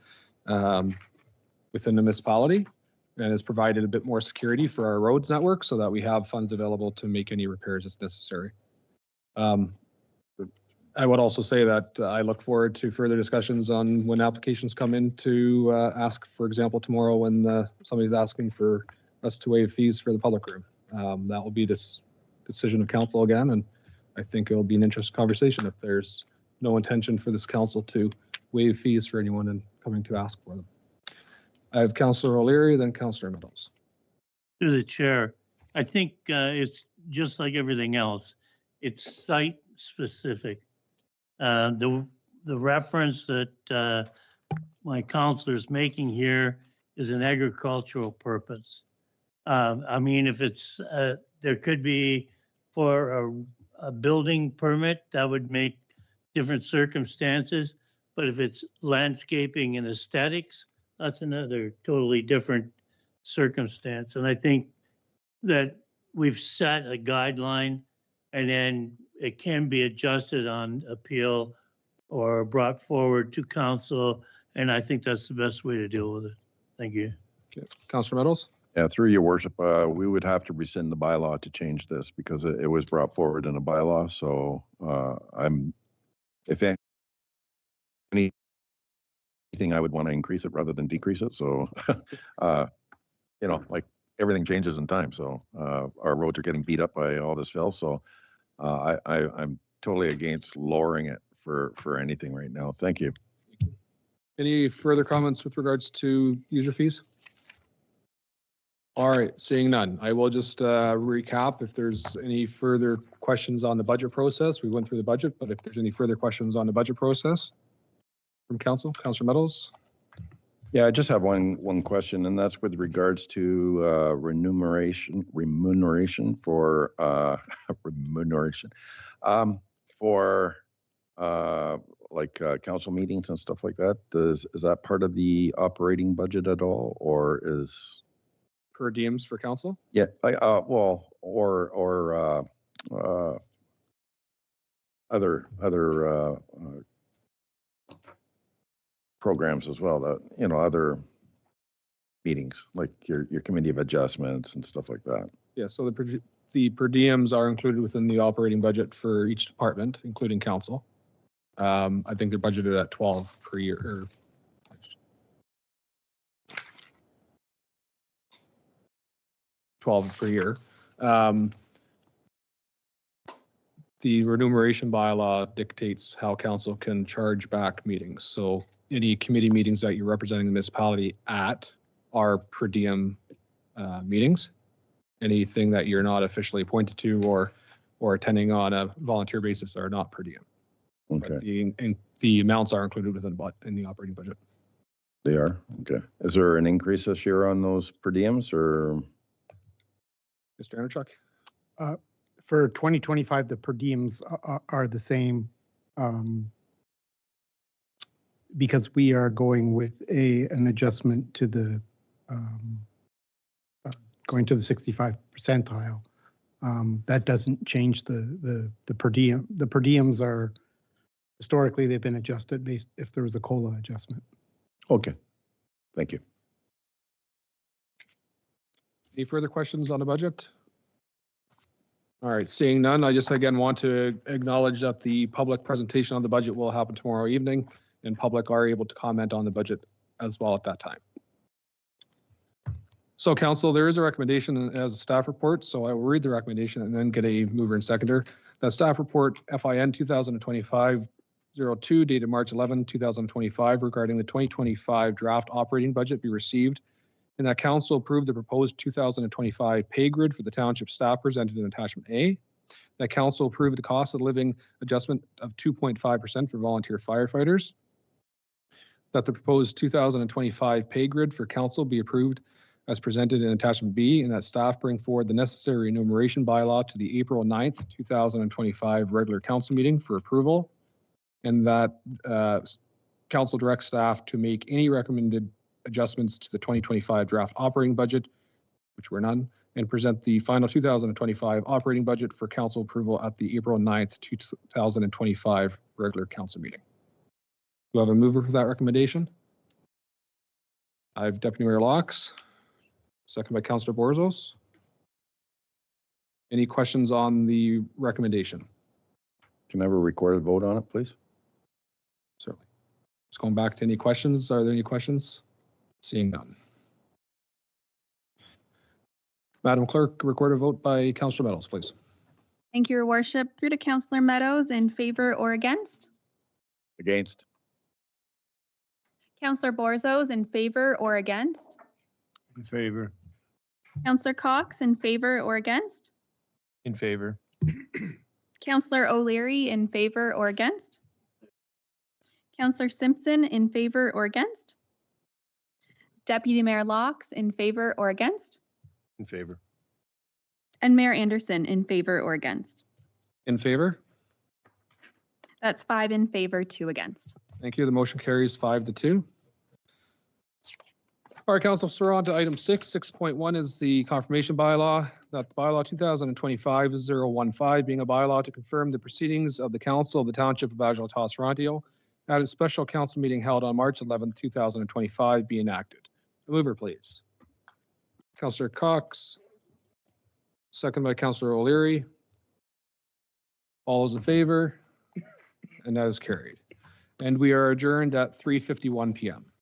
within the municipality, and has provided a bit more security for our roads network so that we have funds available to make any repairs as necessary. I would also say that I look forward to further discussions on when applications come in to ask, for example, tomorrow when somebody's asking for us to waive fees for the public room. That will be this decision of council again, and I think it will be an interesting conversation if there's no intention for this council to waive fees for anyone and coming to ask for them. I have Councillor O'Leary, then Councillor Meadows. To the chair, I think it's just like everything else. It's site specific. The reference that my councillor is making here is an agricultural purpose. I mean, if it's there could be for a building permit, that would make different circumstances. But if it's landscaping and aesthetics, that's another totally different circumstance. And I think that we've set a guideline, and then it can be adjusted on appeal or brought forward to council. And I think that's the best way to deal with it. Thank you. Okay. Councillor Meadows? Yeah, through your worship, we would have to rescind the bylaw to change this because it was brought forward in a bylaw. So if anything, I would want to increase it rather than decrease it. So, you know, like everything changes in time. So our roads are getting beat up by all this fill. So I'm totally against lowering it for anything right now. Thank you. Any further comments with regards to user fees? All right, seeing none, I will just recap if there's any further questions on the budget process. We went through the budget, but if there's any further questions on the budget process from council, Councillor Meadows. Yeah, I just have one question, and that's with regards to remuneration for remuneration for like council meetings and stuff like that. Is that part of the operating budget at all, or is Per diems for council? yeah, well, or other programs as well, that, you know, other meetings, like your committee of adjustments and stuff like that. Yeah, so the per diems are included within the operating budget for each department, including council. I think they're budgeted at 12 per year, or $12 per year. The remuneration bylaw dictates how council can charge back meetings. So any committee meetings that you're representing the municipality at are per diem meetings. Anything that you're not officially appointed to or attending on a volunteer basis are not per diem. Okay. But the amounts are included within in the operating budget. They are? Okay. Is there an increase this year on those per diems, or? Mr. Anderchuk? For 2025, the per diems are the same because we are going with an adjustment to the going to the 65 percentile. That doesn't change the per diem. The per diems are historically they've been adjusted based if there was a COLA adjustment. Okay, thank you. Any further questions on the budget? All right, seeing none, I just again want to acknowledge that the public presentation on the budget will happen tomorrow evening, and public are able to comment on the budget as well at that time. So council, there is a recommendation as a staff report, so I will read the recommendation and then get a mover and seconder. That staff report FIN 2025-02 dated March 11, 2025 regarding the 2025 draft operating budget be received, and that council approve the proposed 2025 pay grid for the township staff presented in attachment A. That council approve the cost of living adjustment of 2.5% for volunteer firefighters. That the proposed 2025 pay grid for council be approved as presented in attachment B, and that staff bring forward the necessary enumeration bylaw to the April 9th, 2025 regular council meeting for approval. And that council directs staff to make any recommended adjustments to the 2025 draft operating budget, which were none, and present the final 2025 operating budget for council approval at the April 9th, 2025 regular council meeting. Do I have a mover for that recommendation? I have Deputy Mayor Laux, second by Councillor Borzos. Any questions on the recommendation? Can I have a recorded vote on it, please? Certainly. Just going back to any questions. Are there any questions? Seeing none. Madam Clerk, record a vote by Councillor Meadows, please. Thank you, Your Worship. Through to Councillor Meadows, in favor or against? Against. Councillor Borzos, in favor or against? In favor. Councillor Cox, in favor or against? In favor. Councillor O'Leary, in favor or against? Councillor Simpson, in favor or against? Deputy Mayor Laux, in favor or against? In favor. And Mayor Anderson, in favor or against? In favor? That's 5 in favor, 2 against. Thank you. The motion carries 5-2. All right, Council, so we're on to item 6. 6.1 is the confirmation bylaw. That the bylaw 2025-015 being a bylaw to confirm the proceedings of the Council of the Township of Adjala-Tosorontio at a special council meeting held on March 11, 2025 be enacted. The mover, please. Councillor Cox, second by Councillor O'Leary. All those in favor? And that is carried. And we are adjourned at 3:51 p.m.